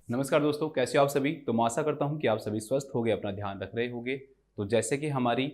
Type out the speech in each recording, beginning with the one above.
नमस्कार दोस्तों, कैसे हो आप सभी। तो मैं आशा करता हूं कि आप सभी स्वस्थ होंगे, अपना ध्यान रख रहे होंगे। तो जैसे कि हमारी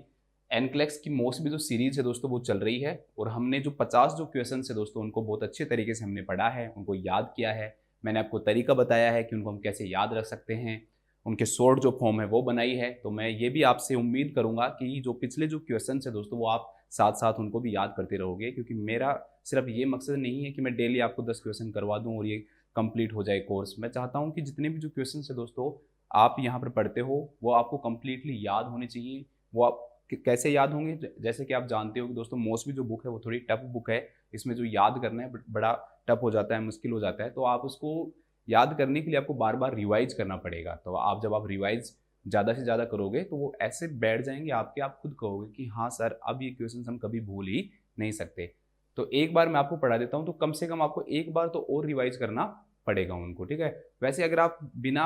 एनक्लेक्स की मोस्टली जो सीरीज है दोस्तों वो चल रही है, और हमने जो 50 जो क्वेश्चन है दोस्तों उनको बहुत अच्छे तरीके से हमने पढ़ा है, उनको याद किया है। मैंने आपको तरीका बताया है कि उनको हम कैसे याद रख सकते हैं, उनके शॉर्ट जो फॉर्म है वो बनाई है। तो मैं ये भी आपसे उम्मीद करूंगा कि जो पिछले जो क्वेश्चन है दोस्तों वो आप साथ साथ उनको भी याद करते रहोगे, क्योंकि मेरा सिर्फ ये मकसद नहीं है कि मैं डेली आपको 10 क्वेश्चन करवा दूं और ये कंप्लीट हो जाए कोर्स। मैं चाहता हूं कि जितने भी जो क्वेश्चन है दोस्तों आप यहाँ पर पढ़ते हो वो आपको कंप्लीटली याद होने चाहिए। वो आप कैसे याद होंगे, जैसे कि आप जानते हो कि दोस्तों मोस्टली जो बुक है वो थोड़ी टफ बुक है। इसमें जो याद करना है बड़ा टफ हो जाता है, मुश्किल हो जाता है। तो आप उसको याद करने के लिए आपको बार बार रिवाइज करना पड़ेगा। तो आप जब आप रिवाइज ज़्यादा से ज़्यादा करोगे तो वो ऐसे बैठ जाएंगे आपके, आप खुद कहोगे कि हाँ सर अब ये क्वेश्चन हम कभी भूल ही नहीं सकते। तो एक बार मैं आपको पढ़ा देता हूँ, तो कम से कम आपको एक बार तो और रिवाइज करना पड़ेगा उनको, ठीक है। वैसे अगर आप बिना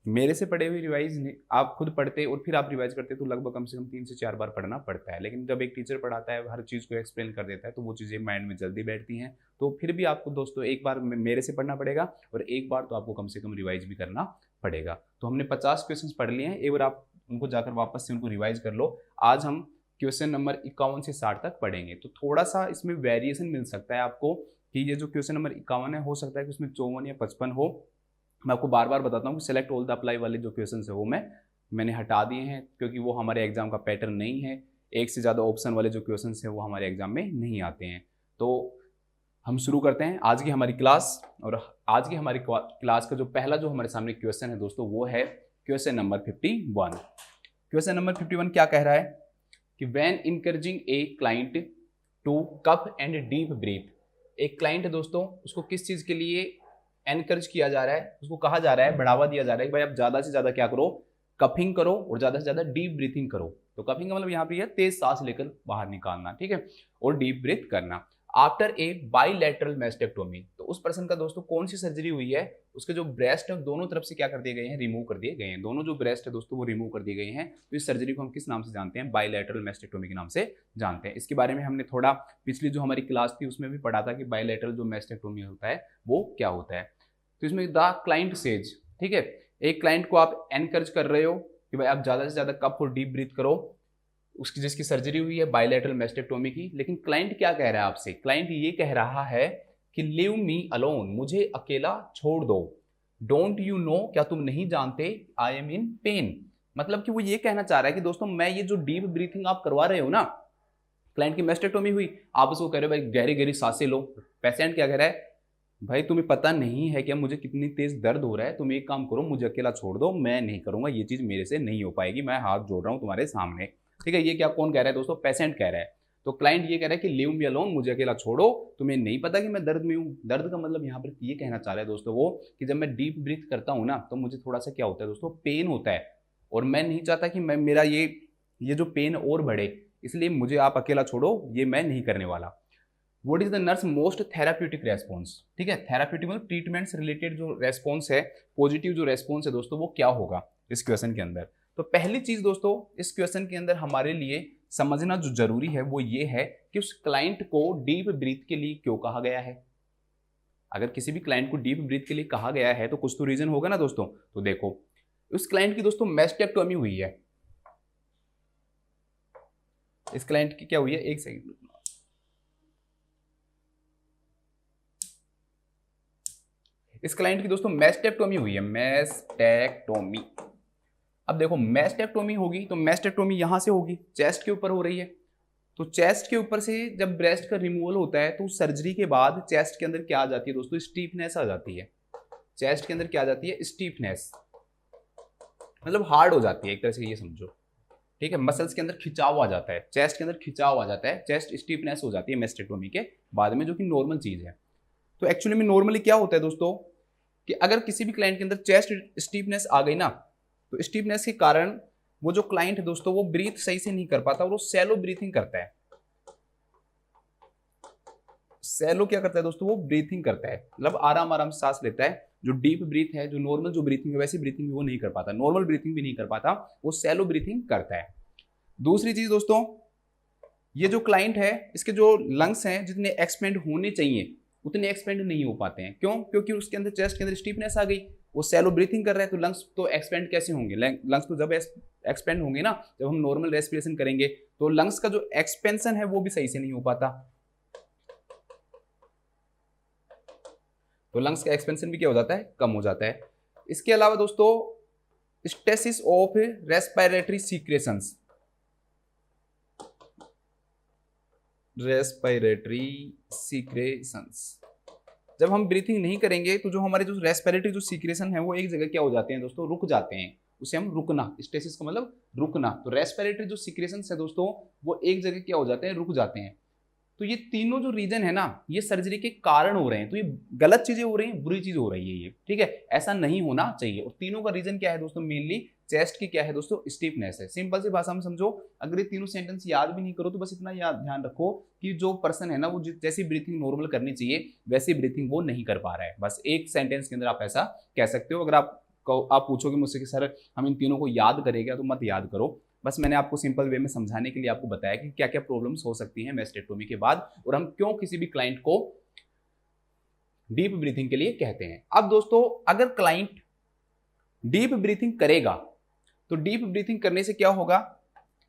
मेरे से पढ़े हुए रिवाइज आप खुद पढ़ते और फिर आप रिवाइज करते तो लगभग कम से कम 3 से 4 बार पढ़ना पड़ता है। लेकिन जब एक टीचर पढ़ाता है, हर चीज़ को एक्सप्लेन कर देता है, तो वो चीज़ें माइंड में जल्दी बैठती हैं। तो फिर भी आपको दोस्तों एक बार मेरे से पढ़ना पड़ेगा और एक बार तो आपको कम से कम रिवाइज भी करना पड़ेगा। तो हमने 50 क्वेश्चन पढ़ लिए हैं, एक बार आप उनको जाकर वापस से उनको रिवाइज कर लो। आज हम क्वेश्चन नंबर 51 से 60 तक पढ़ेंगे। तो थोड़ा सा इसमें वेरिएशन मिल सकता है आपको, कि ये जो क्वेश्चन नंबर 51 है हो सकता है कि उसमें 54 या 55 हो। मैं आपको बार बार बताता हूँ कि सेलेक्ट ऑल द अप्लाई वाले जो क्वेश्चन है वो मैंने हटा दिए हैं, क्योंकि वो हमारे एग्जाम का पैटर्न नहीं है। एक से ज़्यादा ऑप्शन वाले जो क्वेश्चन है वो हमारे एग्जाम में नहीं आते हैं। तो हम शुरू करते हैं आज की हमारी क्लास। और आज की हमारी क्लास का जो पहला जो हमारे सामने क्वेश्चन है दोस्तों वो है क्वेश्चन नंबर 51। क्वेश्चन नंबर 51 क्या कह रहा है कि when encouraging a client to cup and deep breath. एक क्लाइंट है दोस्तों, उसको किस चीज़ के लिए एनकरेज किया जा रहा है, उसको कहा जा रहा है, बढ़ावा दिया जा रहा है कि भाई आप ज़्यादा से ज़्यादा क्या करो, कपिंग करो और ज़्यादा से ज़्यादा डीप ब्रीथिंग करो। तो कपिंग का मतलब यहाँ पे है तेज सांस लेकर बाहर निकालना, ठीक है, और डीप ब्रीथ करना। आफ्टर ए बाईलैटरल मैस्टेक्टोमी, तो उस पर्सन का दोस्तों कौन सी सर्जरी हुई है, उसके जो ब्रेस्ट है दोनों तरफ से क्या कर दिए गए हैं, रिमूव कर दिए गए हैं। दोनों जो ब्रेस्ट है दोस्तों वो रिमूव कर दिए गए हैं। तो इस सर्जरी को हम किस नाम से जानते हैं, बाईलैटरल मैस्टेक्टोमी के नाम से जानते हैं। इसके बारे में हमने थोड़ा पिछली जो हमारी क्लास थी उसमें भी पढ़ा था कि बाईलैटरल जो मैस्टेक्टोमी होता है वो क्या होता है। तो इसमें द क्लाइंट सेज, ठीक है, एक क्लाइंट को आप एनकरेज कर रहे हो कि भाई आप ज्यादा से ज्यादा कप और डीप ब्रीथ करो, उसकी जिसकी सर्जरी हुई है बायलैटरल मैस्टेक्टोमी की। लेकिन क्लाइंट क्या कह रहा है आपसे, क्लाइंट ये कह रहा है कि लिव मी अलोन, मुझे अकेला छोड़ दो। डोंट यू नो, क्या तुम नहीं जानते, आई एम इन पेन। मतलब कि वो ये कहना चाह रहा है कि दोस्तों मैं ये जो डीप ब्रीथिंग आप करवा रहे हो ना, क्लाइंट की मैस्टेक्टोमी हुई, आप उसको कह रहे हो भाई गहरी गहरी सांसें लो। पेशेंट क्या कह रहा है, भाई तुम्हें पता नहीं है क्या मुझे कितनी तेज दर्द हो रहा है, तुम एक काम करो मुझे अकेला छोड़ दो, मैं नहीं करूंगा, ये चीज मेरे से नहीं हो पाएगी, मैं हाथ जोड़ रहा हूं तुम्हारे सामने। ठीक है, ये क्या कौन कह रहा है दोस्तों, पेशेंट कह रहा है। तो क्लाइंट ये कह रहा है कि लीव मी अलोन, मुझे अकेला छोड़ो, तुम्हें नहीं पता कि मैं दर्द में हूँ। दर्द का मतलब यहाँ पर ये कहना चाह रहा है दोस्तों वो कि जब मैं डीप ब्रीथ करता हूँ ना तो मुझे थोड़ा सा क्या होता है दोस्तों, पेन होता है, और मैं नहीं चाहता कि मैं मेरा ये जो पेन और बढ़े, इसलिए मुझे आप अकेला छोड़ो, ये मैं नहीं करने वाला। What is the nurse most therapeutic response. ठीक है, थेराप्यूटिक मतलब ट्रीटमेंट से रिलेटेड जो रेस्पॉन्स है, पॉजिटिव जो रेस्पॉन्स है दोस्तों वो क्या होगा इस क्वेश्चन के अंदर। तो पहली चीज दोस्तों इस क्वेश्चन के अंदर हमारे लिए समझना जो जरूरी है वो ये है कि उस क्लाइंट को डीप ब्रीथ के लिए क्यों कहा गया है। अगर किसी भी क्लाइंट को डीप ब्रीथ के लिए कहा गया है तो कुछ तो रीजन होगा ना दोस्तों। तो देखो उस क्लाइंट की दोस्तों मैस्टेक्टोमी हुई है। इस क्लाइंट की क्या हुई है, एक सेकंड, इस क्लाइंट की दोस्तों मैस्टेक्टोमी हुई है, मैस्टेक्टोमी। अब देखो मैस्टेक्टोमी होगी तो मैस्टेक्टोमी यहां से होगी, चेस्ट के ऊपर हो रही है। तो चेस्ट के ऊपर से जब ब्रेस्ट का रिमूवल होता है तो सर्जरी के बाद चेस्ट के अंदर क्या आ जाती है दोस्तों, स्टीफनेस आ जाती है। चेस्ट के अंदर क्या आ जाती है, स्टीफनेस, मतलब हार्ड हो जाती है एक तरह से, ये समझो। ठीक है, मसल्स के अंदर खिंचाव आ जाता है, चेस्ट के अंदर खिंचाव आ जाता है, चेस्ट स्टीफनेस हो जाती है मैस्टेक्टोमी के बाद में, जो कि नॉर्मल चीज है। तो एक्चुअली में नॉर्मली क्या होता है दोस्तों कि अगर किसी भी क्लाइंट के अंदर चेस्ट स्टीफनेस आ गई ना, तो स्टीफनेस के कारण वो जो क्लाइंट है दोस्तों वो ब्रीथ सही से नहीं कर पाता और वो सैलो ब्रीथिंग करता है। सैलो क्या करता है दोस्तों, वो ब्रीथिंग करता है, मतलब आराम आराम से सांस लेता है। जो डीप ब्रीथ है, जो नॉर्मल जो ब्रीथिंग है वैसी ब्रीथिंग वो नहीं कर पाता, नॉर्मल ब्रीथिंग भी नहीं कर पाता, वो सैलो ब्रीथिंग करता है। दूसरी चीज दोस्तों, ये जो क्लाइंट है इसके जो लंग्स हैं जितने एक्सपेंड होने चाहिए उतने एक्सपेंड नहीं हो पाते हैं। क्यों? क्योंकि उसके अंदर चेस्ट के अंदर स्टीफनेस आ गई, वो सैलो ब्रीथिंग कर रहा है, तो लंग्स तो एक्सपेंड कैसे होंगे? लंग्स तो जब एक्सपेंड होंगे ना, जब हम नॉर्मल रेस्पिरेशन करेंगे, तो लंग्स का जो एक्सपेंशन है वो भी सही से नहीं हो पाता, तो लंग्स का एक्सपेंशन भी क्या हो जाता है? कम हो जाता है। इसके अलावा दोस्तों stasis of respiratory secretions, respiratory secretions, जब हम ब्रीथिंग नहीं करेंगे तो जो हमारे जो रेस्पिरेटरी जो सीक्रेशन है वो एक जगह क्या हो जाते हैं दोस्तों? रुक जाते हैं, उसे हम रुकना, स्टेसिस का मतलब रुकना। तो रेस्पिरेटरी जो सीक्रेशंस है दोस्तों वो एक जगह क्या हो जाते हैं? रुक जाते हैं। तो ये तीनों जो रीजन है ना, ये सर्जरी के कारण हो रहे हैं। तो ये गलत चीजें हो रही हैं, बुरी चीज हो रही है ये, ठीक है? ऐसा नहीं होना चाहिए। और तीनों का रीजन क्या है दोस्तों? मेनली चेस्ट की क्या है दोस्तों? स्टीफनेस है। सिंपल सी भाषा में समझो, अगर ये तीनों सेंटेंस याद भी नहीं करो तो बस इतना याद ध्यान रखो कि जो पर्सन है ना, वो जैसी ब्रीथिंग नॉर्मल करनी चाहिए वैसी ब्रीथिंग वो नहीं कर पा रहा है। बस एक सेंटेंस के अंदर आप ऐसा कह सकते हो। अगर आप पूछोगे मुझसे कि सर हम इन तीनों को याद करेंगे, तो मत याद करो। बस मैंने आपको सिंपल वे में समझाने के लिए आपको बताया कि क्या क्या प्रॉब्लम्स हो सकती हैं मैस्टेक्टोमी के बाद, और हम क्यों किसी भी क्लाइंट को डीप ब्रीथिंग के लिए कहते हैं। अब दोस्तों अगर क्लाइंट डीप ब्रीथिंग करेगा तो डीप ब्रीथिंग करने से क्या होगा?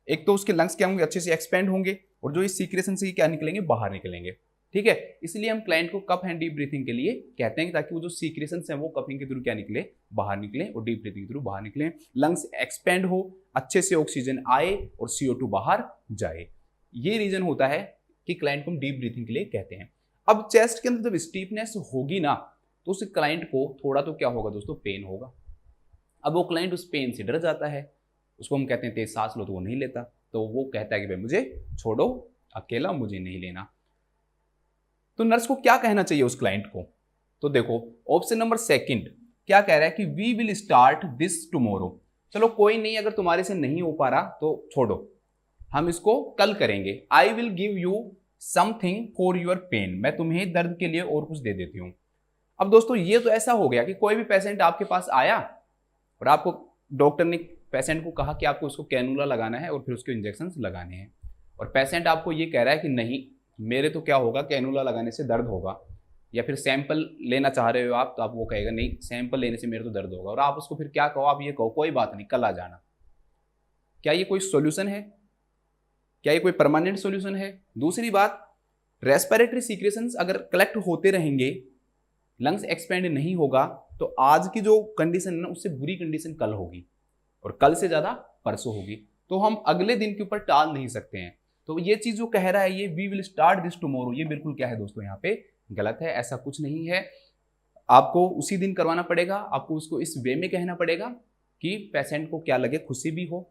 एक तो उसके लंग्स क्या होंगे? अच्छे से एक्सपेंड होंगे, और जो इस सीक्रेशन से क्या निकलेंगे? बाहर निकलेंगे, ठीक है? इसलिए हम क्लाइंट को कफ एंड डीप ब्रीथिंग के लिए कहते हैं, ताकि वो जो सीक्रेशन है वो कफिंग के थ्रू क्या निकले? बाहर निकले, और डीप ब्रीथिंग के थ्रू बाहर निकले, लंग्स एक्सपेंड हो, अच्छे से ऑक्सीजन आए और CO2 बाहर जाए। ये रीजन होता है कि क्लाइंट को हम डीप ब्रीथिंग के लिए कहते हैं। अब चेस्ट के अंदर जब स्टीफनेस होगी ना, तो उस क्लाइंट को थोड़ा तो क्या होगा दोस्तों? पेन होगा। अब वो क्लाइंट उस पेन से डर जाता है, उसको हम कहते हैं तेज सांस लो, तो वो नहीं लेता, तो वो कहता है कि भाई मुझे छोड़ो, अकेला मुझे नहीं लेना। तो नर्स को क्या कहना चाहिए उस क्लाइंट को? तो देखो ऑप्शन नंबर सेकंड क्या कह रहा है कि we will start this tomorrow. चलो कोई नहीं, अगर तुम्हारे से नहीं हो पा रहा तो छोड़ो, हम इसको कल करेंगे। I will give you something for your pain, मैं तुम्हें दर्द के लिए और कुछ दे देती हूँ। अब दोस्तों ये तो ऐसा हो गया कि कोई भी पेशेंट आपके पास आया और आपको डॉक्टर ने पेशेंट को कहा कि आपको उसको कैनुला लगाना है और फिर उसके इंजेक्शन लगाने हैं, और पेशेंट आपको ये कह रहा है कि नहीं मेरे तो क्या होगा, कैनुला लगाने से दर्द होगा, या फिर सैंपल लेना चाह रहे हो आप, तो आप वो कहेगा नहीं सैंपल लेने से मेरे तो दर्द होगा, और आप उसको फिर क्या कहो? आप ये कहो कोई बात नहीं कल आ जाना। क्या ये कोई सॉल्यूशन है? क्या ये कोई परमानेंट सॉल्यूशन है? दूसरी बात, रेस्पिरेटरी सीक्रेशंस अगर कलेक्ट होते रहेंगे, लंग्स एक्सपेंड नहीं होगा, तो आज की जो कंडीशन है ना उससे बुरी कंडीशन कल होगी, और कल से ज्यादा परसों होगी। तो हम अगले दिन के ऊपर टाल नहीं सकते हैं। तो ये चीज जो कह रहा है ये we will start this tomorrow, ये बिल्कुल क्या है दोस्तों? यहाँ पे गलत है। ऐसा कुछ नहीं है, आपको उसी दिन करवाना पड़ेगा। आपको उसको इस वे में कहना पड़ेगा कि पेशेंट को क्या लगे, खुशी भी हो,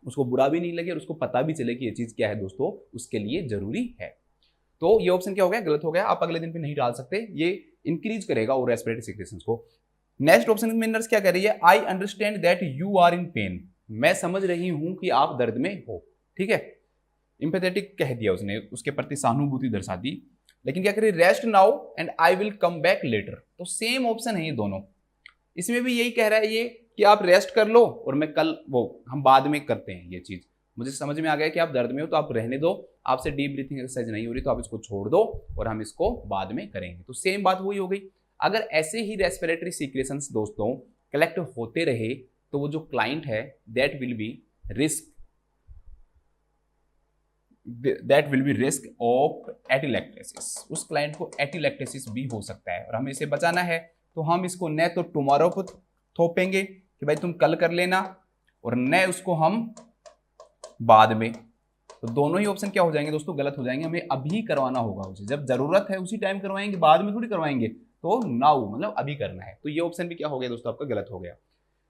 उसको बुरा भी नहीं लगे, और उसको पता भी चले कि ये चीज क्या है दोस्तों उसके लिए जरूरी है। तो ये ऑप्शन क्या हो गया? गलत हो गया। आप अगले दिन पे नहीं डाल सकते, ये इंक्रीज करेगा और रेस्पिरेटरी सिक्रेशंस को। नेक्स्ट ऑप्शन में नर्स क्या कह रही है? I understand that you are in pain, मैं समझ रही हूं कि आप दर्द में हो, ठीक है? इंपैथेटिक कह दिया उसने, उसके प्रति सहानुभूति दर्शा दी। लेकिन क्या करें? Rest now and I will come back later. तो सेम ऑप्शन है ये दोनों, इसमें भी यही कह रहा है ये कि आप रेस्ट कर लो और मैं कल हम बाद में करते हैं ये चीज। मुझे समझ में आ गया कि आप दर्द में हो तो आप रहने दो, आपसे डीप ब्रीथिंग एक्सरसाइज नहीं हो रही तो आप इसको छोड़ दो और हम इसको बाद में करेंगे। तो सेम बात वही हो गई। अगर ऐसे ही रेस्पिरेटरी सीक्रेशंस दोस्तों कलेक्ट होते रहे तो वो जो क्लाइंट है that will be risk of atelectasis, उस क्लाइंट को एटिलेक्टेसिस भी हो सकता है, और हमें इसे बचाना है। तो हम इसको न तो टुमारो को थोपेंगे कि भाई तुम कल कर लेना, और न उसको हम बाद में। तो दोनों ही ऑप्शन क्या हो जाएंगे दोस्तों? गलत हो जाएंगे। हमें अभी करवाना होगा उसे, जब जरूरत है उसी टाइम करवाएंगे, बाद में थोड़ी करवाएंगे। तो नाउ मतलब अभी करना है। तो ये ऑप्शन भी क्या हो गया दोस्तों? आपका गलत हो गया।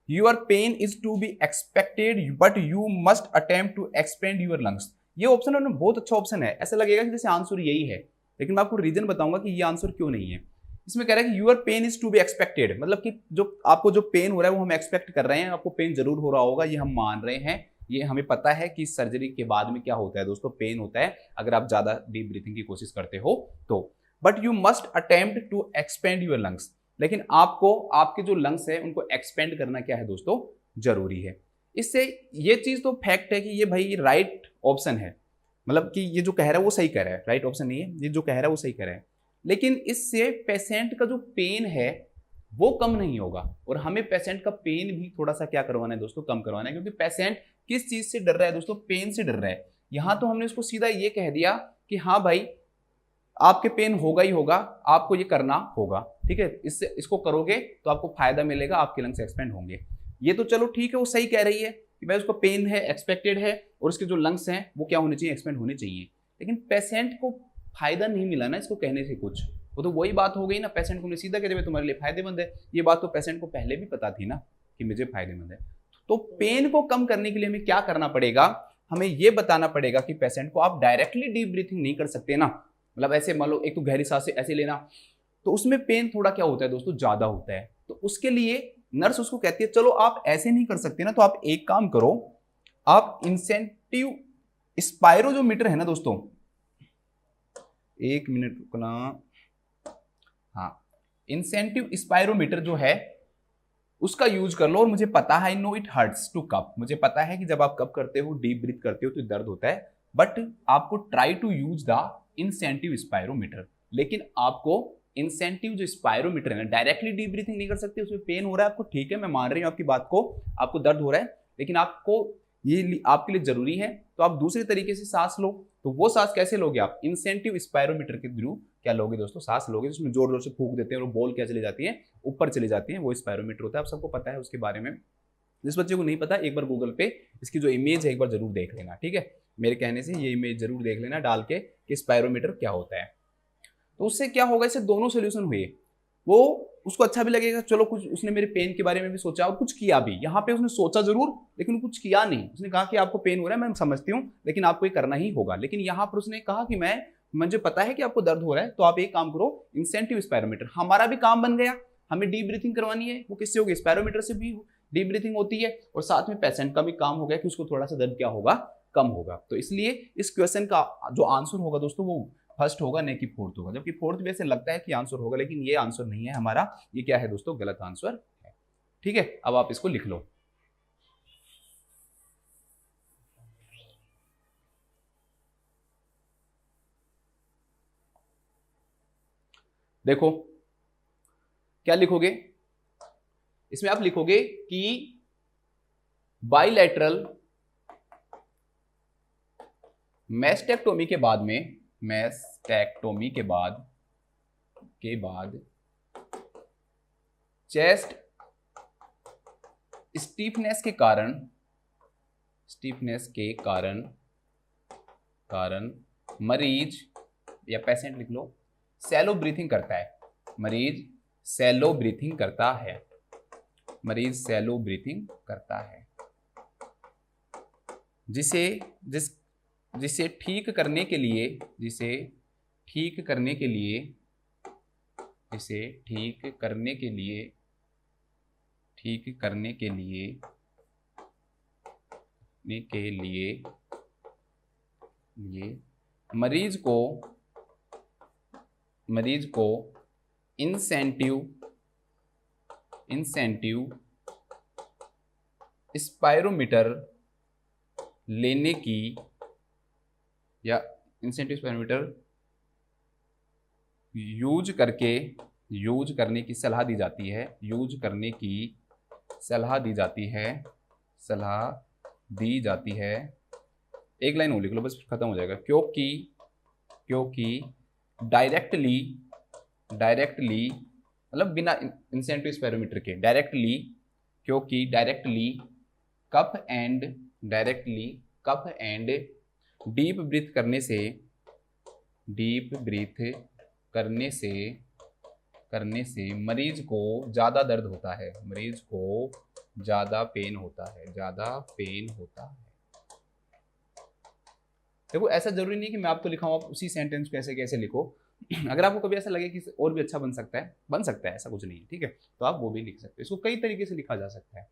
Your pain is to be expected but you must attempt to expand your lungs. ये ऑप्शन है बहुत अच्छा ऑप्शन है, ऐसा लगेगा कि जैसे आंसर यही है, लेकिन मैं आपको रीजन बताऊंगा कि ये आंसर क्यों नहीं है। इसमें कह रहा है कि your pain is to be expected, मतलब कि जो आपको जो पेन हो रहा है वो हम एक्सपेक्ट कर रहे हैं, आपको पेन जरूर हो रहा होगा, ये हम मान रहे हैं, ये हमें पता है कि सर्जरी के बाद में क्या होता है दोस्तों? पेन होता है अगर आप ज्यादा डीप ब्रीथिंग की कोशिश करते हो तो। But you must attempt to expand your lungs, लेकिन आपको आपके जो लंग्स है उनको एक्सपेंड करना क्या है दोस्तों? जरूरी है। इससे ये चीज तो फैक्ट है कि ये भाई राइट ऑप्शन है, मतलब कि ये जो कह रहा है वो सही कह रहा है, राइट ऑप्शन नहीं है, ये जो कह रहा है वो सही कह रहा है। लेकिन इससे पेशेंट का जो पेन है वो कम नहीं होगा, और हमें पेशेंट का पेन भी थोड़ा सा क्या करवाना है दोस्तों, कम करवाना है, क्योंकि पेशेंट किस चीज से डर रहा है दोस्तों, पेन से डर रहा है। यहां तो हमने उसको सीधा ये कह दिया कि हाँ भाई आपके पेन होगा ही होगा, आपको ये करना होगा, ठीक है, इससे इसको करोगे तो आपको फायदा मिलेगा, आपके लंग्स एक्सपेंड होंगे। ये तो चलो ठीक है, वो सही कह रही है कि भाई उसको पेन है, एक्सपेक्टेड है, और उसके जो लंग्स हैं वो क्या होने चाहिए, एक्सपेंड होने चाहिए। लेकिन पेशेंट को फायदा नहीं मिला ना इसको कहने से कुछ, वो तो वही बात हो गई ना, पेशेंट को सीधा कह दे तुम्हारे लिए फायदेमंद है, ये बात तो पेशेंट को पहले भी पता थी ना कि मुझे फायदेमंद है। तो पेन को कम करने के लिए हमें क्या करना पड़ेगा, हमें ये बताना पड़ेगा कि पेशेंट को आप डायरेक्टली डीप ब्रीथिंग नहीं कर सकते ना, मतलब ऐसे मान लो एक तो गहरी सांस ऐसे लेना, तो उसमें पेन थोड़ा क्या होता है दोस्तों, ज्यादा होता है। तो उसके लिए नर्स उसको कहती है चलो आप ऐसे नहीं कर सकते ना, तो आप एक काम करो, आप इंसेंटिव स्पायरो जो मीटर है ना दोस्तों, एक मिनट रुकना, हाँ, इंसेंटिव स्पायरोमीटर जो है उसका यूज कर लो। और मुझे पता है, I know it hurts to cough, मुझे पता है कि जब आप कप करते हो, डीप ब्रीथ करते हो तो दर्द होता है, बट आपको try to use the incentive spirometer. लेकिन आपको इंसेंटिव जो स्पायरोमीटर है ना, डायरेक्टली डीप ब्रीथिंग नहीं कर सकते, उसमें पेन हो रहा है आपको, ठीक है, मैं मान रही हूं आपकी बात को, आपको दर्द हो रहा है, लेकिन आपको ये आपके लिए जरूरी है तो आप दूसरे तरीके से सांस लो। तो वो सांस कैसे लोगे आप, इंसेंटिव स्पायरोमीटर के थ्रू क्या लोगे दोस्तों, सांस लोगे, जिसमें जोर जोर से फूंक देते हैं और बॉल क्या चली जाती है, ऊपर चली जाती है, वो स्पायरोमीटर होता है, आप सबको पता है उसके बारे में। जिस बच्चे को नहीं पता एक बार गूगल पे इसकी जो इमेज है एक बार जरूर देख लेना, ठीक है, मेरे कहने से ये इमेज जरूर देख लेना डाल के कि स्पायरोमीटर क्या होता है। तो उससे क्या होगा, इससे दोनों सोल्यूशन हुए, वो उसको अच्छा भी लगेगा, चलो कुछ उसने मेरे पेन के बारे में भी सोचा और कुछ किया भी, यहाँ पे उसने सोचा जरूर लेकिन कुछ किया नहीं, उसने कहा कि आपको पेन हो रहा है मैं समझती हूँ लेकिन आपको ये करना ही होगा। लेकिन यहाँ पर उसने कहा कि मुझे पता है कि आपको दर्द हो रहा है, तो आप एक काम करो, इंसेंटिव स्पायरोमीटर, हमारा भी काम बन गया, हमें डीप ब्रीथिंग करवानी है, वो किससे होगी, स्पायरोमीटर से भी डीप ब्रीथिंग होती है, और साथ में पेशेंट का भी काम हो गया कि उसको थोड़ा सा दर्द क्या होगा, कम होगा। तो इसलिए इस क्वेश्चन का जो आंसर होगा दोस्तों वो फर्स्ट होगा, नहीं कि फोर्थ होगा, जबकि फोर्थ वैसे लगता है कि आंसर होगा, लेकिन ये आंसर नहीं है हमारा, ये क्या है दोस्तों, गलत आंसर है। ठीक है, अब आप इसको लिख लो। देखो क्या लिखोगे, इसमें आप लिखोगे कि बाइलैटरल मैस्टेक्टोमी के बाद में, मैस्टेक्टोमी के बाद चेस्ट स्टीफनेस के कारण मरीज या पेशेंट लिख लो, सैलो ब्रीथिंग करता है, मरीज सैलो ब्रीथिंग करता है, मरीज सैलो ब्रीथिंग करता है, जिसे ठीक करने के लिए मरीज को इंसेंटिव स्पायरोमीटर लेने की या इंसेंटिव स्पायरोमीटर यूज करने की सलाह दी जाती है। एक लाइन और लिख लो बस, खत्म हो जाएगा, क्योंकि डायरेक्टली मतलब बिना इंसेंटिव स्पायरोमीटर के, क्योंकि directly cough and deep breath करने से मरीज को ज्यादा दर्द होता है, मरीज को ज्यादा पेन होता है। देखो ऐसा जरूरी नहीं कि मैं आपको लिखाऊं, आप उसी सेंटेंस को ऐसे कैसे लिखो। अगर आपको कभी ऐसा लगे कि और भी अच्छा बन सकता है, ऐसा कुछ नहीं है, ठीक है, तो आप वो भी लिख सकते हो, इसको कई तरीके से लिखा जा सकता है।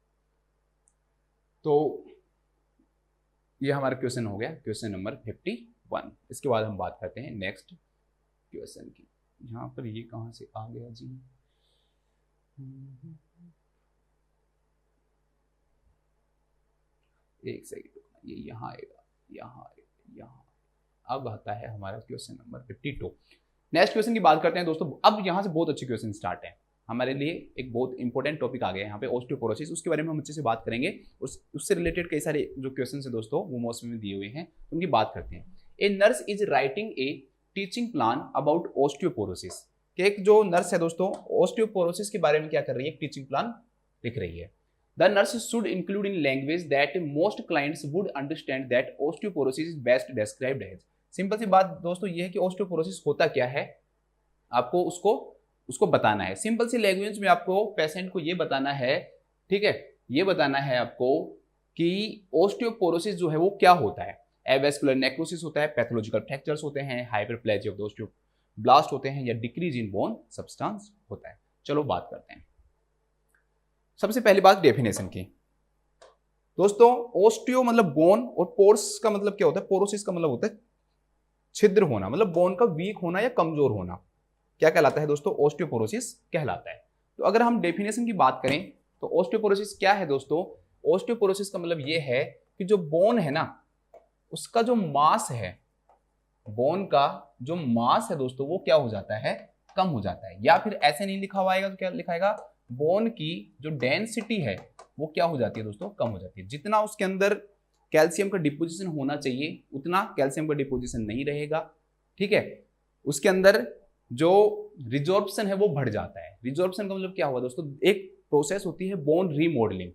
तो ये हमारा क्वेश्चन हो गया, क्वेश्चन नंबर 51। इसके बाद हम बात करते हैं नेक्स्ट क्वेश्चन की। यहाँ पर ये कहाँ से आ गया जी, एक सेकंड, ये यहाँ आएगा, यहाँ। अब आता है हमारा क्वेश्चन नंबर 52। नेक्स्ट क्वेश्चन की बात करते हैं दोस्तों। अब यहाँ से बहुत अच्छे क्वेश्चन स्टार्ट है हमारे लिए, एक बहुत इंपॉर्टेंट टॉपिक आ गया है यहाँ पे ऑस्टियोपोरोसिस, उसके बारे में हम अच्छे से बात करेंगे। उससे रिलेटेड कई सारे जो क्वेश्चन है दोस्तों वो मौसम में दिए हुए हैं, उनकी बात करते हैं। A nurse is writing a teaching plan about osteoporosis, कि एक जो नर्स है दोस्तों ऑस्टियोपोरोसिस के बारे में क्या कर रही है, टीचिंग प्लान लिख रही है। The nurse should include in language that most clients would understand that osteoporosis is best described as. Simple सी बात दोस्तों ये है कि ऑस्टियोपोरोसिस होता क्या है, आपको उसको बताना है। सिंपल सी लैंग्वेज में आपको पेशेंट को ये बताना है, ठीक है, ये बताना है आपको कि ऑस्टियोपोरोसिस जो है वो क्या होता है। एवेस्कुलर नेक्रोसिस होता है, पैथोलॉजिकल फ्रैक्चर्स होते हैं, हाइपरप्लेजिया ऑफ द ऑस्टियोब्लास्ट होते हैं, या डिक्रीज इन बोन सब्सटेंस होता है। चलो बात करते हैं। सबसे पहली बात डेफिनेशन की दोस्तों। ऑस्टियो मतलब बोन, और पोर्स का मतलब क्या होता है, पोरोसिस का मतलब होता है छिद्र होना, मतलब बोन का वीक होना या कमजोर होना। क्या कहलाता है दोस्तों, ऑस्टियोपोरोसिस कहलाता है। तो अगर हम डेफिनेशन की बात करें तो ऑस्टियोपोरोसिस क्या है दोस्तों, ऑस्टियोपोरोसिस का मतलब ये है कि जो बोन है ना उसका जो मास है, बोन का जो मास है दोस्तों वो क्या हो जाता है, कम हो जाता है। या फिर ऐसे नहीं लिखा हुआ आएगा तो क्या लिखाएगा, बोन की जो डेंसिटी है वो क्या हो जाती है दोस्तों, कम हो जाती है। जितना उसके अंदर कैल्शियम का डिपोजिशन होना चाहिए उतना कैल्शियम का डिपोजिशन नहीं रहेगा, ठीक है। उसके अंदर जो रिजॉर्प्शन है वो बढ़ जाता है। रिजॉर्प्शन का मतलब क्या हुआ दोस्तों, एक प्रोसेस होती है बोन रीमॉडलिंग।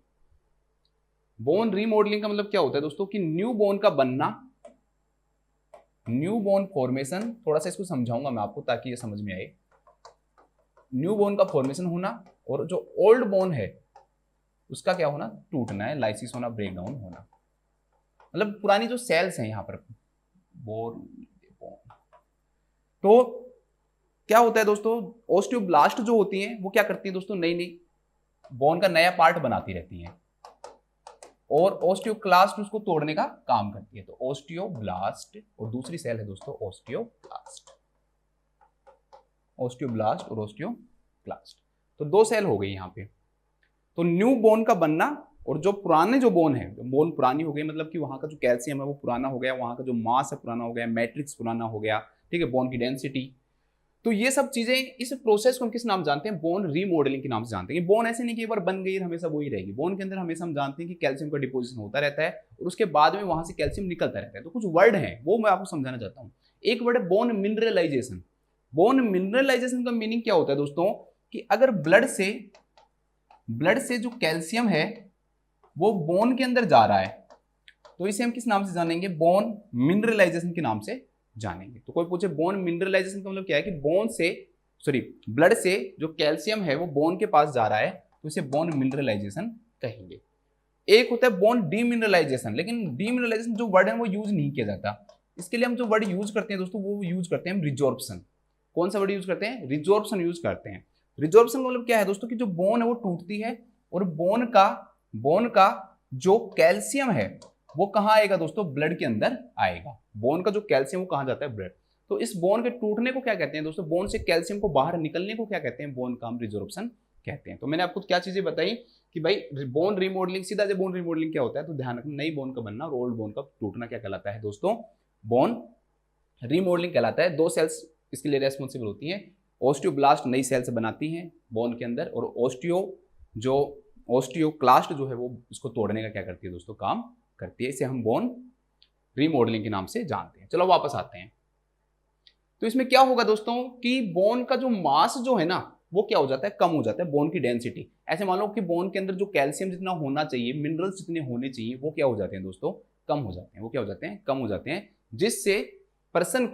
बोन रीमॉडलिंग का मतलब क्या होता है दोस्तों कि न्यू बोन का बनना, न्यू बोन फॉर्मेशन, थोड़ा सा इसको समझाऊंगा मैं आपको ताकि ये समझ में आए। न्यू बोन का फॉर्मेशन होना और जो ओल्ड बोन है उसका क्या होना, टूटना है, लाइसिस होना, ब्रेकडाउन होना। मतलब पुरानी जो सेल्स हैं यहाँ पर बोन, तो क्या होता है दोस्तों, ऑस्टियोब्लास्ट जो होती हैं वो क्या करती हैं दोस्तों, नई नई बोन का नया पार्ट बनाती रहती हैं, और ऑस्टियोक्लास्ट उसको तोड़ने का काम करती है। तो ऑस्टियोब्लास्ट और दूसरी सेल है दोस्तों ऑस्टियोक्लास्ट, ऑस्टियोब्लास्ट और ऑस्टियोक्लास्ट, तो दो सेल हो गई यहाँ पे। तो न्यू बोन का बनना और जो पुराने जो बोन है, बोन पुरानी हो गई मतलब कि वहां का जो कैल्शियम है वो पुराना हो गया, वहां का जो मास है पुराना हो गया, मैट्रिक्स पुराना हो गया, ठीक है, बोन की डेंसिटी। तो ये सब चीजें, इस प्रोसेस को हम किस नाम जानते हैं, बोन रीमॉडलिंग के नाम से जानते हैं। बोन ऐसे नहीं कि एक बार बन गई हमेशा वही रहेगी, बोन के अंदर हमेशा हम जानते हैं कि कैल्शियम का डिपोजिशन होता रहता है और उसके बाद में वहां से कैल्शियम निकलता रहता है। तो कुछ वर्ड हैं वो मैं आपको समझाना चाहता हूँ। एक वर्ड है बोन मिनरलाइजेशन। बोन मिनरलाइजेशन का मीनिंग क्या होता है दोस्तों कि अगर ब्लड से जो कैल्शियम है वो बोन के अंदर जा रहा है तो इसे हम किस नाम से जानेंगे, बोन मिनरलाइजेशन के नाम से जानेंगे। तो कोई पूछे बोन मिनरलाइजेशन का मतलब क्या है कि ब्लड से जो कैल्शियम है वो बोन के पास जा रहा है तो इसे बोन मिनरलाइजेशन कहेंगे। एक होता है बोन डीमिनरलाइजेशन, लेकिन डीमिनरलाइजेशन जो वर्ड है वो यूज नहीं किया जाता। इसके लिए हम जो वर्ड यूज करते हैं दोस्तों वो यूज करते हैं रिजॉर्प्शन। कौन सा वर्ड यूज करते हैं, रिजॉर्प्शन यूज करते हैं। रिजॉर्प्शन का मतलब क्या है दोस्तों कि जो बोन है वो टूटती है और बोन का जो कैल्शियम है वो कहां आएगा दोस्तों, ब्लड के अंदर आएगा। बोन का जो कैल्शियम वो कहां जाता है, ब्लड। तो इस बोन के टूटने को क्या कहते हैं दोस्तों, बोन से कैल्शियम को बाहर निकलने को क्या कहते हैं, बोन का हम रिजॉर्प्शन कहते हैं। तो मैंने आपको क्या चीजें बताई कि भाई बोन रिमॉडलिंग, सीधा से बोन रिमॉडलिंग क्या होता है, तो ध्यान रखना, नई बोन का बनना और ओल्ड बोन का टूटना क्या कहलाता है दोस्तों, बोन रिमॉडलिंग कहलाता है। दो सेल्स इसके लिए रेस्पॉन्सिबल होती हैं, ऑस्टियोब्लास्ट नई सेल्स बनाती हैं बोन के अंदर, और ऑस्टियोक्लास्ट जो है वो इसको तोड़ने का क्या करती है दोस्तों, काम करती है। इसे हम बोन रीमॉडलिंग के नाम से जानते हैं। चलो वापस आते हैं। तो इसमें क्या होगा दोस्तों कि बोन का जो मास जो है ना वो क्या हो जाता है, कम हो जाता है, बोन की डेंसिटी। ऐसे मान लो कि बोन के अंदर जो कैल्शियम जितना होना चाहिए, मिनरल्स जितने होने चाहिए वो क्या हो जाते हैं दोस्तों, कम हो जाते हैं। वो क्या हो जाते हैं, कम हो जाते हैं, जिससे पर्सन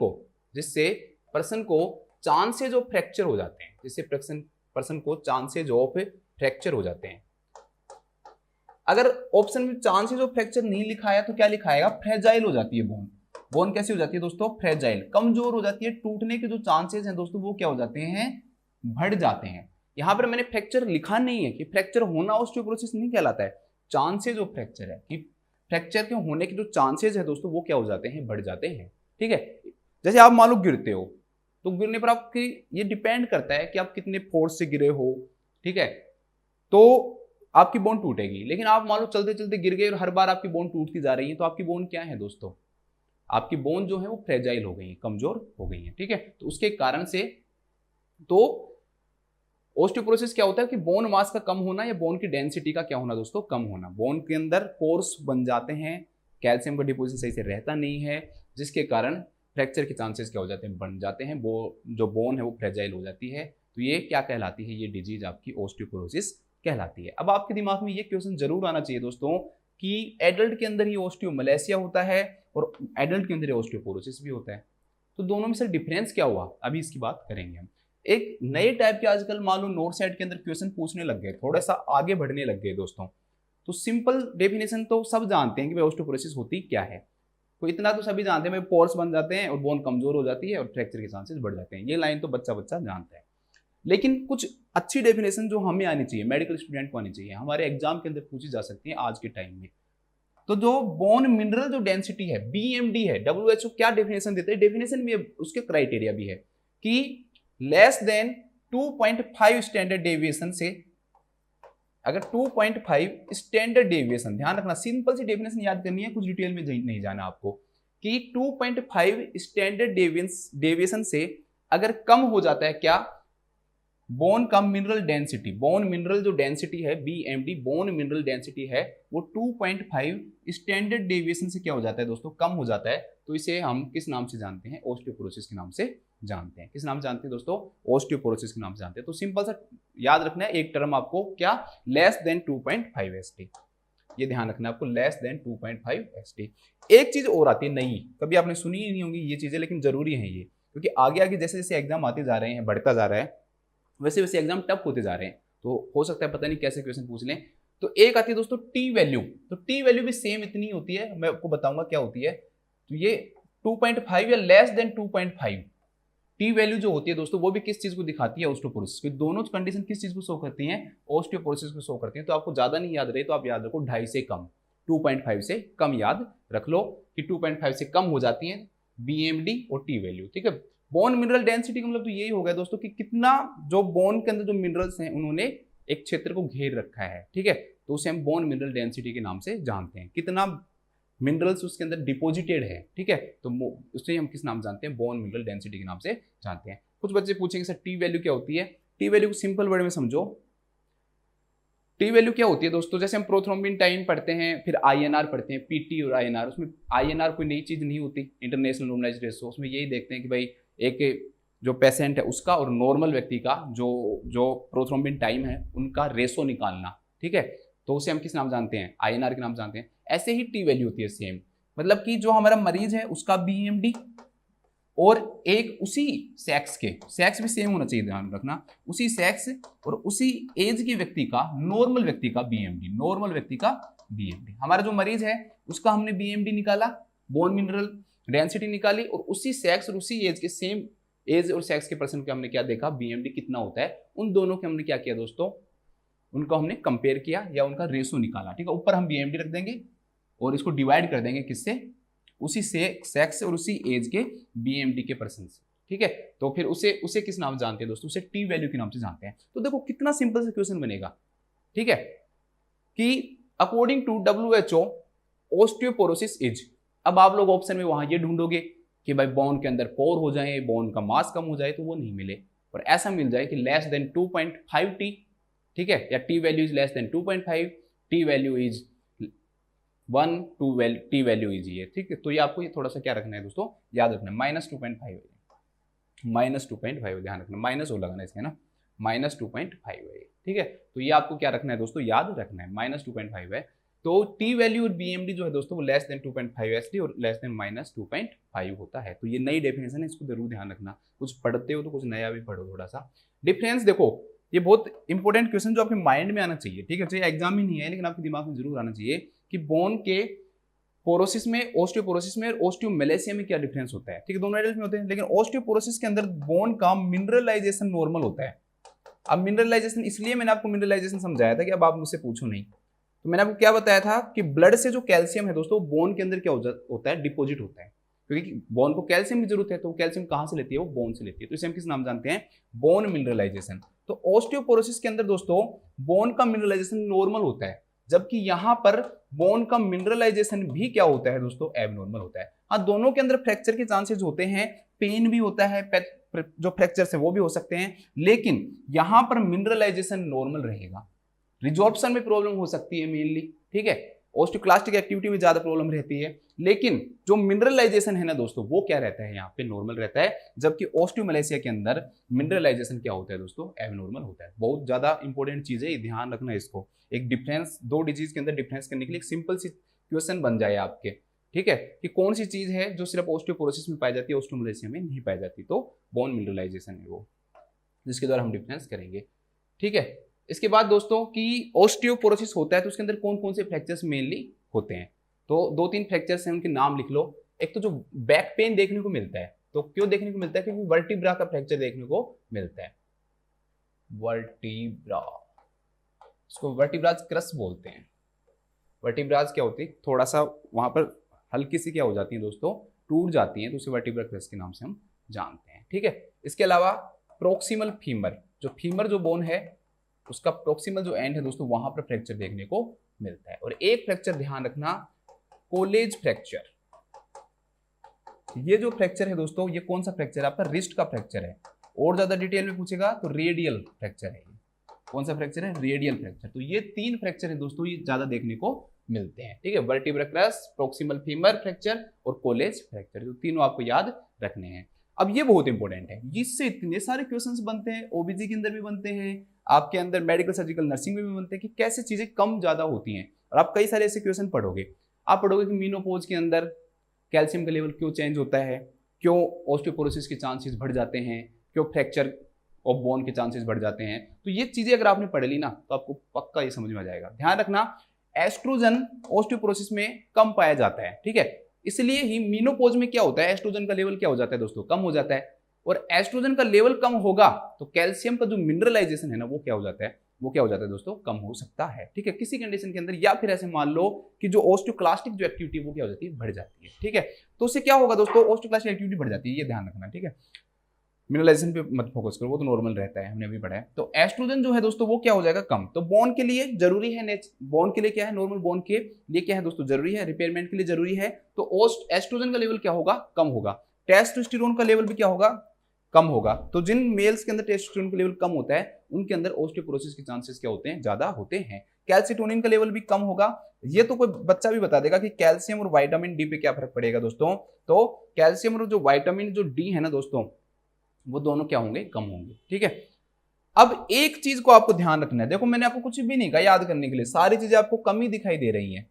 को चांसेज ऑफ फ्रैक्चर हो जाते हैं, जिससे पर्सन को चांसेज ऑफ फ्रैक्चर हो जाते हैं। अगर ऑप्शन में चांसेस ऑफ फ्रैक्चर नहीं लिखाया तो क्या लिखाएगा, फ्रेजाइल हो जाती है बोन। बोन कैसी हो जाती है दोस्तों, फ्रेजाइल, कमजोर हो जाती है। टूटने के जो चांसेस हैं दोस्तों वो क्या हो जाते हैं, बढ़ जाते हैं। यहां पर मैंने फ्रैक्चर लिखा नहीं है कि फ्रैक्चर होना ऑस्टियोपोरोसिस नहीं कहलाता है, चांसेस ऑफ फ्रैक्चर है कि फ्रैक्चर के होने के जो चांसेस है दोस्तों वो क्या हो जाते हैं, बढ़ जाते हैं। ठीक है, जैसे आप मान लो गिरते हो तो गिरने पर आपकी ये डिपेंड करता है कि आप कितने फोर्स से गिरे हो, ठीक है, तो आपकी बोन टूटेगी। लेकिन आप मान लो चलते चलते गिर गए और हर बार आपकी बोन टूटती जा रही है तो आपकी बोन क्या है दोस्तों, आपकी बोन जो है वो फ्रेजाइल हो गई है, कमजोर हो गई है, ठीक है। तो उसके कारण से तो ओस्टियोपोरोसिस क्या होता है कि बोन मास का कम होना या बोन की डेंसिटी का क्या होना दोस्तों, कम होना। बोन के अंदर पोर्स बन जाते हैं, कैल्शियम का डिपोजिशन सही से रहता नहीं है, जिसके कारण फ्रैक्चर के चांसेस क्या हो जाते हैं, बढ़ जाते हैं। वो जो बोन है वो फ्रेजाइल हो जाती है। तो ये क्या कहलाती है, ये डिजीज आपकी ओस्टियोपोरोसिस कहलाती है। अब आपके दिमाग में ये क्वेश्चन जरूर आना चाहिए दोस्तों कि एडल्ट के अंदर ही ओस्टियोमलेशिया होता है और एडल्ट के अंदर ओस्टियोपोरोसिस भी होता है, तो दोनों में से डिफरेंस क्या हुआ, अभी इसकी बात करेंगे हम। एक नए टाइप के आजकल मालूम नोट सेट के अंदर क्वेश्चन पूछने लग गए, थोड़ा सा आगे बढ़ने लग गए दोस्तों। तो सिंपल डेफिनेशन तो सब जानते हैं कि भाई ओस्टियोपोरोसिस होती क्या है, तो इतना तो सभी जानते हैं, पोर्स बन जाते हैं और बोन कमजोर हो जाती है और फ्रैक्चर के चांसेस बढ़ जाते हैं। ये लाइन तो बच्चा बच्चा जानता है। लेकिन कुछ अच्छी डेफिनेशन जो हमें आनी चाहिए, मेडिकल स्टूडेंट को आनी चाहिए, हमारे एग्जाम के अंदर पूछी जा सकती है आज के टाइम में। तो जो बोन मिनरल जो डेंसिटी है, बीएमडी है, WHO क्या डेफिनेशन देते हैं, डेफिनेशन भी है, उसके क्राइटेरिया भी है कि लेस देन 2.5 स्टैंडर्ड डेविएशन से, अगर 2.5 स्टैंडर्ड डेविएशन, ध्यान रखना सिंपल सी डेफिनेशन याद करनी है, कुछ डिटेल में नहीं जाना आपको, कि 2.5 स्टैंडर्ड डेविएशन से अगर कम हो जाता है क्या, बोन का मिनरल डेंसिटी, बोन मिनरल जो डेंसिटी है बीएमडी, बोन मिनरल डेंसिटी है वो 2.5 स्टैंडर्ड डेविएशन से क्या हो जाता है दोस्तों, कम हो जाता है। तो इसे हम किस नाम से जानते हैं, ओस्टियोपोरोसिस के नाम से जानते हैं। किस नाम से जानते हैं दोस्तों, ओस्टियोपोरोसिस के नाम से जानते हैं। तो सिंपल सा याद रखना है एक टर्म आपको, क्या, लेस देन 2.5 ST, ये ध्यान रखना है आपको, लेस देन 2.5 ST। एक चीज और आती है नई, कभी आपने सुनी ही नहीं होंगी ये चीजें, लेकिन जरूरी है ये, क्योंकि आगे आगे जैसे जैसे एग्जाम आते जा रहे हैं, बढ़ता जा रहा है, वैसे वैसे एग्जाम टफ होते जा रहे हैं, तो हो सकता है पता नहीं कैसे क्वेश्चन पूछ लें। तो एक आती है दोस्तों टी वैल्यू, तो टी वैल्यू भी सेम इतनी होती है, मैं आपको बताऊंगा क्या होती है। तो ये 2.5 या लेस देन 2.5 टी वैल्यू जो होती है दोस्तों, वो भी किस चीज को दिखाती है, ओस्टियोपोरोसिस की। दोनों कंडीशन किस चीज को शो करती हैं, ओस्टियोपोरोसिस को शो करती हैं। तो आपको ज्यादा नहीं याद रहे तो आप याद रखो 2.5 से कम, 2.5 से कम याद रख लो कि 2.5 से कम हो जाती है बीएमडी और टी वैल्यू, ठीक है। बोन मिनरल डेंसिटी का मतलब तो यही हो गया दोस्तों कि कितना जो बोन के अंदर जो मिनरल्स हैं उन्होंने एक क्षेत्र को घेर रखा है, ठीक है। तो उसे हम बोन मिनरल डेंसिटी के नाम से जानते हैं, कितना मिनरल्स उसके अंदर डिपोजिटेड है, ठीक है। तो उससे हम किस नाम जानते हैं, बोन मिनरल डेंसिटी के नाम से जानते हैं। कुछ बच्चे पूछेंगे सर टी वैल्यू क्या होती है, टी वैल्यू को सिंपल वर्ड में समझो। टी वैल्यू क्या होती है दोस्तों, जैसे हम प्रोथ्रोम्बिन टाइम पढ़ते हैं, फिर आईएनआर पढ़ते हैं, पीटी और आईएनआर, उसमें आईएनआर कोई नई चीज नहीं होती, इंटरनेशनल नॉर्मलाइज्ड रेशो, उसमें यही देखते हैं कि भाई एक जो पेशेंट है उसका और नॉर्मल व्यक्ति का जो प्रोथ्रोम्बिन टाइम है उनका रेशो निकालना, ठीक है। तो उसे हम किस नाम जानते हैं, आईएनआर के नाम जानते हैं। ऐसे ही टी वैल्यू होती है सेम, मतलब कि जो हमारा मरीज है उसका बीएमडी और एक उसी सेक्स के, सेक्स भी सेम होना चाहिए ध्यान रखना, उसी सेक्स और उसी एज के व्यक्ति का, नॉर्मल व्यक्ति का बीएमडी, नॉर्मल व्यक्ति का बीएमडी। हमारा जो मरीज है उसका हमने बीएमडी निकाला, बोन मिनरल डेंसिटी निकाली, और उसी सेक्स और उसी एज के, सेम एज और सेक्स के पर्सन के हमने क्या देखा, बीएमडी कितना होता है, उन दोनों के हमने क्या किया दोस्तों, उनको हमने कंपेयर किया या उनका रेशो निकाला, ठीक है। ऊपर हम बीएमडी रख देंगे और इसको डिवाइड कर देंगे किससे, उसी से सेक्स और उसी एज के बीएमडी के पर्सन से, ठीक है। तो फिर उसे किस नाम से जानते हैं दोस्तों, उसे टी वैल्यू के नाम से जानते हैं। तो देखो कितना सिंपल सा क्वेश्चन बनेगा, ठीक है, कि according to WHO osteoporosis is, अब आप लोग ऑप्शन में वहां ये ढूंढोगे कि भाई बोन के अंदर पोर हो जाए, बोन का मास कम हो जाए, तो वो नहीं मिले, और ऐसा मिल जाए कि लेस देन 2.5 टी, ठीक है, या T value is less than 2.5, T value is 1, T value is ये, ठीक है। तो ये आपको ये थोड़ा सा क्या रखना है दोस्तों, याद रखना है, -2.5, -2.5 ध्यान रखना, माइनस हो लगाना इसके ना, -2.5 है, ठीक है। तो ये आपको क्या रखना है दोस्तों, याद रखना है, -2.5 है। तो टी वैल्यू और बीएमडी जो है दोस्तों वो लेस देन 2.5 ST और लेस देन -2.5 होता है। तो ये नई डेफिनेशन है, इसको जरूर ध्यान रखना, कुछ पढ़ते हो तो कुछ नया भी पढ़ो थोड़ा सा। डिफरेंस देखो, ये बहुत इंपॉर्टेंट क्वेश्चन जो आपके माइंड में आना चाहिए, ठीक है, चाहे एग्जाम ही नहीं है लेकिन आपके दिमाग में जरूर आना चाहिए कि बोन के पोरोसिस में, ओस्टियोपोरोसिस में और ओस्टियोमेलेशिया में क्या डिफरेंस होता है, ठीक है। दोनों एडल्ट में होते हैं, लेकिन ओस्टियोपोरोसिस के अंदर बोन का मिनरलाइजेशन नॉर्मल होता है। अब मिनरलाइजेशन, इसलिए मैंने आपको मिनरलाइजेशन समझाया था कि अब आप मुझसे पूछो नहीं। तो मैंने आपको क्या बताया था कि ब्लड से जो कैल्शियम है दोस्तों, बोन के अंदर क्या होता है, डिपॉजिट होता है, क्योंकि बोन को कैल्शियम की जरूरत है, तो कैल्शियम कहां से लेती है, वो बोन से लेती है। तो इसे हम किस नाम जानते हैं, बोन मिनरलाइजेशन। तो ओस्टियोपोरोसिस के अंदर दोस्तों बोन का मिनरलाइजेशन नॉर्मल होता है, जबकि यहां पर बोन का मिनरलाइजेशन भी क्या होता है दोस्तों, एबनॉर्मल होता है। हाँ, दोनों के अंदर फ्रैक्चर के चांसेस होते हैं, पेन भी होता है, जो फ्रैक्चर है वो भी हो सकते हैं, लेकिन यहां पर मिनरलाइजेशन नॉर्मल रहेगा। रिजॉर्प्शन में प्रॉब्लम हो सकती है मेनली, ठीक है, ओस्टियोक्लास्टिक एक्टिविटी में ज्यादा प्रॉब्लम रहती है, लेकिन जो मिनरलाइजेशन है ना दोस्तों वो क्या रहता है, यहाँ पे नॉर्मल रहता है, जबकि ओस्टियोमलेशिया के अंदर मिनरलाइजेशन क्या होता है दोस्तों, एबनॉर्मल होता है। बहुत ज्यादा इंपॉर्टेंट चीज है, ध्यान रखना इसको। एक डिफरेंस, दो डिजीज के अंदर डिफरेंस करने के लिए एक सिंपल सी क्वेश्चन बन जाए आपके, ठीक है, कि कौन सी चीज है जो सिर्फ ओस्टियोपोरोसिस में पाई जाती है, ओस्टियोमलेशिया में नहीं पाई जाती, तो बोन मिनरलाइजेशन है वो, जिसके द्वारा हम डिफरेंस करेंगे, ठीक है। इसके बाद दोस्तों कि ओस्टियोपोरोसिस होता है तो उसके अंदर कौन कौन से फ्रैक्चर्स मेनली होते हैं, तो दो तीन फ्रैक्चर्स हैं, उनके नाम लिख लो। एक तो जो बैक पेन देखने को मिलता है, तो क्यों देखने को मिलता है, क्योंकि वर्टिब्रा का फ्रैक्चर देखने को मिलता है, वर्टिब्रा, इसको वर्टिब्राज क्रस बोलते हैं। वर्टिब्राज क्या होती है, थोड़ा सा वहां पर हल्की सी क्या हो जाती है दोस्तों, टूट जाती है, तो उसे वर्टिब्रा क्रस के नाम से हम जानते हैं, ठीक है। इसके अलावा प्रोक्सिमल फीमर, जो फीमर जो बोन है उसका प्रोक्सिमल जो एंड है दोस्तों, वहां पर फ्रैक्चर देखने को मिलता है। और एक फ्रैक्चर ध्यान रखना, कोलेज फ्रैक्चर। ये जो फ्रैक्चर है दोस्तों, ये कौन सा फ्रैक्चर है, आपका रिस्ट का फ्रैक्चर है। और ज्यादा डिटेल में पूछेगा तो रेडियल फ्रैक्चर है। कौन सा फ्रैक्चर है, रेडियल फ्रैक्चर। तो ये तीन फ्रैक्चर है दोस्तों, ये ज्यादा देखने को मिलते हैं, ठीक है, vertebra cross, proximal femur fracture और कोलेज फ्रैक्चर, तो तीनों आपको याद रखने हैं। अब ये बहुत इंपॉर्टेंट है, इससे इतने सारे क्वेश्चंस बनते हैं, ओबीजी के अंदर भी बनते हैं, आपके अंदर मेडिकल सर्जिकल नर्सिंग में भी बनते हैं, कि कैसे चीजें कम ज्यादा होती हैं। और आप कई सारे ऐसे क्वेश्चन पढ़ोगे, आप पढ़ोगे कि मीनोपोज के अंदर कैल्शियम का लेवल क्यों चेंज होता है, क्यों ओस्टियोपोरोसिस के चांसेस बढ़ जाते हैं, क्यों फ्रैक्चर ऑफ बोन के चांसेस बढ़ जाते हैं। तो ये चीजें अगर आपने पढ़ ली ना तो आपको पक्का ये समझ में आ जाएगा। ध्यान रखना, एस्ट्रोजन ओस्टियोपोरोसिस में कम पाया जाता है, ठीक है, इसलिए ही मीनोपोज में क्या होता है, एस्ट्रोजन का लेवल क्या हो जाता है दोस्तों, कम हो जाता है। और एस्ट्रोजन का लेवल कम होगा तो कैल्शियम का जो मिनरलाइजेशन है ना वो क्या हो जाता है, वो क्या हो जाता है दोस्तों, कम हो सकता है, ठीक है, किसी कंडीशन के अंदर। या फिर ऐसे मान लो कि जो ओस्टियोक्लास्टिक जो एक्टिविटी वो क्या हो जाती है, बढ़ जाती है, ठीक है। तो उससे क्या होगा दोस्तों, ओस्टियोक्लास्टिक एक्टिविटी बढ़ जाती है, ये ध्यान रखना, ठीक है। मिनरलाइजेशन पे मत फोकस करो, वो तो नॉर्मल रहता है, हमने अभी पढ़ा है। तो एस्ट्रोजन जो है दोस्तों वो क्या हो जाएगा, कम। तो बोन के लिए जरूरी है, बोन के लिए क्या है, नॉर्मल बोन के लिए क्या है दोस्तों, जरूरी है, रिपेयरमेंट के लिए जरूरी है। तो एस्ट्रोजन का लेवल क्या होगा, कम होगा। टेस्टोस्टेरोन का लेवल भी क्या होगा, कम होगा। तो जिन मेल्स के अंदर टेस्टोस्टेरोन का लेवल कम होता है उनके अंदर ओस्टियोपोरोसिस के चांसेस क्या होते हैं, ज्यादा होते हैं। कैल्सिटोनिन का लेवल भी कम होगा। ये तो कोई बच्चा भी बता देगा कि कैल्शियम और विटामिन डी पे क्या फर्क पड़ेगा दोस्तों। तो कैल्शियम और जो विटामिन जो डी है ना दोस्तों, वो दोनों क्या होंगे, कम होंगे, ठीक है। अब एक चीज को आपको ध्यान रखना है, देखो मैंने आपको कुछ भी नहीं कहा याद करने के लिए, सारी चीजें आपको कम ही दिखाई दे रही हैं।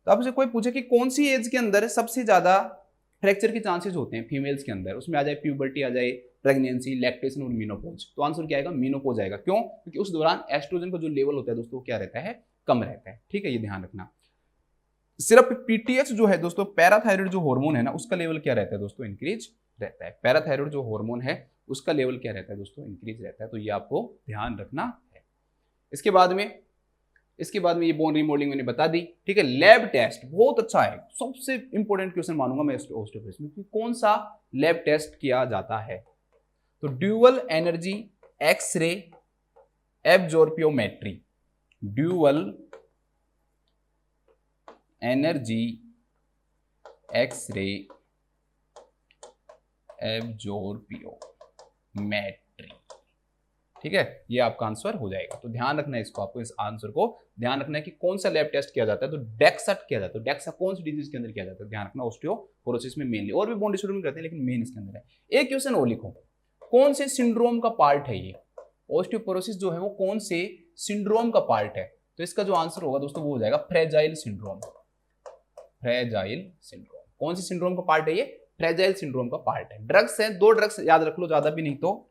तो आपसे कोई पूछे कि कौन सी एज के अंदर सबसे ज्यादा फ्रैक्चर के चांसेस होते हैं फीमेल्स के अंदर, उसमें आ जाए प्यूबर्टी, आ जाए प्रेगनेंसी, लैक्टेशन और मीनोपोज, तो आंसर क्या आएगा, मीनोपोज आएगा। क्यों, क्योंकि उस दौरान एस्ट्रोजन का जो लेवल होता है दोस्तों क्या रहता है, कम रहता है, ठीक है, ये ध्यान रखना। सिर्फ पीटीएच जो है दोस्तों, पैराथायराइड जो हार्मोन है ना, उसका लेवल क्या रहता है दोस्तों, इंक्रीज रहता है। पैराथायराइड जो हार्मोन है उसका लेवल क्या रहता है दोस्तों, इंक्रीज रहता है। तो ये आपको ध्यान रखना है। इसके बाद में ये बोन रिमॉडलिंग मैंने बता दी, ठीक है। लैब टेस्ट बहुत अच्छा है, सबसे इंपॉर्टेंट क्वेश्चन मानूंगा मैं ओस्टियोपोरोसिस में कि कौन सा लैब टेस्ट किया जाता है। तो dual energy X ray absorptiometry, dual energy X ray absorptiometry, ठीक है, ये आपका आंसर हो जाएगा। तो ध्यान रखना है इसको, आपको इस आंसर को ध्यान रखना है कि कौन सा लैब टेस्ट किया जाता है। तो डेक्सा किया जाता है। डेक्सा कौन सी डिजीज के अंदर किया जाता है, ध्यान रखना, ओस्टियोपोरोसिस में मेनली, और भी बोन डिसऑर्डर में करते हैं लेकिन मेन इसके अंदर है। एक क्वेश्चन और लिखो, कौन से सिंड्रोम का पार्ट है ये, ओस्टियोपोरोसिस जो है वो कौन से सिंड्रोम का पार्ट है। तो इसका जो आंसर होगा दोस्तों वो हो जाएगा फ्रेजाइल सिंड्रोम। फ्रेजाइल सिंड्रोम कौन सी सिंड्रोम का पार्ट है, ये फ्रेजाइल सिंड्रोम का पार्ट है। ड्रग्स है, दो ड्रग्स याद रख लो, ज्यादा भी नहीं। तो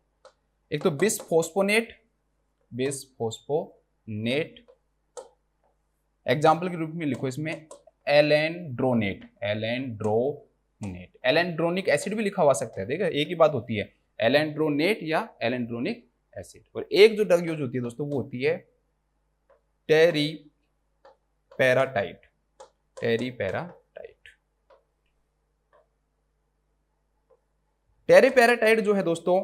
एक तो बिसफॉस्फोनेट, एग्जाम्पल के रूप में लिखो इसमें एलेंड्रोनेट, एलेंड्रोनिक एसिड भी लिखा हुआ सकता है, देखा एक ही बात होती है, एलेंड्रोनेट या एलेंड्रोनिक एसिड। और एक जो ड्रग यूज होती है दोस्तों वो होती है टेरीपैराटाइड। टेरीपैराटाइड जो है दोस्तों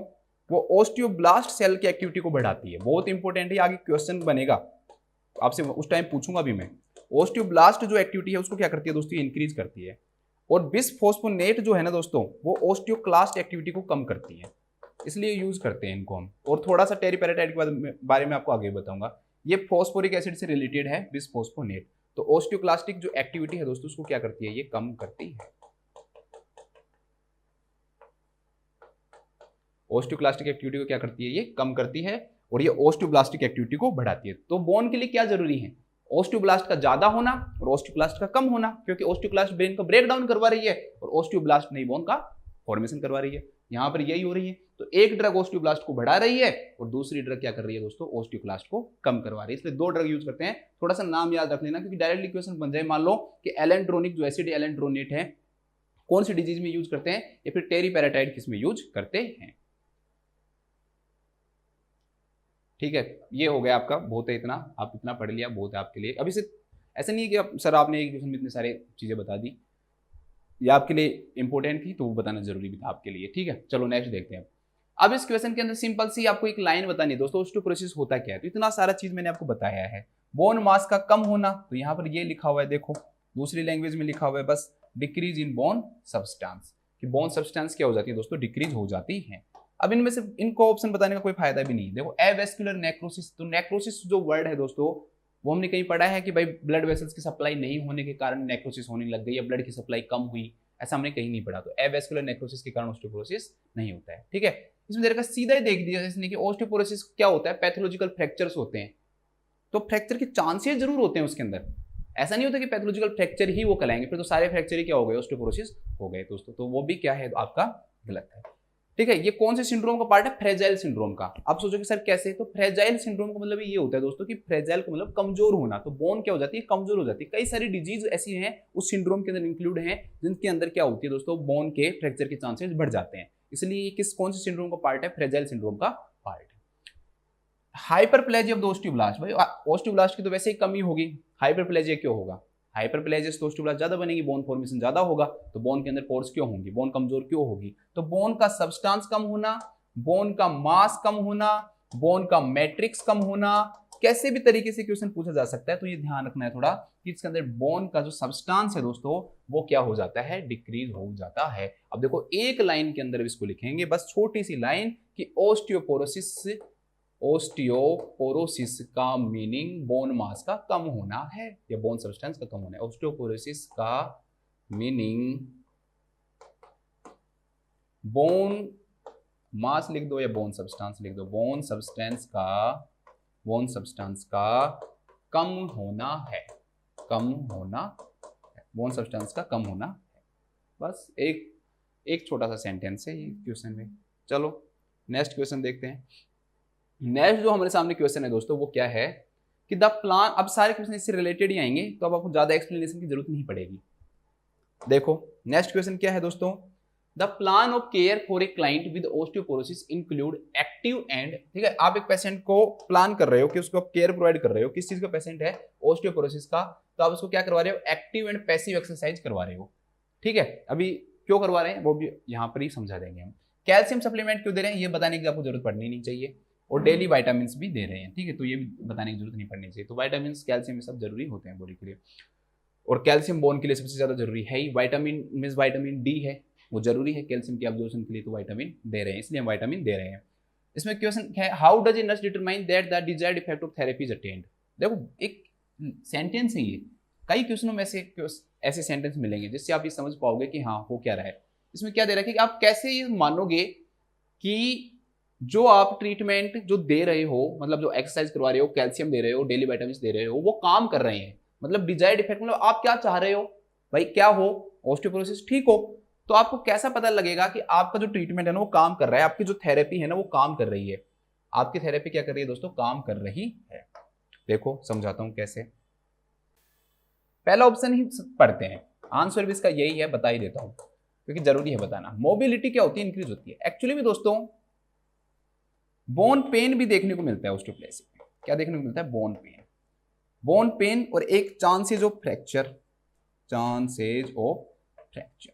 वो ओस्टियोब्लास्ट सेल की एक्टिविटी को बढ़ाती है। बहुत इंपॉर्टेंट है, आगे क्वेश्चन बनेगा आपसे, उस टाइम पूछूंगा भी मैं। ओस्टियोब्लास्ट जो एक्टिविटी है उसको क्या करती है दोस्तों, इंक्रीज करती है। और बिसफॉस्फोनेट जो है ना दोस्तों, वो ओस्टियोक्लास्ट एक्टिविटी को कम करती है, इसलिए यूज करते हैं इनको हम। और थोड़ा सा टेरिपेराटाइड के बारे में आपको आगे बताऊंगा। ये फॉस्फोरिक एसिड से रिलेटेड है बिसफॉस्फोनेट। तो ओस्टियोक्लास्टिक जो एक्टिविटी है दोस्तों उसको क्या करती है, ये कम करती है। ओस्टियोक्लास्टिक एक्टिविटी को क्या करती है, ये कम करती है, और ये ओस्टियोब्लास्टिक एक्टिविटी को बढ़ाती है। तो बोन के लिए क्या जरूरी है, ओस्टियोब्लास्ट का ज्यादा होना और ओस्टियोक्लास्ट का कम होना, क्योंकि ओस्टियोक्लास्ट ब्रेन को ब्रेक डाउन करवा रही है और ओस्टियोब्लास्ट नई बोन का फॉर्मेशन करवा रही है। यहां पर यही हो रही है। तो एक ड्रग ओस्टियोब्लास्ट को बढ़ा रही है और दूसरी ड्रग क्या कर रही है दोस्तों, ओस्टियोक्लास्ट को कम करवा रही है। इसलिए दो ड्रग यूज करते हैं। थोड़ा सा नाम याद रख लेना, क्योंकि डायरेक्टली क्वेश्चन बन जाए। मान लो कि एलेंड्रोनिक जो एसिड एलेंड्रोनेट है कौन सी डिजीज में यूज करते हैं, या फिर टेरिपेराटाइड किस में यूज करते हैं। ठीक है, ये हो गया आपका, बहुत है इतना, आप इतना पढ़ लिया बहुत है आपके लिए। अभी से ऐसा नहीं है कि आप सर आपने एक क्वेश्चन में इतने सारे चीजें बता दी, ये आपके लिए इंपॉर्टेंट थी तो वो बताना जरूरी भी था आपके लिए। ठीक है, चलो नेक्स्ट देखते हैं। अब इस क्वेश्चन के अंदर सिंपल सी आपको एक लाइन बतानी है दोस्तों, ओस्टियोपोरोसिस होता क्या है। तो इतना सारा चीज मैंने आपको बताया है। बोन मास का कम होना, तो यहाँ पर ये लिखा हुआ है, देखो दूसरी लैंग्वेज में लिखा हुआ है बस, डिक्रीज इन बोन सब्सटेंस, कि बोन सब्सटेंस क्या हो जाती है दोस्तों, डिक्रीज हो जाती है। अब इनमें से इनको ऑप्शन बताने का कोई फायदा भी नहीं। देखो एवेस्कुलर नेक्रोसिस, तो नेक्रोसिस जो वर्ड है दोस्तों वो हमने कहीं पढ़ा है कि भाई ब्लड वेसल्स की सप्लाई नहीं होने के कारण नेक्रोसिस होने लग गई या ब्लड की सप्लाई कम हुई, ऐसा हमने कहीं नहीं पढ़ा। तो एवेस्कुलर नेक्रोसिस के कारण ओस्टियोपोरोसिस नहीं होता है। ठीक है, इसमें देखा सीधा ही देख दिया इसने कि ओस्टियोपोरोसिस क्या होता है, पैथोलॉजिकल फ्रैक्चर्स होते हैं। तो फ्रैक्चर के चांसेस जरूर होते हैं उसके अंदर, ऐसा नहीं होता कि पैथोलॉजिकल फ्रैक्चर ही वो कहलाएंगे, फिर तो सारे फ्रैक्चर ही क्या हो गए, ओस्टियोपोरोसिस हो गए दोस्तों। तो वो भी क्या है आपका गलत है। ठीक है, ये कौन से सिंड्रोम का पार्ट है, फ्रेजाइल सिंड्रोम का। आप सोचोगे सर कैसे, तो फ्रेजाइल सिंड्रोम का मतलब ये होता है दोस्तों कि फ्रेजाइल का मतलब कमजोर होना। तो बोन क्या हो जाती है, कमजोर हो जाती है। कई सारी डिजीज ऐसी हैं उस सिंड्रोम के अंदर इंक्लूड हैं जिनके अंदर क्या होती है दोस्तों, बोन के फ्रैक्चर के चांसेस बढ़ जाते हैं। इसलिए किस कौन से सिंड्रोम का पार्ट है, फ्रेजाइल सिंड्रोम का पार्ट है। हाइपरप्लेजिया ऑफ द ओस्टियोब्लास्ट, भाई ओस्टियोब्लास्ट की तो वैसे ही कमी होगी, हाइपरप्लेजिया क्यों होगा, हाइपरप्लेजिया तो ओस्टियोब्लास्ट ज्यादा बनेगी, बोन फॉर्मेशन ज्यादा होगा, तो बोन के अंदर पोर्स क्यों होंगी, बोन कमजोर क्यों होगी। तो बोन का सब्सटेंस कम होना, बोन का मास कम होना, बोन का मैट्रिक्स कम होना, कैसे भी तरीके से क्वेश्चन पूछा जा सकता है। तो ये ध्यान रखना है थोड़ा कि इसके अंदर बोन का जो सब्सटेंस है दोस्तों वो क्या हो जाता है, डिक्रीज हो जाता है। अब देखो एक लाइन के अंदर इसको लिखेंगे, बस छोटी सी लाइन कि ओस्टियोपोरोसिस का मीनिंग बोन मास का कम होना है या बोन सब्सटेंस का कम होना है। ओस्टियोपोरोसिस का मीनिंग बोन मास लिख दो या बोन सब्सटेंस लिख दो, बोन सब्सटेंस का कम होना है, कम होना है, बोन सब्सटेंस का कम होना है। बस एक छोटा सा सेंटेंस है ये क्वेश्चन में। चलो नेक्स्ट क्वेश्चन देखते हैं। नेक्स्ट जो हमारे सामने क्वेश्चन है दोस्तों वो क्या है कि द प्लान, अब सारे क्वेश्चन इससे रिलेटेड ही आएंगे तो अब आपको ज्यादा एक्सप्लेनेशन की जरूरत नहीं पड़ेगी। देखो नेक्स्ट क्वेश्चन क्या है दोस्तों, the plan of care for a client with osteoporosis include active and, ठीक है, आप एक पेशेंट को प्लान कर रहे हो कि उसको केयर प्रोवाइड कर रहे हो, किस चीज का पेशेंट है, ओस्टियोपोरोसिस का, तो आप उसको क्या करवा रहे हो, एक्टिव एंड पैसिव एक्सरसाइज करवा रहे हो। ठीक है, अभी क्यों करवा रहे हैं वो भी यहाँ पर ही समझा देंगे हम। कैल्शियम सप्लीमेंट क्यों दे रहे हैं ये बताने की आपको जरूरत पड़नी नहीं चाहिए, और डेली वाइटामिन भी दे रहे हैं। ठीक है, तो ये भी बताने की जरूरत नहीं पड़नी चाहिए। तो वाइटामिन कैल्शियम सब जरूरी होते हैं बॉडी के लिए, और कैल्शियम बोन के लिए सबसे ज्यादा जरूरी है ही। विटामिन मींस विटामिन डी है वो जरूरी है कैल्शियम की एब्जॉर्प्शन के लिए, तो विटामिन दे रहे हैं, इसलिए हम विटामिन दे रहे हैं। इसमें क्वेश्चन है, how does a nurse determine that the desired effect of therapy is attend. देखो एक सेंटेंस है ये, कई क्वेश्चनों में से ऐसे सेंटेंस मिलेंगे जिससे आप ये समझ पाओगे कि हाँ हो क्या रहा है। इसमें क्या दे रखा है कि आप कैसे ये मानोगे कि जो आप ट्रीटमेंट जो दे रहे हो, मतलब जो एक्सरसाइज करवा रहे हो, कैल्शियम दे रहे हो, डेली विटामिन दे रहे हो, वो काम कर रहे हैं। मतलब डिजायर्ड इफेक्ट मतलब आप क्या चाह रहे हो भाई, क्या हो, ओस्टियोपोरोसिस ठीक हो, तो आपको कैसा पता लगेगा कि आपका जो ट्रीटमेंट है ना वो काम कर रहा है, आपकी जो थेरेपी है ना वो काम कर रही है। आपकी थेरेपी क्या कर रही है दोस्तों, काम कर रही है। देखो समझाता हूं कैसे। पहला ऑप्शन ही पढ़ते हैं, आंसर भी इसका यही है, बता ही देता हूं क्योंकि जरूरी है बताना। मोबिलिटी क्या होती है, इंक्रीज होती है। एक्चुअली में दोस्तों बोन पेन भी देखने को मिलता है ओस्टियोप्लेसिस में। क्या देखने को मिलता है, बोन पेन, बोन पेन और एक chances of fracture, chances of fracture.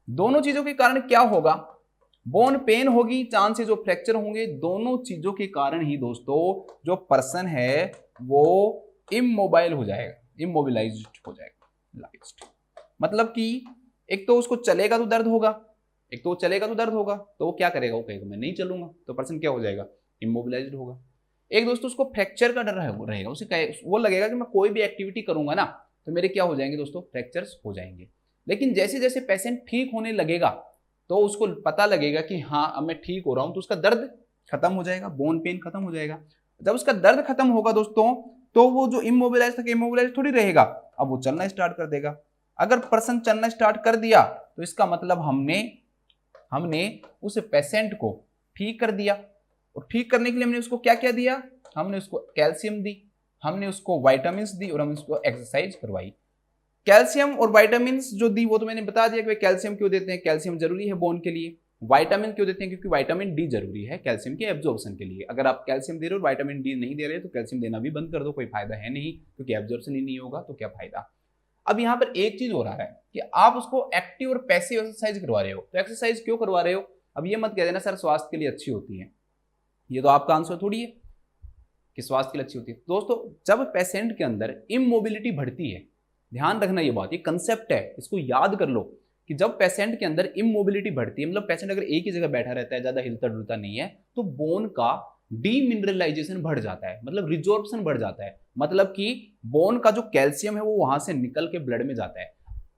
दोनों चीजों के कारण क्या होगा, बोन पेन होगी, चांसेज ऑफ फ्रैक्चर होंगे। दोनों चीजों के कारण ही दोस्तों जो पर्सन है वो इमोबाइल हो जाएगा। इमोबिलाइज्ड हो जाएगा, लाइज्ड। मतलब कि एक तो उसको चलेगा तो दर्द होगा, एक तो वो चलेगा तो दर्द होगा, तो वो क्या करेगा, वो कहेगा मैं नहीं चलूंगा, तो पर्सन क्या हो जाएगा, इमोबिलाइज्ड होगा। एक दोस्तों उसको फ्रैक्चर का डर रहेगा, उसे वो लगेगा कि मैं कोई भी एक्टिविटी करूंगा ना तो मेरे क्या हो जाएंगे दोस्तों, फ्रैक्चर्स हो जाएंगे। लेकिन जैसे जैसे पेशेंट ठीक होने लगेगा तो उसको पता लगेगा कि हाँ अब मैं ठीक हो रहा हूं, तो उसका दर्द खत्म हो जाएगा, बोन पेन खत्म हो जाएगा। जब उसका दर्द खत्म होगा दोस्तों तो वो जो इमोबिलाइज था, इमोबिलाइज थोड़ी रहेगा, अब वो चलना स्टार्ट कर देगा। अगर पर्सन चलना स्टार्ट कर दिया तो इसका मतलब हमने उस पेशेंट को ठीक कर दिया। और ठीक करने के लिए हमने उसको क्या क्या दिया, हमने उसको कैल्शियम दी, हमने उसको विटामिन दी और हमने उसको एक्सरसाइज करवाई। कैल्शियम और विटामिन जो दी वो तो मैंने बता दिया कि कैल्शियम क्यों देते हैं, कैल्शियम जरूरी है बोन के लिए। विटामिन क्यों देते हैं, क्योंकि विटामिन डी जरूरी है कैल्शियम के एब्जॉर्प्शन के लिए। अगर आप कैल्शियम दे रहे हो विटामिन डी नहीं दे रहे तो कैल्शियम देना भी बंद कर दो, कोई फायदा है नहीं, क्योंकि एब्जॉर्प्शन ही नहीं होगा तो क्या फायदा। अब यहाँ पर एक चीज हो रहा है कि आप उसको एक्टिव और पैसिव एक्सरसाइज करवा रहे हो, तो एक्सरसाइज क्यों करवा रहे हो, अब ये मत कह देना सर स्वास्थ्य के लिए अच्छी होती है, ये तो आपका आंसर थोड़ी है कि स्वास्थ्य के लिए अच्छी होती है। दोस्तों जब पेशेंट के अंदर इमोबिलिटी बढ़ती है, ध्यान रखना ये बात, ये कंसेप्ट है, इसको याद कर लो कि जब पेशेंट के अंदर इमोबिलिटी बढ़ती है, मतलब पेशेंट अगर एक ही जगह बैठा रहता है, ज्यादा हिलता डुलता नहीं है, तो बोन का डीमिनरलाइजेशन बढ़ जाता है, मतलब रिजॉर्प्शन बढ़ जाता है। मतलब कि बोन का जो कैल्शियम है वो वहां से निकल के ब्लड में जाता है।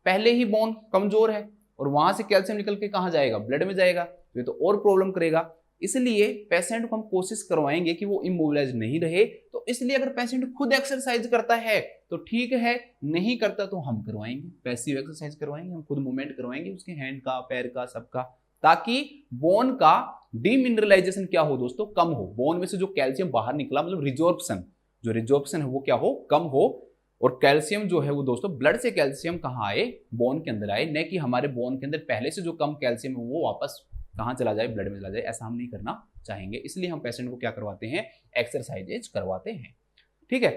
पहले ही बोन कमजोर है और वहां से कैल्शियम निकल के कहां जाएगा, ब्लड में जाएगा, तो ये तो और प्रॉब्लम करेगा। इसलिए पेशेंट को हम कोशिश करवाएंगे कि वो इमोबिलाइज नहीं रहे। तो इसलिए अगर पेशेंट खुद एक्सरसाइज करता है तो ठीक है, नहीं करता तो हम करवाएंगे, पैसिव एक्सरसाइज करवाएंगे, हम खुद मूवमेंट करवाएंगे उसके हैंड का, पैर का, सबका, ताकि बोन का डीमिनरलाइजेशन क्या हो दोस्तों, कम हो। बोन में से जो कैल्शियम बाहर निकला, मतलब रिजॉर्प्शन, जो रिजॉर्प्शन है वो क्या हो, कम हो। और कैल्शियम जो है वो दोस्तों ब्लड से कैल्शियम कहाँ आए, बोन के अंदर आए, न कि हमारे बोन के अंदर पहले से जो कम कैल्शियम है वो वापस कहाँ चला जाए, ब्लड में चला जाए। ऐसा हम नहीं करना चाहेंगे, इसलिए हम पेशेंट को क्या करवाते हैं, एक्सरसाइजेज करवाते हैं। ठीक है,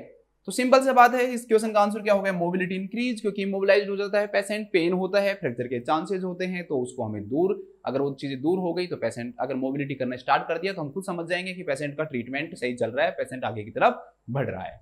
तो सिंपल सा बात है, इस क्वेश्चन का आंसर क्या होगा, मोबिलिटी इंक्रीज, क्योंकि इमोबिलाइज्ड हो जाता है पेशेंट, पेन होता है, फ्रैक्चर के चांसेस होते हैं, तो उसको हमें दूर, अगर वो चीजें दूर हो गई तो पेशेंट अगर मोबिलिटी करना स्टार्ट कर दिया तो हम खुद समझ जाएंगे कि पेशेंट का ट्रीटमेंट सही चल रहा है, पेशेंट आगे की तरफ बढ़ रहा है।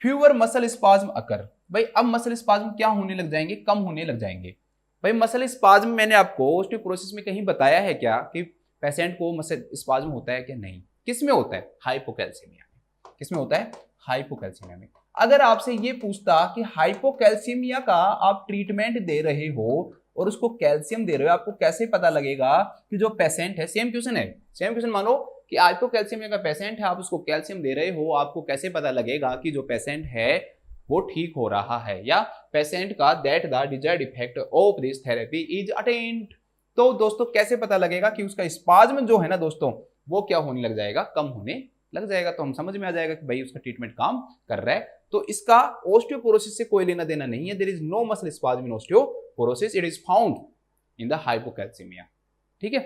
फ्यूअर मसल स्पाज्म अकर, भाई अब मसल स्पाज्म क्या होने लग जाएंगे, कम होने लग जाएंगे। भाई मसल स्पाज्म मैंने आपको ऑस्टियोपोरोसिस में कहीं बताया है क्या कि पेशेंट को मसल स्पाज्म होता है क्या, नहीं। किस में होता है, हाइपोकैल्सीमिया में। किस में होता है, हाइपोकैल्सीमिया में। अगर आपसे ये पूछता कि हाइपोकैल्सीमिया का आप ट्रीटमेंट दे रहे हो और उसको कैल्शियम दे रहे हो, आपको कैसे पता लगेगा कि जो पेशेंट है, सेम क्वेश्चन है, सेम क्वेश्चन, मानो कि हाइपोकैल्सीमिया का पेशेंट है, आप उसको कैल्शियम दे रहे हो, आपको कैसे पता लगेगा कि जो पेशेंट है वो ठीक हो रहा है, या पेशेंट का that the desired effect of this therapy is attend. तो दोस्तों कैसे पता लगेगा कि उसका स्पाज्म जो है ना दोस्तों वो क्या होने लग जाएगा, कम होने लग जाएगा। तो हम समझ में आ जाएगा कि भाई उसका ट्रीटमेंट काम कर रहा है। तो इसका ऑस्टियोपोरोसिस से कोई लेना देना नहीं है। There is no muscle spasm in osteoporosis, it is found in the hypocalcemia. ठीक है,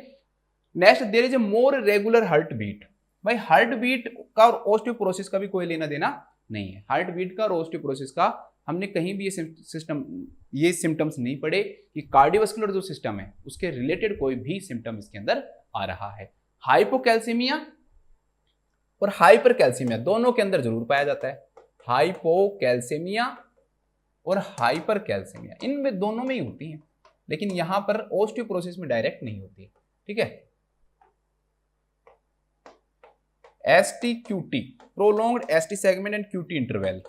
next, there is a more regular heart beat. भाई हार्ट बीट का और ऑस्टियोपोरोसिस का भी कोई लेना देना नहीं है। हार्ट बीट का और ऑस्टियोपोरोसिस का हमने कहीं भी ये सिम्टम्स नहीं पढ़े कि कार्डियोवास्कुलर जो सिस्टम है उसके रिलेटेड कोई भी सिम्टम इसके अंदर आ रहा है। हाइपोकैल्सीमिया और हाइपरकैल्सीमिया दोनों के अंदर जरूर पाया जाता है। हाइपोकैल्सीमिया और हाइपरकैल्सीमिया इनमें दोनों में ही होती है, लेकिन यहां पर ऑस्टियोपोरोसिस में डायरेक्ट नहीं होती। ठीक है, STQT, prolonged ST segment and QT interval,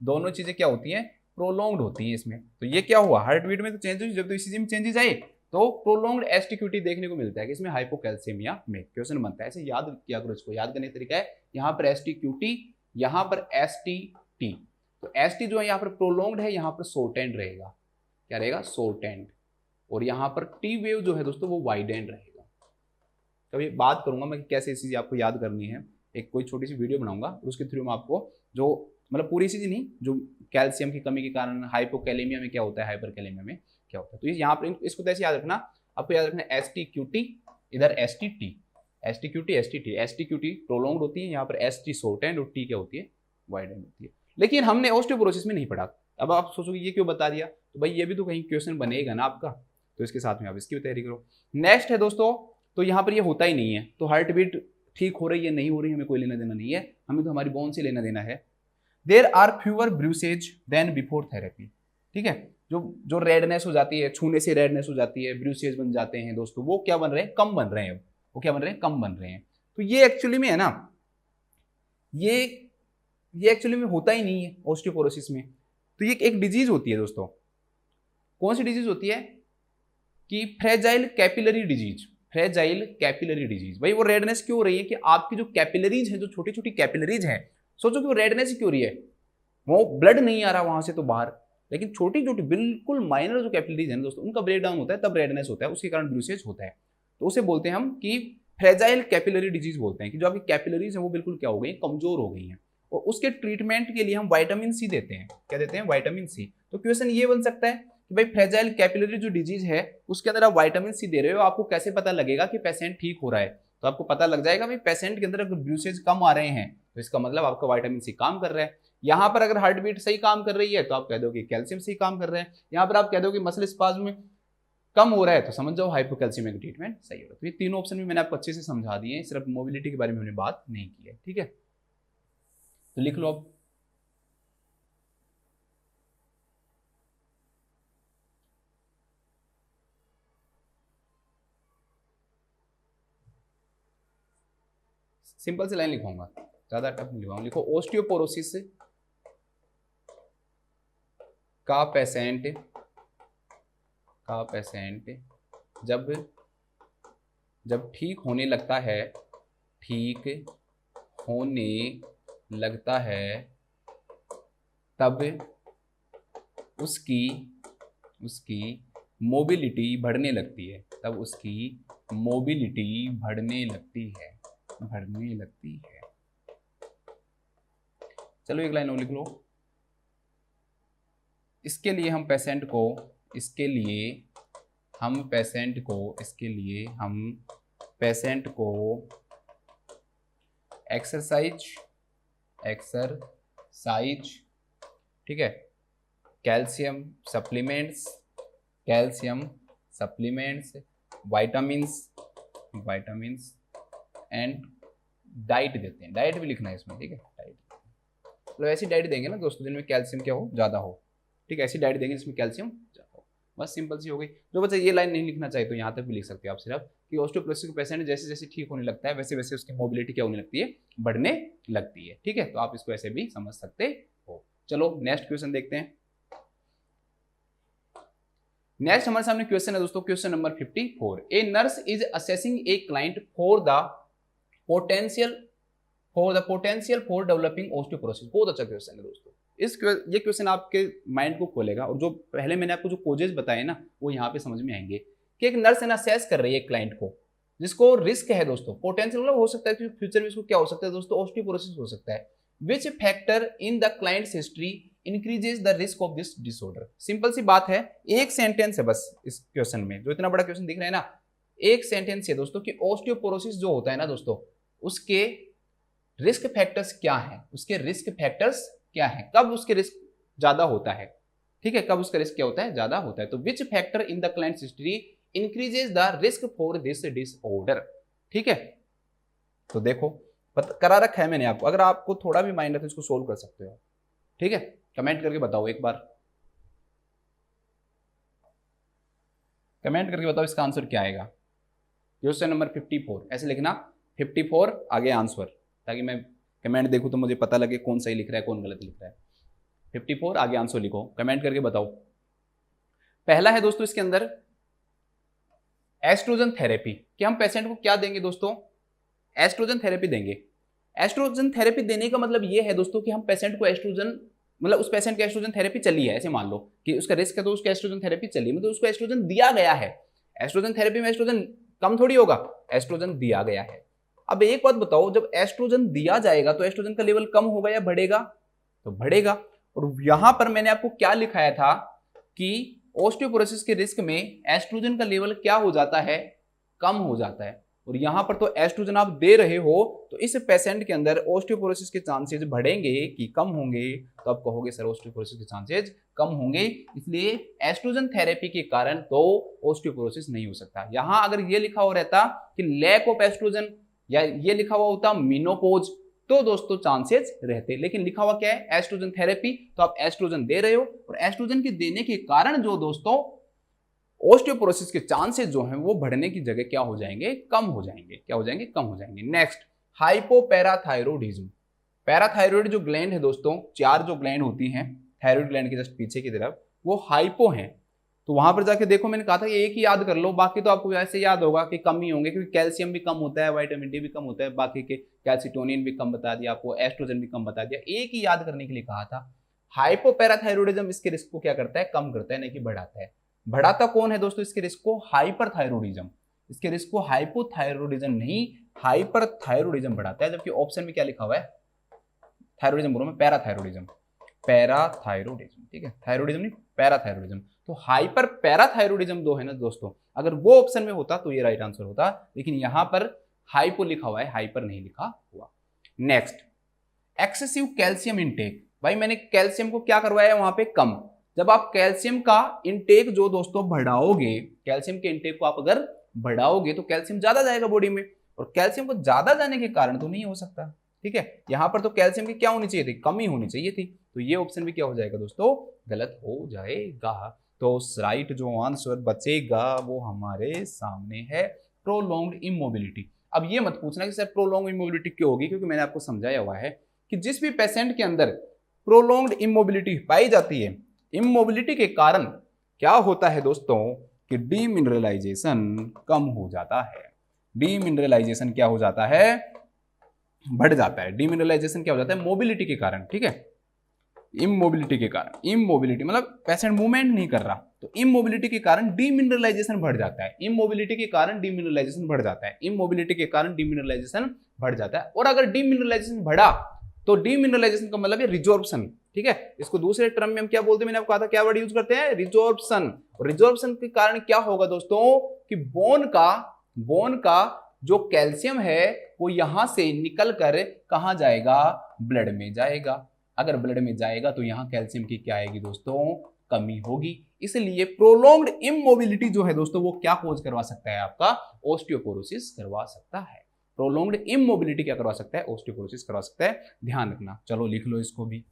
दोनों चीजें क्या होती हैं, प्रोलॉन्ग्ड होती हैं इसमें। तो ये क्या हुआ, हार्ट बीट में तो चेंजेस, जब तो इसी में चेंजेस आए तो प्रोलॉन्ग्ड STQT देखने को मिलता है कि इसमें हाइपोकैल्सीमिया में। क्वेश्चन बनता है, ऐसे याद किया करो, इसको याद करने का तरीका है, यहाँ पर STQT, यहाँ पर STT। तो ST जो है यहाँ पर प्रोलॉन्ग्ड है, यहाँ पर शॉर्टेंड रहेगा, क्या रहेगा, शॉर्टेंड। और यहाँ पर T वेव जो है दोस्तों वो वाइडेंड रहेगा। कभी बात करूंगा मैं कि कैसे चीज़ आपको याद करनी है, एक कोई छोटी सी वीडियो बनाऊंगा उसके थ्रू मैं आपको जो मतलब पूरी चीज़ नहीं, जो कैल्शियम की कमी के कारण हाइपोकैलेमिया में क्या होता है, हाइपरकैलेमिया में क्या होता है। तो यहाँ पर इसको ऐसे याद रखना, आपको याद रखना STQT, इधर STT, STQT STT, STQT prolonged होती है, यहाँ पर ST शॉर्टेंड और T क्या होती है, वाइडेंड होती है। लेकिन हमने ऑस्टियोपोरोसिस में नहीं पढ़ा। अब आप सोचोगे ये क्यों बता दिया, तो भाई ये भी तो कहीं क्वेश्चन बनेगा ना आपका, तो इसके साथ में आप इसकी भी तैयारी करो। नेक्स्ट है दोस्तों, तो यहाँ पर ये होता ही नहीं है, तो हार्ट बीट ठीक हो रही है नहीं हो रही है हमें कोई लेना देना नहीं है, हमें तो हमारी बोन से लेना देना है। There are fewer bruises than before therapy. ठीक है, जो रेडनेस हो जाती है, छूने से रेडनेस हो जाती है, ब्रूसेज बन जाते हैं दोस्तों, वो क्या बन रहे हैं, कम बन रहे हैं। वो क्या बन रहे हैं, कम बन रहे हैं। तो ये एक्चुअली में है ना, ये एक्चुअली में होता ही नहीं है ऑस्टियोपोरोसिस में। तो ये एक डिजीज होती है दोस्तों। कौन सी डिजीज होती है कि fragile capillary disease. Fragile capillary disease. भाई वो रेडनेस क्यों हो रही है कि आपकी जो कैपिलरीज है, जो छोटी छोटी कैपिलरीज हैं, सोचो कि वो रेडनेस क्यों हो रही है, वो ब्लड नहीं आ रहा वहां से तो बाहर, लेकिन छोटी छोटी बिल्कुल माइनर जो कैपिलरीज है दोस्तों, उनका ब्रेक डाउन होता है, तब रेडनेस होता है, उसके कारण ब्रूसेज होता है। तो उसे बोलते हैं हम कि फ्रेजाइल कैपिलरी डिजीज बोलते हैं, कि जो आपकी कैपिलरीज है वो बिल्कुल क्या हो गई, कमजोर हो गई हैं। और उसके ट्रीटमेंट के लिए हम विटामिन सी देते हैं। क्या देते हैं, विटामिन सी। तो क्वेश्चन ये बन सकता है कि भाई फ्रेजाइल कैपिलरी जो डिजीज है उसके अंदर आप विटामिन सी दे रहे हो, आपको कैसे पता लगेगा कि पेशेंट ठीक हो रहा है। तो आपको पता लग जाएगा भाई पेशेंट के अंदर अगर ब्रूसेज कम आ रहे हैं तो इसका मतलब आपका विटामिन सी काम कर रहा है। यहाँ पर अगर हार्ट बीट सही काम कर रही है तो आप कह दो कि कैल्शियम सही काम कर रहा है। यहाँ पर आप कह दो कि मसल स्पाज्म में कम हो रहा है तो समझ जाओ हाइपोकैल्सियमिक ट्रीटमेंट सही हो रहा है। तो ये तीनों ऑप्शन भी मैंने आपको अच्छे से समझा दिए हैं, सिर्फ मोबिलिटी के बारे में हमने बात नहीं की है। ठीक है, तो लिख लो अब। सिंपल सी लाइन लिखवाऊंगा, ज्यादा टफ नहीं लिखवाऊंगा। लिखो ओस्टियोपोरोसिस का पेशेंट जब ठीक होने लगता है, तब उसकी मोबिलिटी बढ़ने लगती है। चलो एक लाइन और लिख लो। इसके लिए हम पेशेंट को एक्सरसाइज, ठीक है, calcium supplements, vitamins and diet देते हैं। डाइट भी लिखना है इसमें, ठीक है, डाइट मतलब ऐसी डाइट देंगे ना दोस्तों जिनमें कैल्शियम क्या हो, ज्यादा हो। ठीक है, ऐसी डाइट देंगे जिसमें कैल्शियम ज्यादा हो। बस सिंपल सी हो गई। जो बच्चा ये लाइन नहीं लिखना चाहे तो यहाँ तक भी लिख सकते हो आप सिर्फ कि ऑस्टियोपोरोसिस के पेशेंट जैसे जैसे ठीक होने लगता है वैसे वैसे उसकी मोबिलिटी क्या होने लगती है, बढ़ने लगती है। ठीक है, तो आप इसको ऐसे भी समझ सकते हो। चलो नेक्स्ट क्वेश्चन देखते हैं। नेक्स्ट हमारे सामने क्वेश्चन है दोस्तों, question number 54। A nurse is assessing a client for the potential for developing osteoporosis. बहुत अच्छा क्वेश्चन है दोस्तों। ये क्वेश्चन आपके माइंड को खोलेगा, और जो पहले मैंने आपको जो कोजेस बताए ना वो यहाँ पे समझ में आएंगे कि एक नर्स है ना असेस कर रही है क्लाइंट को जिसको रिस्क है दोस्तों। पोटेंशियल मतलब हो सकता है कि फ्यूचर में इसको क्या हो सकता है दोस्तों, ऑस्टियोपोरोसिस हो सकता है। Which factor in the client's history increases the risk of this disorder. Simple सी बात है, एक सेंटेंस है बस इस क्वेश्चन में, जो इतना बड़ा क्वेश्चन दिख रहा है ना, एक सेंटेंस है दोस्तों कि ऑस्टियोपोरोसिस जो होता है ना दोस्तों, उसके रिस्क फैक्टर्स क्या है, कब उसके रिस्क ज्यादा होता है। ठीक है, कब उसका रिस्क क्या होता है, ज्यादा होता है। तो विच factor in the client's history increases the risk for this disorder. ठीक है, तो देखो करा रखा है मैंने आपको, अगर आपको थोड़ा भी माइंड है तो इसको सोल्व कर सकते हो। ठीक है, कमेंट करके बताओ एक बार, कमेंट करके बताओ इसका आंसर क्या आएगा। क्वेश्चन नंबर 54 ऐसे लिखना, 54 आगे आंसर, ताकि मैं कमेंट देखूं तो मुझे पता लगे कौन सही लिख रहा है कौन गलत लिख रहा है। 54 आगे आंसर लिखो, कमेंट करके बताओ। पहला है दोस्तों इसके अंदर एस्ट्रोजन थेरेपी, कि हम पेशेंट को क्या देंगे दोस्तों, एस्ट्रोजन थेरेपी देंगे। एस्ट्रोजन थेरेपी देने का मतलब ये है दोस्तों कि हम पेशेंट को एस्ट्रोजन, मतलब उस पेशेंट की एस्ट्रोजन थेरेपी चली है, ऐसे मान लो कि उसका रिस्क है तो उसको एस्ट्रोजन थेरेपी चली है, मतलब उसको एस्ट्रोजन दिया गया है। एस्ट्रोजन थेरेपी में एस्ट्रोजन कम थोड़ी होगा, एस्ट्रोजन दिया गया है। अब एक बात बताओ, जब एस्ट्रोजन दिया जाएगा तो एस्ट्रोजन का लेवल कम होगा या बढ़ेगा, तो बढ़ेगा। और यहां पर मैंने आपको क्या लिखाया था कि ऑस्टियोपोरोसिस के रिस्क में एस्ट्रोजन का लेवल क्या हो जाता है, कम हो जाता है। और यहां पर तो एस्ट्रोजन आप दे रहे हो, तो इस पेशेंट के अंदर ऑस्टियोपोरोसिस के चांसेस बढ़ेंगे कि कम होंगे, तो आप कहोगे सर ऑस्टियोपोरोसिस के चांसेस कम होंगे, इसलिए एस्ट्रोजन थेरेपी के कारण तो ऑस्टियोपोरोसिस नहीं हो सकता। यहां अगर ये लिखा हो रहता कि लैक ऑफ एस्ट्रोजन, या ये लिखा हुआ होता मेनोपॉज, तो दोस्तों चांसेस रहते। लेकिन लिखा हुआ क्या है, एस्ट्रोजन थेरेपी, तो आप एस्ट्रोजन दे रहे हो और एस्ट्रोजन के देने के कारण जो दोस्तों ऑस्टियोपोरोसिस के चांसेस जो हैं वो बढ़ने की जगह क्या हो जाएंगे, कम हो जाएंगे। क्या हो जाएंगे, कम हो जाएंगे। नेक्स्ट, हाइपोपैराथायरोडिज्म। पैराथायरॉइड जो ग्लैंड है दोस्तों, 4 जो ग्लैंड होती हैं थायराइड ग्लैंड के जस्ट पीछे की तरफ, वो हाइपो हैं। तो वहां पर जाके देखो, मैंने कहा था कि एक ही याद कर लो, बाकी तो आपको ऐसे याद होगा कि कम ही होंगे, क्योंकि कैल्शियम भी कम होता है, विटामिन डी भी कम होता है, बाकी के कैल्सिटोनिन भी कम बता दिया आपको, एस्ट्रोजन भी कम बता दिया। एक ही याद करने के लिए कहा था। हाइपोपैराथायरोडिज्म इसके रिस्क को क्या करता है, कम करता है, नहीं कि बढ़ाता है। बढ़ाता कौन है दोस्तों इसके रिस्क को, हाइपरथायरोडिज्म। इसके रिस्क को हाइपोथायरोडिज्म नहीं, हाइपरथायरोडिज्म बढ़ाता है। जबकि ऑप्शन में क्या लिखा हुआ है, थायरोडिज्म बोलो मैं, पैराथायरोडिज्म, पैराथायरोडिज्म, ठीक है, थायरोडिज्म नहीं, पैराथायरोडिज्म। तो हाइपर पैराथायरोडिज्म जो है ना दोस्तों, अगर वो ऑप्शन में होता तो ये राइट आंसर होता, लेकिन यहां पर हाइपो लिखा हुआ है, हाइपर नहीं लिखा हुआ। Next, excessive calcium intake. भाई मैंने कैल्शियम को क्या करवाया है वहां पे, कम। जब आप कैल्शियम का इनटेक जो दोस्तों बढ़ाओगे, कैल्शियम के इनटेक को आप अगर बढ़ाओगे तो कैल्शियम ज्यादा जाएगा बॉडी में, और कैल्शियम को ज्यादा जाने के कारण तो नहीं हो सकता, ठीक है। यहां पर तो कैल्शियम की क्या होनी चाहिए थी, कमी होनी चाहिए थी। तो ये ऑप्शन भी क्या हो जाएगा दोस्तों, गलत हो जाएगा। तो राइट जो आंसर बचेगा वो हमारे सामने है प्रोलॉन्ग्ड इमोबिलिटी। अब ये मत पूछना कि सर प्रोलॉन्ग इमोबिलिटी क्यों होगी, क्योंकि मैंने आपको समझाया हुआ है कि जिस भी पेशेंट के अंदर प्रोलॉन्ग्ड इमोबिलिटी पाई जाती है, इमोबिलिटी के कारण क्या होता है दोस्तों कि डीमिनरलाइजेशन कम हो जाता है। डीमिनरलाइजेशन क्या हो जाता है, बढ़ जाता है। डीमिनरलाइजेशन क्या हो जाता है, मोबिलिटी के कारण, ठीक है, इमोबिलिटी के कारण। इमोबिलिटी मतलब पेशेंट मूवमेंट नहीं कर रहा, तो इमोबिलिटी के कारण डीमिनरलाइजेशन बढ़ जाता है। इमोबिलिटी के कारण डीमिनरलाइजेशन बढ़ जाता है, इमोबिलिटी के कारण डीमिनरलाइजेशन बढ़ जाता है। और अगर डीमिनरलाइजेशन बढ़ा तो डीमिनरलाइजेशन का मतलब है रिजॉर्प्शन, ठीक है। इसको दूसरे टर्म में हम क्या बोलते हैं, मैंने आपको कहा था क्या वर्ड यूज करते हैं, रिजॉर्प्शन। रिजॉर्प्शन के कारण क्या होगा दोस्तों कि बोन का जो कैल्शियम है वो यहां से निकल कर कहां जाएगा, ब्लड में जाएगा। अगर ब्लड में जाएगा तो यहां कैल्शियम की क्या आएगी दोस्तों, कमी होगी। इसलिए प्रोलॉन्ग्ड इमोबिलिटी जो है दोस्तों वो क्या कोज करवा सकता है, आपका ऑस्टियोपोरोसिस करवा सकता है। प्रोलॉन्ग्ड इमोबिलिटी क्या करवा सकता है, ऑस्टियोपोरोसिस करवा सकता है, ध्यान रखना। चलो लिख लो इसको भी।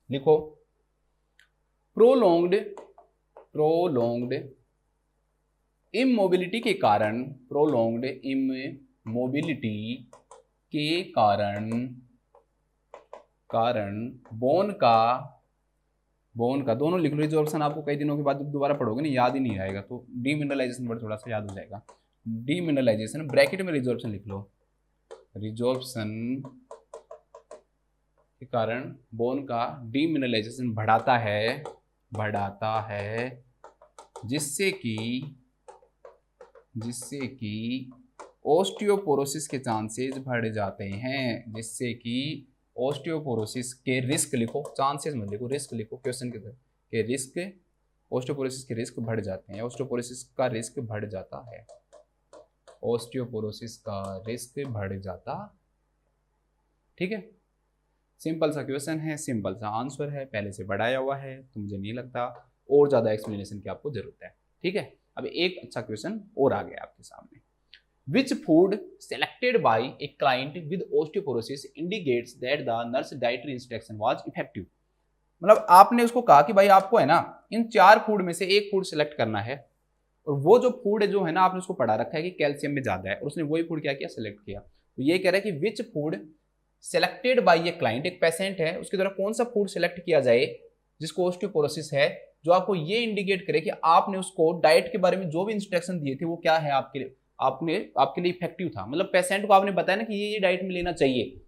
लिखो, प्रोलॉन्ग्ड इमोबिलिटी के कारण, प्रोलॉन्ग्ड इमोबिलिटी के कारण बोन का दोनों लिख लो। रिजॉर्प्शन आपको कई दिनों के बाद जब दोबारा पढ़ोगे ना याद ही नहीं आएगा, तो डीमिनरलाइजेशन वर्ड थोड़ा सा याद हो जाएगा। डीमिनरलाइजेशन ब्रैकेट में रिजॉर्प्शन लिख लो। रिजॉर्प्शन के कारण बोन का डीमिनरलाइजेशन बढ़ाता है, जिससे कि ऑस्टियोपोरोसिस के चांसेस बढ़ जाते हैं, जिससे कि ऑस्टियोपोरोसिस के रिस्क लिखो, चांसेस मत लिखो, रिस्क लिखो क्वेश्चन के तरफ, के रिस्क, ऑस्टियोपोरोसिस के रिस्क बढ़ जाते हैं, ऑस्टियोपोरोसिस का रिस्क बढ़ जाता है, ऑस्टियोपोरोसिस का रिस्क बढ़ जाता, ठीक है। सिंपल सा क्वेश्चन है, सिंपल सा आंसर है, पहले से बढ़ाया हुआ है, तो मुझे नहीं लगता और ज्यादा एक्सप्लेनेशन की आपको जरूरत है, ठीक है। अब एक अच्छा क्वेश्चन और आ गया आपके सामने। Which food selected by a client with osteoporosis indicates that the nurse dietary instruction was effective? मतलब आपने उसको कहा कि भाई आपको है ना इन 4 फूड में से एक फूड सेलेक्ट करना है, और वो जो फूड है जो है ना आपने उसको पढ़ा रखा है कि कैल्शियम में ज्यादा है, और उसने वही फूड क्या किया, सेलेक्ट किया। तो ये कह रहा है कि which food selected bye a client, एक पेशेंट है उसके द्वारा कौन सा फूड सेलेक्ट किया जाए जिसको ऑस्टियोपोरोसिस है, जो आपको ये इंडिकेट करे कि आपने उसको डाइट के बारे में जो भी इंस्ट्रक्शन दिए थे वो क्या है आपके लिए इफेक्टिव था। मतलब पेशेंट को आपने बताया ना कि ये डाइट में लेना चाहिए,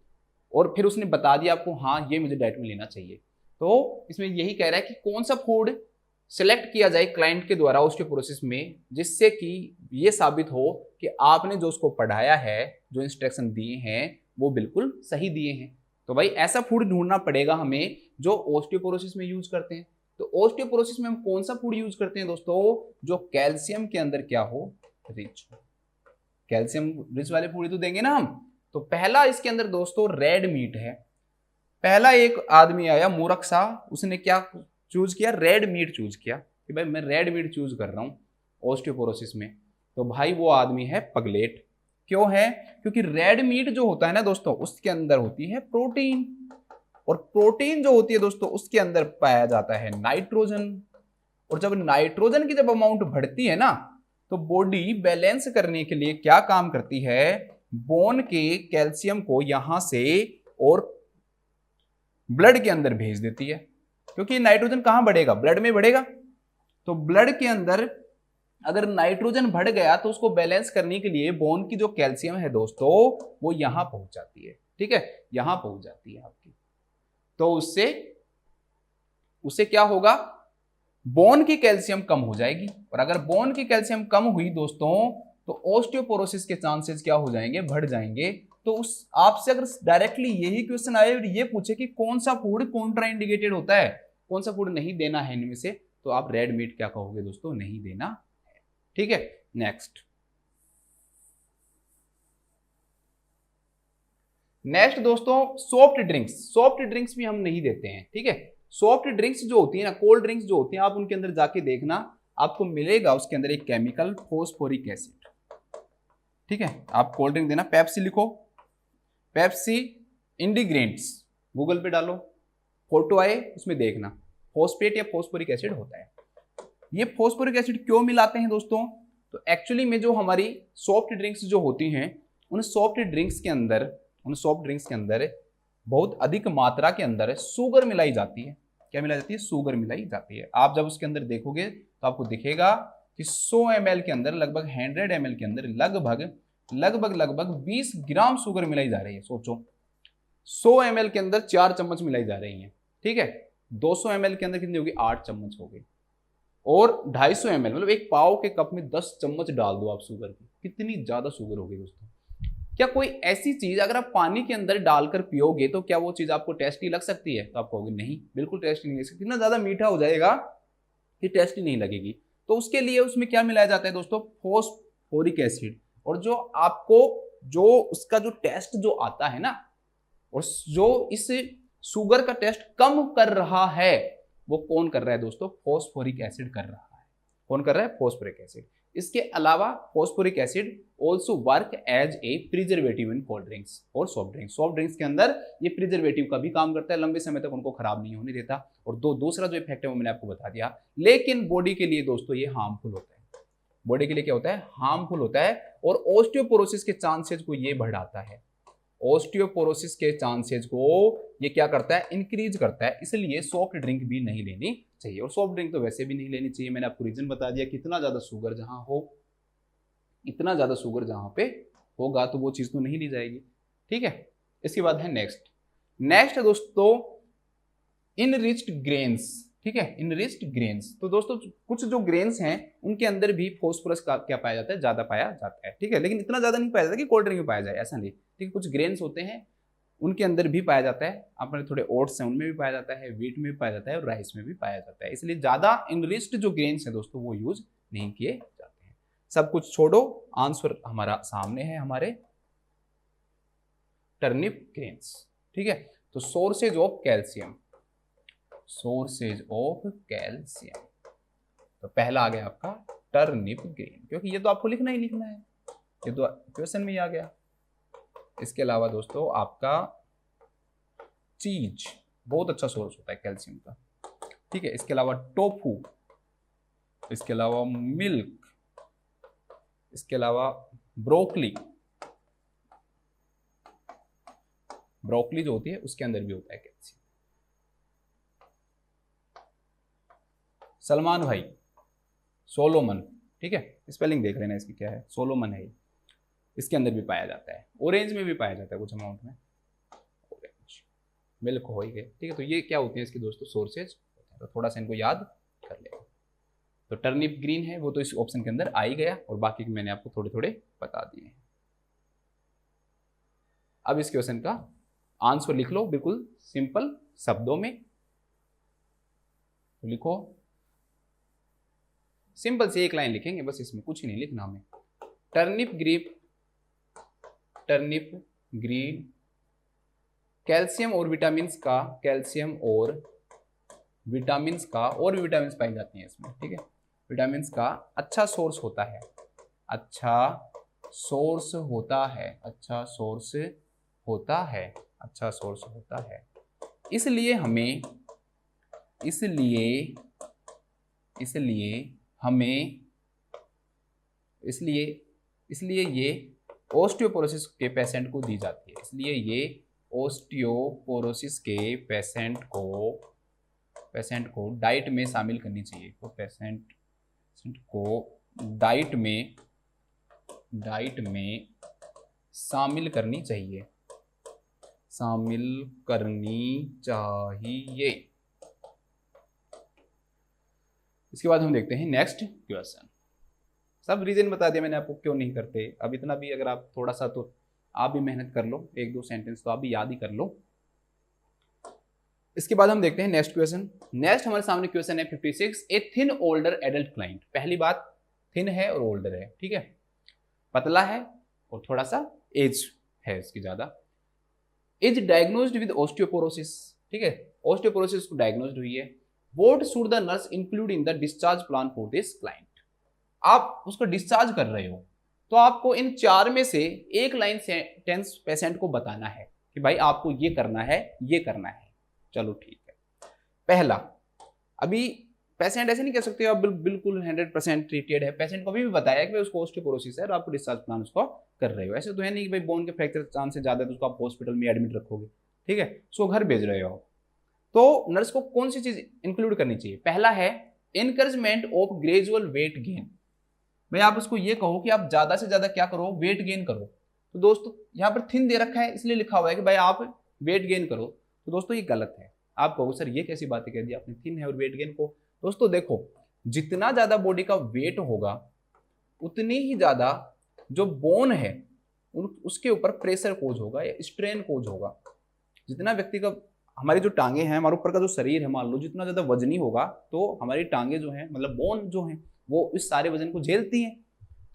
और फिर उसने बता दिया आपको हाँ ये मुझे डाइट में लेना चाहिए। तो इसमें यही कह रहा है कि कौन सा फूड सेलेक्ट किया जाए क्लाइंट के द्वारा ऑस्टियोपोरोसिस में, जिससे कि ये साबित हो कि आपने जो उसको पढ़ाया है, जो इंस्ट्रक्शन दिए हैं वो बिल्कुल सही दिए हैं। तो भाई ऐसा फूड ढूंढना पड़ेगा हमें जो ऑस्टियोपोरोसिस में यूज करते हैं। तो ऑस्टियोपोरोसिस में हम कौन सा फूड यूज करते हैं दोस्तों, जो कैल्शियम के अंदर क्या हो, रिच। कैल्शियम रिच वाले फूड तो देंगे ना हम। तो पहला इसके अंदर दोस्तों रेड मीट है। पहला एक आदमी आया मूर्ख सा, उसने क्या चूज किया, रेड मीट चूज किया कि भाई मैं रेड मीट चूज कर रहा हूं। ऑस्टियोपोरोसिस में, तो भाई वो आदमी है पगलेट। क्यों है? क्योंकि रेड मीट जो होता है ना दोस्तों, उसके अंदर होती है प्रोटीन, और प्रोटीन जो होती है दोस्तों उसके अंदर पाया जाता है नाइट्रोजन, और जब नाइट्रोजन की जब अमाउंट बढ़ती है ना, तो बॉडी बैलेंस करने के लिए क्या काम करती है, बोन के कैल्शियम को यहां से और ब्लड के अंदर भेज देती है, क्योंकि नाइट्रोजन कहां बढ़ेगा, ब्लड में बढ़ेगा। तो ब्लड के अंदर अगर नाइट्रोजन बढ़ गया तो उसको बैलेंस करने के लिए बोन की जो कैल्शियम है दोस्तों वो यहां पहुंच जाती है, ठीक है, यहां पहुंच जाती है आपकी। तो उससे क्या होगा, बोन की कैल्शियम कम हो जाएगी, और अगर बोन की कैल्शियम कम हुई दोस्तों तो ऑस्टियोपोरोसिस के चांसेस क्या हो जाएंगे, बढ़ जाएंगे। तो उस आपसे अगर डायरेक्टली यही क्वेश्चन आए और ये पूछे कि कौन सा फूड कॉन्ट्राइंडिकेटेड होता है, कौन सा फूड नहीं देना है इनमें से, तो आप रेड मीट क्या कहोगे दोस्तों, नहीं देना है, ठीक है। नेक्स्ट दोस्तों सॉफ्ट ड्रिंक्स भी हम नहीं देते हैं, ठीक है। सॉफ्ट ड्रिंक्स जो होती है ना, कोल्ड ड्रिंक्स जो होती हैं, आप उनके अंदर जाके देखना, आपको मिलेगा उसके अंदर एक केमिकल फॉस्फोरिक एसिड, ठीक है। आप कोल्ड ड्रिंक देना, पेप्सी लिखो, पेप्सी इंडिग्रेंट्स, गूगल पे डालो, फोटो आए उसमें देखना, फॉस्फेट या फॉस्फोरिक एसिड होता है। ये फॉस्फोरिक एसिड क्यों मिलाते हैं दोस्तों, तो एक्चुअली में जो हमारी सॉफ्ट ड्रिंक्स जो होती हैं, उन सॉफ्ट ड्रिंक्स के अंदर बहुत अधिक मात्रा के अंदर शुगर मिलाई जाती है। क्या मिलाई जाती है, शुगर मिलाई जाती है। आप जब उसके अंदर देखोगे तो आपको दिखेगा कि 100 ml के अंदर, लगभग 100 ml के अंदर लगभग 20 ग्राम शुगर मिलाई जा रही है। सोचो 100 ml के अंदर 4 चम्मच मिलाई जा रही है, ठीक है। 200 ml के अंदर कितनी होगी, 8 चम्मच हो गई, और 250 ml मतलब एक पाव के कप में 10 चम्मच डाल दो आप शुगर की, कितनी ज्यादा शुगर होगी दोस्तों। क्या कोई ऐसी चीज अगर आप पानी के अंदर डालकर पियोगे तो क्या वो चीज आपको टेस्टी लग सकती है, तो आप कहोगे नहीं, बिल्कुल टेस्टी नहीं लग सकती, इतना ज्यादा मीठा हो जाएगा कि टेस्टी नहीं लगेगी। तो उसके लिए उसमें क्या मिलाया जाता है दोस्तों, फॉस्फोरिक एसिड। और जो आपको जो उसका जो टेस्ट जो आता है ना, और जो इस शुगर का टेस्ट कम कर रहा है, वो कौन कर रहा है दोस्तों, फॉस्फोरिक एसिड कर रहा है। कौन कर रहा है, फॉस्फोरिक एसिड। इसके अलावा phosphoric acid also work as a preservative in cold drinks और सॉफ्ट ड्रिंक्स के अंदर ये प्रिजर्वेटिव का भी काम करता है, लंबे समय तक उनको खराब नहीं होने देता। और दूसरा जो इफेक्ट है वो मैंने आपको बता दिया। लेकिन बॉडी के लिए दोस्तों ये हार्मफुल होता है, बॉडी के लिए क्या होता है, हार्मफुल होता है, और ऑस्टियोपोरोसिस के चांसेस को ये बढ़ाता है। ऑस्टियोपोरोसिस के चांसेस को ये क्या करता है, इंक्रीज करता है। इसलिए सॉफ्ट ड्रिंक भी नहीं लेनी चाहिए, और सॉफ्ट ड्रिंक तो वैसे भी नहीं लेनी चाहिए। मैंने आपको रीजन बता दिया, कितना ज्यादा शुगर जहां हो, इतना ज्यादा शुगर जहां पे होगा तो वो चीज तो नहीं ली जाएगी, ठीक है। इसके बाद है नेक्स्ट है दोस्तों इनरिच्ड ग्रेन्स, ठीक है, इनरिच्ड ग्रेन्स। तो दोस्तों कुछ जो ग्रेन्स हैं उनके अंदर भी फॉस्फोरस का क्या पाया जाता है, ज्यादा पाया जाता है, ठीक है। लेकिन इतना ज्यादा नहीं पाया जाता कि कोल्ड ड्रिंक में पाया जाए, ऐसा नहीं, ठीक है। कुछ ग्रेन्स होते हैं उनके अंदर भी पाया जाता है, अपने थोड़े ओट्स हैं उनमें भी पाया जाता है, व्हीट में भी पाया जाता है, और राइस में भी पाया जाता है। इसलिए ज्यादा इनरिच्ड जो ग्रेन्स हैं दोस्तों वो यूज नहीं किए जाते हैं। सब कुछ छोड़ो, आंसर हमारा सामने है, हमारे टर्निप ग्रेन्स, ठीक है। तो सोर्सेज ऑफ कैल्शियम, तो पहला आ गया आपका टर्निप ग्रेन, क्योंकि ये तो आपको लिखना ही लिखना है, ये तो क्वेश्चन में ही आ गया। इसके अलावा दोस्तों आपका चीज बहुत अच्छा सोर्स होता है कैल्शियम का, ठीक है। इसके अलावा टोफू, इसके अलावा मिल्क, इसके अलावा ब्रोकली जो होती है उसके अंदर भी होता है कैल्शियम। सलमान भाई, सोलोमन, ठीक है, स्पेलिंग देख लेना इसकी क्या है, सोलोमन है, इसके अंदर भी पाया जाता है। ऑरेंज में भी पाया जाता है कुछ अमाउंट में, ऑरेंज, मिल्क हो ही गए, ठीक है। तो ये क्या होते हैं इसके दोस्तों, सोर्सेज होते हैं, तो थोड़ा सा इनको याद कर लेना। तो टर्निप ग्रीन है वो तो इस ऑप्शन के अंदर आ ही गया, और बाकी मैंने आपको थोड़े थोड़े बता दिए हैं। अब इस क्वेश्चन का आंसर लिख लो बिल्कुल सिंपल शब्दों में, तो लिखो, सिंपल से एक लाइन लिखेंगे बस, इसमें कुछ ही नहीं लिखना हमें। टर्निप ग्रीन कैल्शियम और विटामिन का, और भी विटामिन पाई जाती हैं इसमें, ठीक है। विटामिन का अच्छा सोर्स होता है, अच्छा सोर्स होता है, अच्छा सोर्स होता है, अच्छा सोर्स होता है। इसलिए हमें इसलिए इसलिए हमें इसलिए इसलिए ये ओस्टियोपोरोसिस के पेशेंट को दी जाती है। इसलिए ये ओस्टियोपोरोसिस के पेशेंट को डाइट में शामिल करनी चाहिए। तो पेशेंट को डाइट में शामिल करनी चाहिए, शामिल करनी चाहिए। इसके बाद हम देखते हैं नेक्स्ट क्वेश्चन। सब रीजन बता दिया मैंने आपको क्यों नहीं करते। अब इतना भी अगर आप थोड़ा सा तो आप भी मेहनत कर लो, एक दो सेंटेंस तो आप भी याद ही कर लो। इसके बाद हम देखते हैं नेक्स्ट क्वेश्चन। नेक्स्ट हमारे सामने क्वेश्चन है 56, a thin older adult client. पहली बात थिन है और ओल्डर है, ठीक है, पतला है और थोड़ा सा एज है इसकी ज्यादा। इज डायग्नोज्ड विद ओस्टियोपोरोसिस, ठीक है, ओस्टियोपोरोसिस को डायग्नोज्ड हुई है। What should the nurse include in the discharge plan for this client. आप उसको डिस्चार्ज कर रहे हो तो आपको इन चार में से एक लाइन सेंटेंस पेशेंट को बताना है कि भाई आपको ये करना है, ये करना है। चलो ठीक है। पहला, अभी पेशेंट ऐसे नहीं कह सकते आप बिल्कुल 100% ट्रीटेड है। पेशेंट को भी बताया कि भाई उसको ओस्टियोपोरोसिस है और आपको डिस्चार्ज प्लान उसको कर रहे हो। ऐसे तो है नहीं कि भाई बोन के फ्रैक्चर चांसेस ज्यादा है तो उसको आप हॉस्पिटल में एडमिट रखोगे, ठीक है, उसको घर भेज रहे हो। तो नर्स को कौन सी चीज इंक्लूड करनी चाहिए? पहला है encouragement of gradual weight gain. भाई आप उसको ये कहो कि आप ज्यादा से ज्यादा क्या करो, वेट गेन करो। तो दोस्तों यहाँ पर थिन दे रखा है इसलिए लिखा हुआ है कि भाई आप वेट गेन करो। तो दोस्तों ये गलत है। आप कहो सर ये कैसी बातें कह दी आपने, थिन है और वेट गेन को। दोस्तों देखो, जितना ज्यादा बॉडी का वेट होगा उतनी ही ज्यादा जो बोन है उसके ऊपर प्रेशर कोज होगा या स्ट्रेन कोज होगा। जितना व्यक्ति का, हमारी जो टांगे हैं, हमारे ऊपर का जो शरीर है, मान लो जितना ज्यादा वजनी होगा तो हमारी टांगे जो है, मतलब बोन जो है, वो इस सारे वजन को झेलती हैं।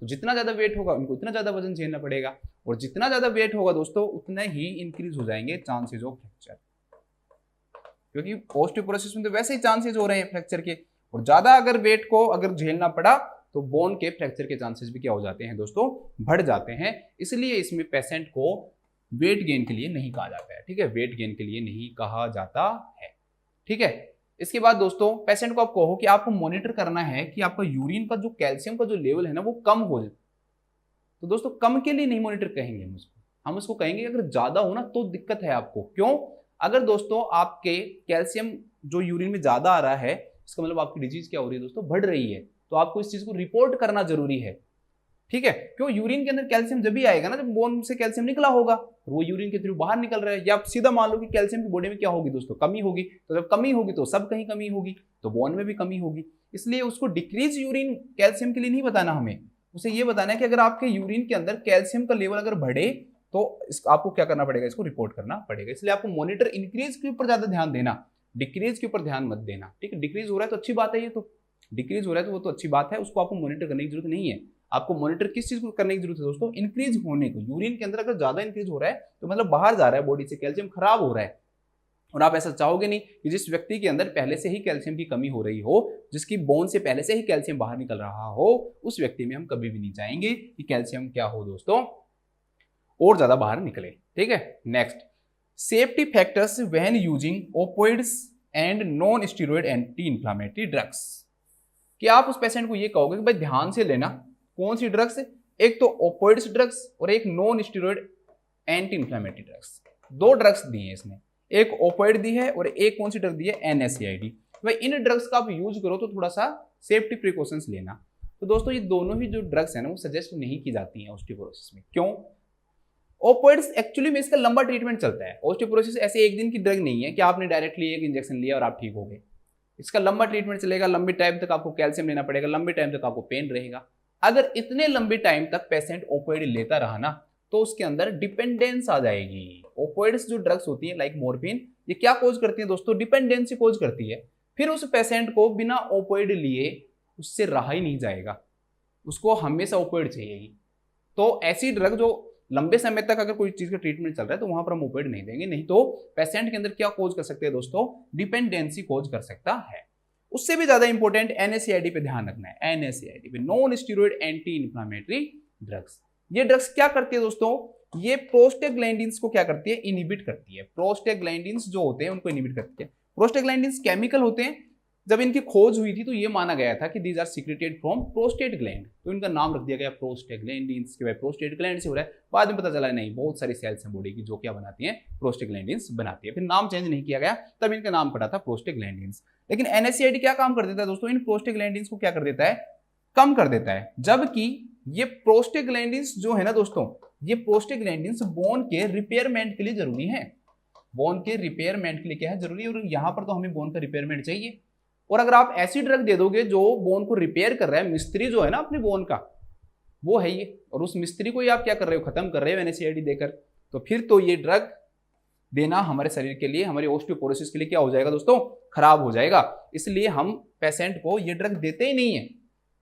तो जितना ज्यादा वेट होगा उनको इतना ज्यादा वजन झेलना पड़ेगा, और जितना ज्यादा वेट होगा दोस्तों उतने ही इंक्रीज हो जाएंगे चांसेस ऑफ फ्रैक्चर। क्योंकि ओस्टियोपोरोसिस में तो वैसे ही चांसेस हो रहे हैं फ्रैक्चर के, और ज्यादा अगर वेट को अगर झेलना पड़ा तो बोन के फ्रैक्चर के चांसेस भी क्या हो जाते हैं दोस्तों, बढ़ जाते हैं। इसलिए इसमें पेशेंट को वेट गेन के लिए नहीं कहा जाता है, ठीक है, वेट गेन के लिए नहीं कहा जाता है, ठीक है। इसके बाद दोस्तों पेशेंट को आप कहो कि आपको मॉनिटर करना है कि आपका यूरिन का जो कैल्शियम का जो लेवल है ना वो कम हो जाए। तो दोस्तों कम के लिए नहीं मॉनिटर कहेंगे हम उसको कहेंगे अगर ज्यादा हो ना तो दिक्कत है आपको। क्यों? अगर दोस्तों आपके कैल्शियम जो यूरिन में ज्यादा आ रहा है, इसका मतलब आपकी डिजीज क्या हो रही है दोस्तों, बढ़ रही है। तो आपको इस चीज को रिपोर्ट करना जरूरी है, ठीक है। क्यों? यूरिन के अंदर कैल्शियम जब भी आएगा ना, जब बोन से कैल्शियम निकला होगा, वो यूरिन के थ्रू बाहर निकल रहा है। या आप सीधा मान लो कि कैल्शियम की बॉडी में क्या होगी दोस्तों, कमी होगी। तो जब कमी होगी तो सब कहीं कमी होगी, तो बोन में भी कमी होगी। इसलिए उसको डिक्रीज यूरिन कैल्शियम के लिए नहीं बताना, हमें उसे ये बताना है कि अगर आपके यूरिन के अंदर कैल्शियम का लेवल अगर बढ़े तो आपको क्या करना पड़ेगा, इसको रिपोर्ट करना पड़ेगा। इसलिए आपको मॉनिटर इंक्रीज के ऊपर ज्यादा ध्यान देना, डिक्रीज के ऊपर ध्यान मत देना, ठीक है। डिक्रीज हो रहा है तो अच्छी बात है, ये तो डिक्रीज हो रहा है तो वो तो अच्छी बात है, उसको आपको मॉनिटर करने की जरूरत नहीं है। आपको मॉनिटर किस चीज को करने की जरूरत है दोस्तों, इंक्रीज होने को। यूरिन के अंदर अगर ज्यादा इंक्रीज हो रहा है तो मतलब बाहर जा रहा है बॉडी से, कैल्शियम खराब हो रहा है। और आप ऐसा चाहोगे नहीं कि जिस व्यक्ति के अंदर पहले से ही कैल्शियम की कमी हो रही हो, जिसकी बोन से पहले से ही कैल्शियम बाहर निकल रहा हो, उस व्यक्ति में हम कभी भी नहीं चाहेंगे कि कैल्शियम क्या हो दोस्तों, और ज्यादा बाहर निकले, ठीक है। Next, safety factors when using opioids and non steroid anti inflammatory drugs. कि आप उस पेशेंट को ये कहोगे कि भाई ध्यान से लेना, कौन सी ड्रग्स, एक तो ओपियोइड्स ड्रग्स और एक non steroid anti inflammatory drugs. दो ड्रग्स दी है इसने, एक ओपियोइड दी है और एक कौन सी ड्रग दी है, NSAID। भाई इन ड्रग्स का आप यूज करो तो थोड़ा सा सेफ्टी प्रिकॉशंस लेना। तो दोस्तों ये दोनों ही जो ड्रग्स है ना वो सजेस्ट नहीं की जाती हैं ऑस्टियोपोरोसिस में। क्यों? ओपियोइड्स एक्चुअली में इसका लंबा ट्रीटमेंट चलता है। ऑस्टियोपोरोसिस ऐसे एक दिन की ड्रग नहीं है कि आपने डायरेक्टली एक इंजेक्शन लिया और आप ठीक हो गए। इसका लंबा ट्रीटमेंट चलेगा, लंबे टाइम तक आपको कैल्शियम लेना पड़ेगा, लंबे टाइम तक आपको पेन रहेगा। अगर इतने लंबे टाइम तक पेशेंट ओपियोइड लेता रहा ना तो उसके अंदर डिपेंडेंस आ जाएगी। ओपियोइड्स जो ड्रग्स होती हैं लाइक मॉर्फिन, ये क्या कोज करती है दोस्तों, डिपेंडेंसी कोज करती है। फिर उस पेशेंट को बिना ओपियोइड लिए उससे रहा ही नहीं जाएगा, उसको हमेशा ओपियोइड चाहिए। तो ऐसी ड्रग जो लंबे समय तक अगर कोई चीज का ट्रीटमेंट चल रहा है तो वहां पर हम ओपियोइड नहीं देंगे, नहीं तो पेशेंट के अंदर क्या कोज कर सकते हैं दोस्तों, डिपेंडेंसी कोज कर सकता है। उससे भी ज्यादा इंपॉर्टेंट NSAID पे ध्यान रखना है। NSAID पे non steroid anti inflammatory drugs. ये ड्रग्स क्या करती है दोस्तों, ये प्रोस्टेग्लैंडिन्स को क्या करती है, इनहिबिट करती है। प्रोस्टेग्लैंडिन्स जो होते हैं उनको इनहिबिट करती है। प्रोस्टेग्लैंडिन्स केमिकल होते हैं। जब इनकी खोज हुई थी तो ये माना गया था कि these are secreted from prostate gland, तो इनका नाम रख दिया गया प्रोस्टेग्लैंडिन्स के भाई प्रोस्टेट ग्लैंड से हो रहा है। बाद में पता चला नहीं, बहुत सारी सेल्स हैं बॉडी की जो क्या बनाती हैं, प्रोस्टेग्लैंडिन्स बनाती है। फिर नाम चेंज नहीं किया गया, तब इनका नाम पड़ा था प्रोस्टेग्लैंडिन्स। लेकिन NSAID क्या काम कर देता है दोस्तों, इन प्रोस्टेग्लैंडिन्स को क्या कर देता है, कम कर देता है। जबकि ये प्रोस्टेग्लैंडिन्स जो है ना दोस्तों, ये प्रोस्टेग्लैंडिन्स बोन के रिपेयरमेंट के लिए जरूरी है। बोन के रिपेयरमेंट के लिए क्या है, जरूरी है। और यहां पर तो हमें बोन का रिपेयरमेंट चाहिए। और अगर आप ऐसी ड्रग दे दोगे जो बोन को रिपेयर कर रहा है, मिस्त्री जो है ना अपने बोन का, वो है ये, और उस मिस्त्री को ही आप क्या कर रहे हो, खत्म कर रहे हो NSAID देकर, तो फिर तो ये ड्रग देना हमारे शरीर के लिए, हमारी ऑस्टियोपोरोसिस के लिए क्या हो जाएगा दोस्तों, खराब हो जाएगा। इसलिए हम पेशेंट को ये ड्रग देते ही नहीं है।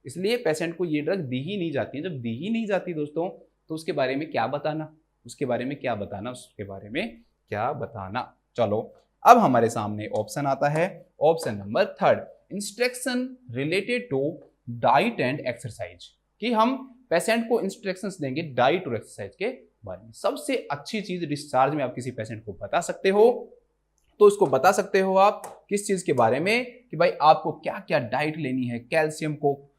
इसलिए पेशेंट को ये ड्रग दी ही नहीं जाती है। जब दी ही नहीं जाती दोस्तों, तो उसके बारे में क्या बताना, उसके बारे में क्या बताना, उसके बारे में क्या बताना। चलो अब हमारे सामने ऑप्शन आता है, option number 3, instruction related to diet and exercise, कि हम पेशेंट को इंस्ट्रक्शंस देंगे डाइट और एक्सरसाइज के बारे में। सबसे अच्छी चीज डिस्चार्ज में आप किसी पेशेंट को बता सकते हो, तो उसको बता सकते हो आप किस चीज के बारे में, कि भाई आपको क्या क्या डाइट लेनी है। कैल्शियम को,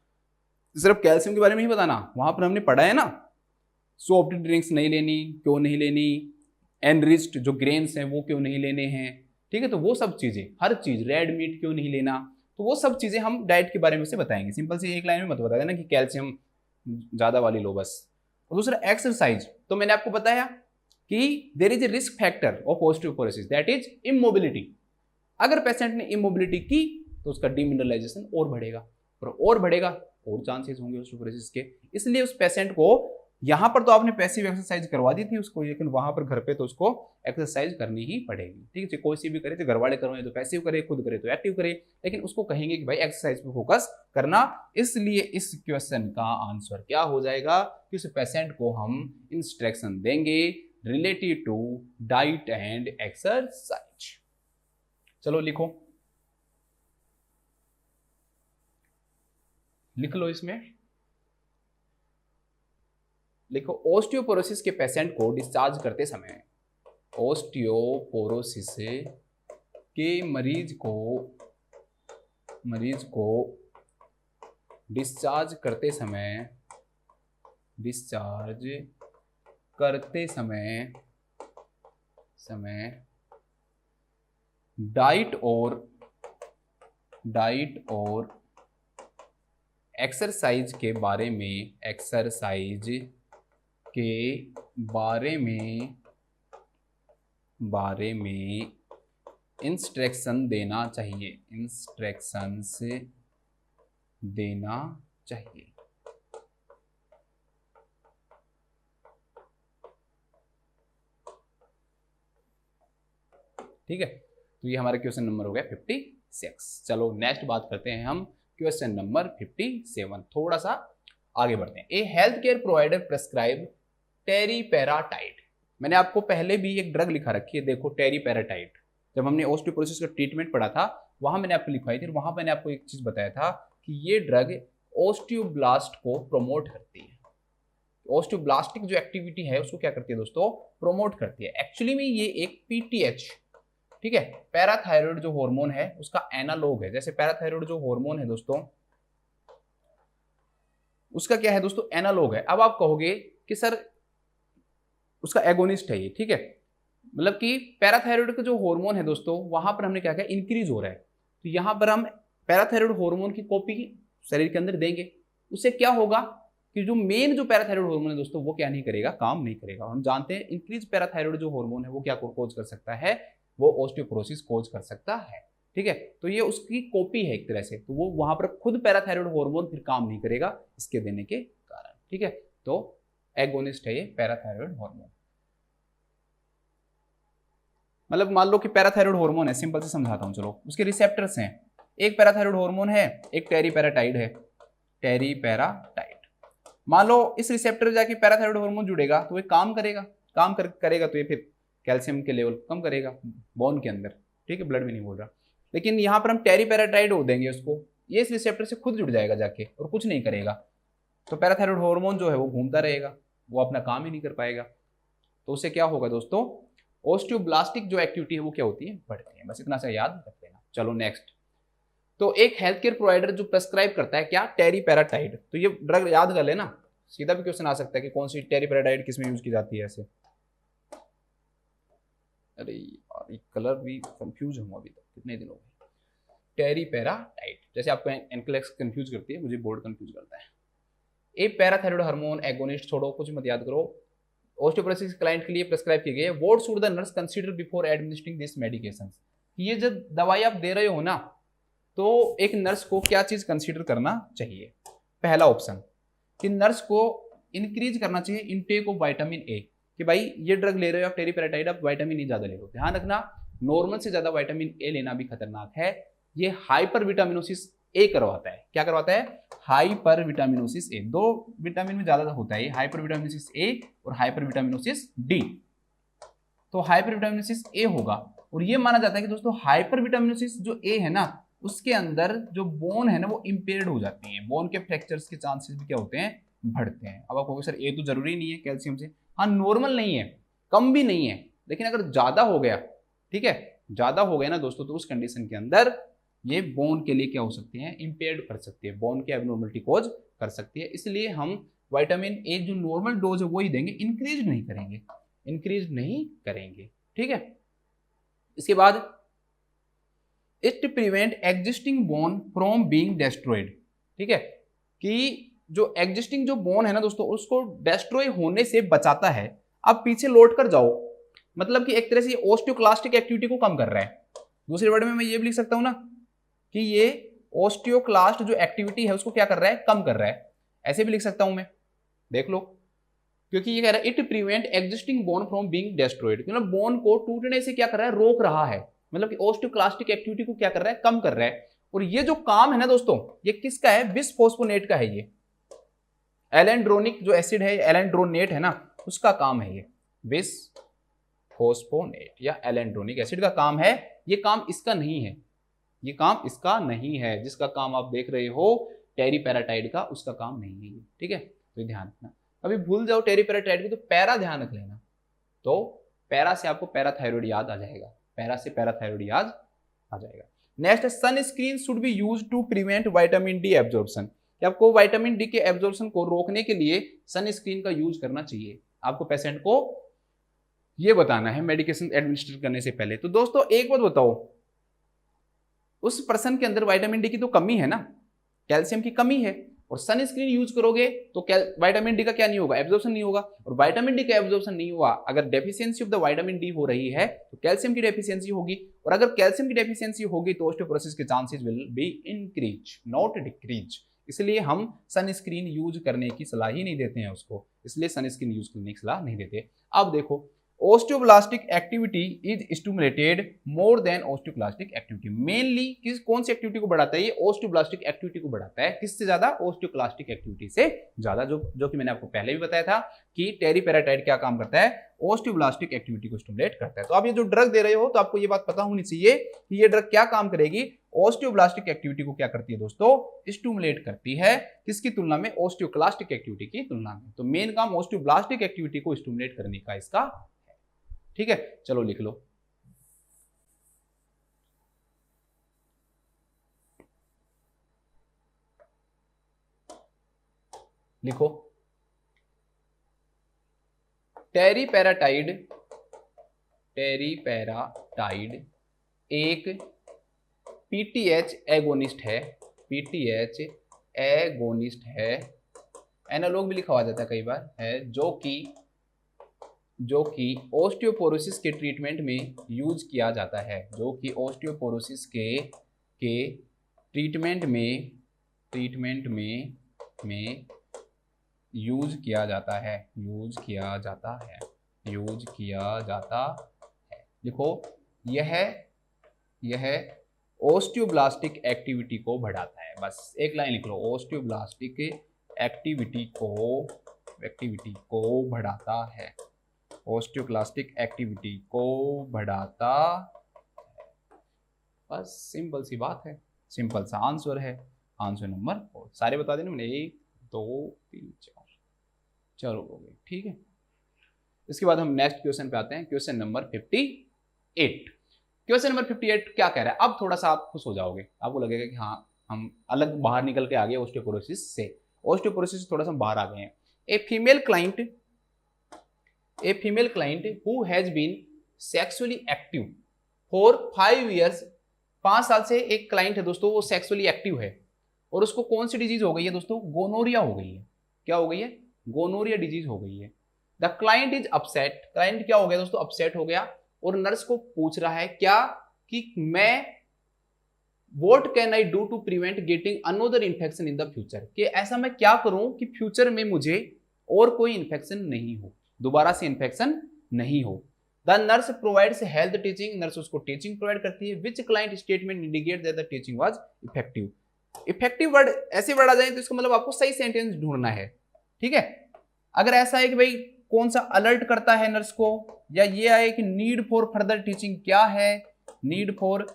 सिर्फ कैल्शियम के बारे में ही बताना, वहां पर हमने पढ़ा है ना, सॉफ्ट ड्रिंक्स नहीं लेनी, क्यों नहीं लेनी, एनरिच्ड जो ग्रेन्स हैं वो क्यों नहीं लेने हैं, ठीक है। तो वो सब चीजें, हर चीज, रेड मीट क्यों नहीं लेना, तो वो सब चीजें हम डाइट के बारे में से बताएंगे। सिंपल सी एक लाइन में मत बता देना कि कैल्शियम ज्यादा वाली लो बस। और दूसरा एक्सरसाइज, तो मैंने आपको बताया कि there is a risk factor of osteoporosis, that is immobility. अगर पेशेंट ने इमोबिलिटी की तो उसका डीमिनरलाइजेशन और बढ़ेगा, और बढ़ेगा और चांसेस होंगे ऑस्टियोपोरोसिस के। इसलिए उस पेशेंट को, यहां पर तो आपने पैसिव एक्सरसाइज करवा दी थी उसको, लेकिन वहां पर घर पे तो उसको एक्सरसाइज करनी ही पड़ेगी, ठीक है। कोई सी भी करे, तो घर वाले करवाए तो पैसिव करे, खुद करे तो एक्टिव करे, लेकिन उसको कहेंगे कि भाई एक्सरसाइज पे फोकस करना। इसलिए इस क्वेश्चन का आंसर क्या हो जाएगा, कि उस पेशेंट को हम इंस्ट्रक्शन देंगे related to diet and exercise. चलो लिखो, लिख लो, इसमें लिखो, ऑस्टियोपोरोसिस के पेशेंट को डिस्चार्ज करते समय, ऑस्टियोपोरोसिस के मरीज को डिस्चार्ज करते समय डाइट और एक्सरसाइज के बारे में इंस्ट्रक्शन देना चाहिए, ठीक है। तो ये हमारा क्वेश्चन नंबर हो गया 56। चलो नेक्स्ट बात करते हैं हम क्वेश्चन नंबर 57। थोड़ा सा आगे बढ़ते हैं। ए हेल्थ केयर प्रोवाइडर प्रेस्क्राइब टेरीपेराटाइड। मैंने आपको पहले भी एक ड्रग लिखा रखी है, देखो टेरीपेराटाइड। जब हमने ऑस्टियोपोरोसिस का ट्रीटमेंट पढ़ा था, वहां मैंने आपको लिखवाई थी, वहां मैंने आपको एक चीज बताया था कि ये ड्रग ऑस्टियोब्लास्ट को प्रमोट करती है। ऑस्टियोब्लास्टिक जो एक्टिविटी है उसको क्या करती है दोस्तों, प्रमोट करती है। एक्चुअली में ये एक PTH, ठीक है, पैराथायरॉयड जो हार्मोन है उसका एनालॉग है। जैसे पैराथायरॉयड जो हार्मोन है दोस्तों, उसका क्या है दोस्तों, एनालॉग है। अब आप कहोगे कि सर उसका एगोनिस्ट है ये, ठीक है, मतलब कि पैराथायरॉयड का जो हार्मोन है दोस्तों, वहां पर हमने क्या किया, इंक्रीज हो रहा है। तो यहां पर हम पैराथायरॉयड हार्मोन की कॉपी शरीर के अंदर देंगे, उससे क्या होगा कि जो मेन जो पैराथायरॉयड हार्मोन है दोस्तों, वो क्या नहीं करेगा, काम नहीं करेगा। हम जानते हैं इंक्रीज पैराथायरॉयड जो हार्मोन है वो क्या कोज कर सकता है, वो ऑस्टियोपोरोसिस कोज कर सकता है, ठीक है। तो ये उसकी कॉपी है एक तरह से, तो वो वहां पर खुद पैराथायरॉयड हार्मोन फिर काम नहीं करेगा इसके देने के कारण, ठीक है। तो एगोनिस्ट है ये पैराथायरॉयड हार्मोन। मतलब मान लो कि पैराथायरॉयड हार्मोन है, सिंपल से समझाता हूं, चलो। उसके रिसेप्टर्स हैं, एक पैराथायरॉयड हार्मोन है, एक टेरीपेराटाइड है, टेरीपेराटाइड। मान लो इस रिसेप्टर जाके पैराथायरॉयड हार्मोन जुड़ेगा तो ये काम करेगा, करेगा तो ये फिर कैल्शियम के लेवल कम करेगा बोन के अंदर, ठीक है, ब्लड में नहीं बोल रहा। लेकिन यहाँ पर हम टेरिपेराटाइड हो देंगे उसको, ये इस रिसेप्टर से खुद जुड़ जाएगा जाके और कुछ नहीं करेगा, तो पैराथायरॉयड हार्मोन जो है वो घूमता रहेगा, वो अपना काम ही नहीं कर पाएगा। तो उससे क्या होगा दोस्तों, ओस्टियोब्लास्टिक जो एक्टिविटी है वो क्या होती है, बढ़ती है। बस इतना सा याद रख लेना। चलो नेक्स्ट, तो एक हेल्थ केयर प्रोवाइडर जो प्रेस्क्राइब करता है क्या, टेरिपेराटाइड, तो ये ड्रग याद कर लेना, सीधा भी क्वेश्चन आ सकता है कि कौन सी टेरिपेराटाइड किस में यूज की जाती है ऐसे। अरे यार ये कलर भी कंफ्यूज हूँ अभी तक, कितने दिन हो गए। टेरिपेराटाइड, जैसे आपको एनक्लेक्स कंफ्यूज करती है, मुझे बोर्ड कंफ्यूज करता है। ए पैराथायरॉयड हार्मोन एगोनिस्ट, छोड़ो कुछ मत याद करो, ओस्टियोपोरोसिस क्लाइंट के लिए प्रेस्क्राइब की गई है। What should the nurse consider before administering this medications, ये जब दवाई आप दे रहे हो ना, तो एक नर्स को क्या चीज कंसीडर करना चाहिए। पहला ऑप्शन कि नर्स को इंक्रीज करना चाहिए इनटेक ऑफ विटामिन ए, कि भाई ये ड्रग ले रहे हो आप टेरिपेराटाइड, आप विटामिन ई ज्यादा ले रहे हो, ध्यान रखना नॉर्मल से ज्यादा विटामिन ए लेना भी खतरनाक है, ये हाइपर विटामिनोसिस ए करवाता है। क्या करवाता है, हाइपर विटामिनोसिस ए, दो विटामिन में ज्यादा होता है, हाइपर विटामिनोसिस ए और हाइपर विटामिनोसिस डी। तो हाइपर विटामिनोसिस ए होगा, और ये माना जाता है कि दोस्तों हाइपर विटामिनोसिस जो ए है ना, उसके अंदर जो बोन है ना वो इंपेयर्ड हो जाती है, बोन के फ्रैक्चर्स के चांसेस भी क्या होते हैं, बढ़ते हैं। अब आप कहोगे सर ए तो जरूरी नहीं है कैल्शियम से, हाँ नॉर्मल नहीं है, कम भी नहीं है, लेकिन अगर ज्यादा हो गया, ठीक है, ज्यादा हो गया ना दोस्तों, तो उस कंडीशन के अंदर ये बोन के लिए क्या हो सकते हैं, इंपेयर्ड कर सकती है, बोन के एबनॉर्मलिटी कॉज कर सकती है। इसलिए हम विटामिन ए जो नॉर्मल डोज है वो ही देंगे, इंक्रीज नहीं करेंगे, इंक्रीज नहीं करेंगे, ठीक है। इसके बाद it prevent existing bone from being destroyed, ठीक है, कि जो एग्जिस्टिंग जो बोन है ना दोस्तों उसको डेस्ट्रॉय होने से बचाता है। अब पीछे लौट कर जाओ, मतलब कि एक तरह से ओस्टियोक्लास्टिक एक्टिविटी को कम कर रहा है। दूसरे वर्ड में मैं ये भी लिख सकता हूं ना कि ये ओस्टियोक्लास्ट जो एक्टिविटी है उसको क्या कर रहा है, कम कर रहा है, ऐसे भी लिख सकता हूं मैं, देख लो, क्योंकि ये कह रहा है it prevent existing bone from being destroyed, मतलब बोन को टूटने से क्या कर रहा है, रोक रहा है, मतलब कि ओस्टियोक्लास्टिक एक्टिविटी को क्या कर रहा है, कम कर रहा है। और ये जो काम है ना दोस्तों, ये किसका है, बिसफॉस्फोनेट का है, ये एलेंड्रोनिक जो एसिड है, एलेंड्रोनेट है ना, उसका काम है ये बिसफॉस्फोनेट या एलेंड्रोनिक एसिड का काम है, ये काम इसका नहीं है, ये काम इसका नहीं है, जिसका काम आप देख रहे हो टेरिपेराटाइड का, उसका काम नहीं है ये, ठीक है। तो ध्यान रखना, अभी भूल जाओ टेरिपेराटाइड को, तो पैरा ध्यान रख लेना, तो पैरा से आपको पैराथायरॉयड याद आ जाएगा, पैरा से पैराथायरॉयड याद आ जाएगा। नेक्स्ट है sunscreen should be used to prevent vitamin D absorption, कि आपको विटामिन डी के एब्जॉर्प्शन को रोकने के लिए सनस्क्रीन का यूज करना चाहिए, आपको पेशेंट को ये बताना है मेडिकेशन एडमिनिस्टर करने से पहले। तो दोस्तों एक बात बताओ, उस पर्सन के अंदर विटामिन डी की तो कमी है ना, कैल्शियम की कमी है, और सनस्क्रीन यूज करोगे तो विटामिन डी का क्या नहीं होगा, एब्जॉर्प्शन नहीं होगा, और विटामिन डी का एब्जॉर्प्शन नहीं हुआ, अगर deficiency of the vitamin D हो रही है तो कैल्शियम की डेफिशिएंसी होगी, और अगर कैल्शियम की डेफिशिएंसी होगी तो ऑस्टियोपोरोसिस के chances will be increase not decrease. इसलिए हम सनस्क्रीन यूज करने की सलाह ही नहीं देते हैं उसको, इसलिए सनस्क्रीन यूज करने की सलाह नहीं देते। अब देखो osteoblastic activity is stimulated more than osteoclastic activity, mainly किस कौन सी एक्टिविटी को बढ़ाता है, ये ओस्टियोब्लास्टिक एक्टिविटी को बढ़ाता है, किससे ज्यादा, ओस्टियोक्लास्टिक एक्टिविटी से ज्यादा, जो कि मैंने आपको पहले भी बताया था कि टेरिपेराटाइड क्या काम करता है, ओस्टियोब्लास्टिक एक्टिविटी को स्टिमुलेट करता है। तो आप ये जो ड्रग दे रहे हो तो आपको ये बात पता होनी चाहिए कि ये ड्रग क्या काम करेगी, ओस्टियोब्लास्टिक एक्टिविटी को क्या करती है दोस्तों, स्टिमुलेट करती है, किसकी तुलना में, ओस्टियोक्लास्टिक एक्टिविटी की तुलना में। तो मेन काम ओस्टियोब्लास्टिक एक्टिविटी को स्टिमुलेट करने का इसका, ठीक है। चलो लिख लो, लिखो टेरिपेराटाइड, टेरिपेराटाइड एक पीटीएच एगोनिस्ट है, पीटीएच एगोनिस्ट है, एनालॉग भी लिखा हुआ जाता है कई बार है, जो कि ओस्टियोपोरोसिस के ट्रीटमेंट में यूज किया जाता है, जो कि ओस्टियोपोरोसिस के ट्रीटमेंट में यूज किया जाता है, यूज किया जाता है। देखो यह ओस्टियोब्लास्टिक एक्टिविटी को बढ़ाता है, बस एक लाइन लिख लो, ओस्टियोब्लास्टिक एक्टिविटी को बढ़ाता है, ओस्टियोक्लास्टिक एक्टिविटी को बढ़ाता, बस सिंपल सी बात है, सिंपल सा आंसर है, आंसर नंबर 4। सारे बता देना मैंने, 1 2 3 4, चलो हो गए, ठीक है। इसके बाद हम नेक्स्ट क्वेश्चन पे आते हैं, क्वेश्चन नंबर 58। क्वेश्चन नंबर 58 क्या कह रहा है, अब थोड़ा सा आप खुश हो जाओगे, आपको लगेगा कि हाँ हम अलग बाहर निकल के आ गए ऑस्टियोपोरोसिस से, ऑस्टियोपोरोसिस से थोड़ा सा बाहर आ गए हैं। A female client who has been sexually active for 5 years, 5 साल से एक क्लाइंट है दोस्तों, वो सेक्सुअली एक्टिव है और उसको कौन सी डिजीज हो गई है दोस्तों, गोनोरिया हो गई है। क्या हो गई है, गोनोरिया डिजीज हो गई है। The client is upset, client क्या हो गया दोस्तों, अपसेट हो गया और नर्स को पूछ रहा है क्या कि मैं what can I do to prevent getting another infection in the future, कि ऐसा मैं क्या करूं कि फ्यूचर में मुझे और कोई इन्फेक्शन नहीं हो, दोबारा से इन्फेक्शन नहीं हो। The nurse provides health teaching, nurse उसको टीचिंग प्रोवाइड करती है। Which client statement indicate that the teaching was effective. Effective word ऐसे वर्ड आ जाए तो इसका मतलब आपको सही सेंटेंस ढूंढना है, ठीक है। अगर ऐसा है कि भाई कौन सा अलर्ट करता है नर्स को, या ये आए कि नीड फॉर फर्दर टीचिंग क्या है, नीड फॉर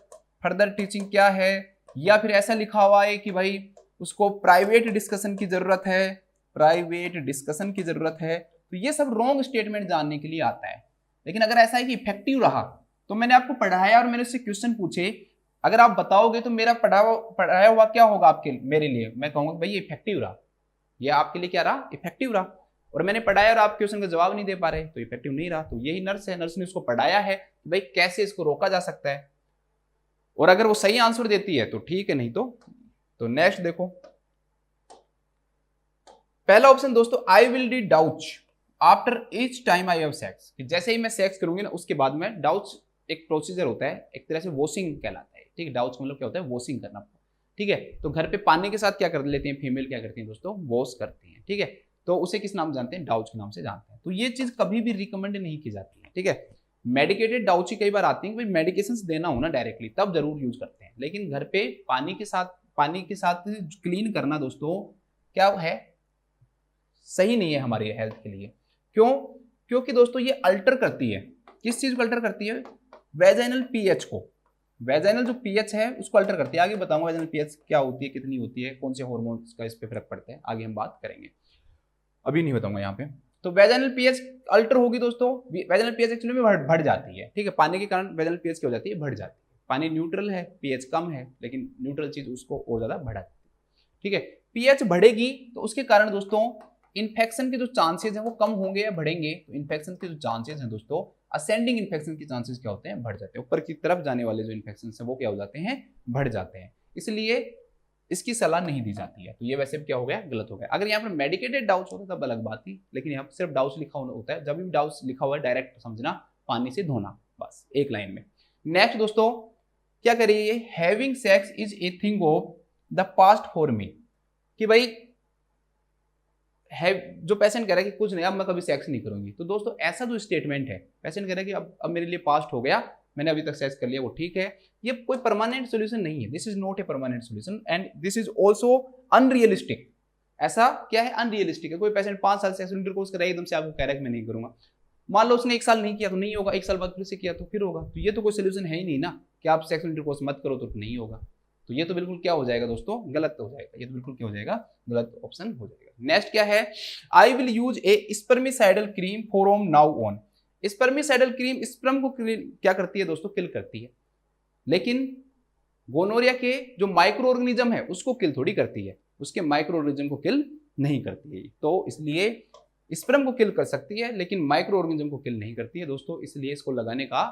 फर्दर टीचिंग क्या है, या फिर ऐसा लिखा हुआ है कि भाई उसको प्राइवेट डिस्कशन की जरूरत है, प्राइवेट डिस्कशन की जरूरत है, तो ये सब रॉन्ग स्टेटमेंट जानने के लिए आता है। लेकिन अगर ऐसा है कि इफेक्टिव रहा, तो मैंने आपको पढ़ाया और मैंने उससे क्वेश्चन पूछे, अगर आप बताओगे तो मेरा पढ़ाया हुआ क्या होगा आपके मेरे लिए, मैं कहूंगा भाई ये इफेक्टिव रहा, ये आपके लिए क्या रहा, इफेक्टिव रहा। और मैंने पढ़ाया और आप क्वेश्चन का जवाब नहीं दे पा रहे तो इफेक्टिव नहीं रहा। तो यही नर्स है, नर्स ने उसको पढ़ाया है कि भाई कैसे इसको रोका जा सकता है, और अगर वो सही आंसर देती है तो ठीक है, नहीं तो नेक्स्ट देखो, पहला ऑप्शन दोस्तों, I will D Deutsche after each time I have sex, कि जैसे ही मैं सेक्स करूंगी ना उसके बाद में डाउच, एक प्रोसीजर होता है, एक तरह से वॉशिंग कहलाता है, ठीक है। डाउच मतलब क्या होता है, वॉशिंग करना, ठीक है। तो घर पे पानी के साथ क्या कर लेते हैं फीमेल, क्या करती हैं दोस्तों, वॉश करती हैं, ठीक है। तो उसे किस नाम जानते हैं, डाउच के नाम से जानते हैं। तो ये चीज कभी भी रिकमेंड नहीं की जाती है, ठीक है। मेडिकेटेड डाउच ही कई बार आती है, मेडिकेशंस देना हो ना डायरेक्टली तब जरूर यूज करते हैं, लेकिन घर पे पानी के साथ क्लीन करना दोस्तों क्या है, सही नहीं है हमारे हेल्थ के लिए। क्यों, क्योंकि दोस्तों ये अल्टर करती है, किस चीज को अल्टर करती है, वेजाइनल पीएच को, वेजाइनल जो पीएच है उसको अल्टर करती है। आगे बताऊंगा वेजाइनल पीएच क्या होती है, कितनी होती है, कौन से हार्मोन्स का इस पे फर्क पड़ता है, आगे हम बात करेंगे, अभी नहीं बताऊंगा यहाँ पे। तो वेजाइनल पीएच अल्टर होगी दोस्तों, वेजाइनल पीएच एक्चुअली में बढ़ जाती है, ठीक है। पानी के कारण वेजाइनल पीएच क्या हो जाती है, बढ़ जाती है। पानी न्यूट्रल है, पीएच कम है, लेकिन न्यूट्रल चीज उसको और ज्यादा बढ़ा देती है, ठीक है। पीएच बढ़ेगी तो उसके कारण दोस्तों इन्फेक्शन के जो चांसेस हैं वो कम होंगे या बढ़ेंगे, तो इन्फेक्शन के जो चांसेस हैं दोस्तों, असेंडिंग इन्फेक्शन के चांसेस क्या होते हैं, बढ़ जाते हैं, ऊपर की तरफ जाने वाले जो इन्फेक्शन है वो क्या हो जाते हैं, बढ़ जाते हैं। इसलिए इसकी सलाह नहीं दी जाती है। तो ये वैसे क्या हो गया, गलत हो गया। अगर यहाँ पर मेडिकेटेड डाउट्स होता तब अलग बात थी, लेकिन यहाँ पर सिर्फ डाउट्स लिखा होता है, जब भी डाउट्स लिखा हुआ है डायरेक्ट समझना, पानी से धोना, बस एक लाइन में। नेक्स्ट दोस्तों क्या करिए, having sex is a thing of the past for me, कि भाई है जो पेशेंट कह रहा है कि कुछ नहीं, अब मैं कभी सेक्स नहीं करूंगी, तो दोस्तों ऐसा जो स्टेटमेंट है, पेशेंट कह रहा है कि अब मेरे लिए पास्ट हो गया, मैंने अभी तक सेक्स कर लिया, वो ठीक है, ये कोई परमानेंट सोल्यूशन नहीं है। This is not a permanent solution and this is also unrealistic. ऐसा क्या है, अनरियलिस्टिक है। कोई पेशेंट 5 साल सेक्सुअल इंटरकोर्स कर रहा है, एकदम से आपको कह रहा है कि मैं नहीं करूंगा, मान लो उसने 1 साल नहीं किया तो नहीं होगा, 1 साल बाद फिर से किया तो फिर होगा। तो ये तो कोई सोल्यूशन है ही नहीं ना, कि आप सेक्सुअल इंटरकोर्स मत करो तो नहीं होगा। तो ये तो बिल्कुल क्या हो जाएगा दोस्तों, गलत हो जाएगा, ये तो बिल्कुल क्या हो जाएगा, गलत ऑप्शन हो जाएगा। नेक्स्ट क्या है, I will use A spermicidal cream from now on. Spermicidal cream sperm को क्या करती है दोस्तों, किल करती है, लेकिन गोनोरिया के जो माइक्रो ऑर्गेनिज्म है उसको किल थोड़ी करती है, उसके माइक्रो ऑर्गेनिज्म को किल नहीं करती है। तो इसलिए स्पर्म को किल कर सकती है लेकिन माइक्रो ऑर्गेनिज्म को किल नहीं करती है दोस्तों। इसलिए इसको लगाने का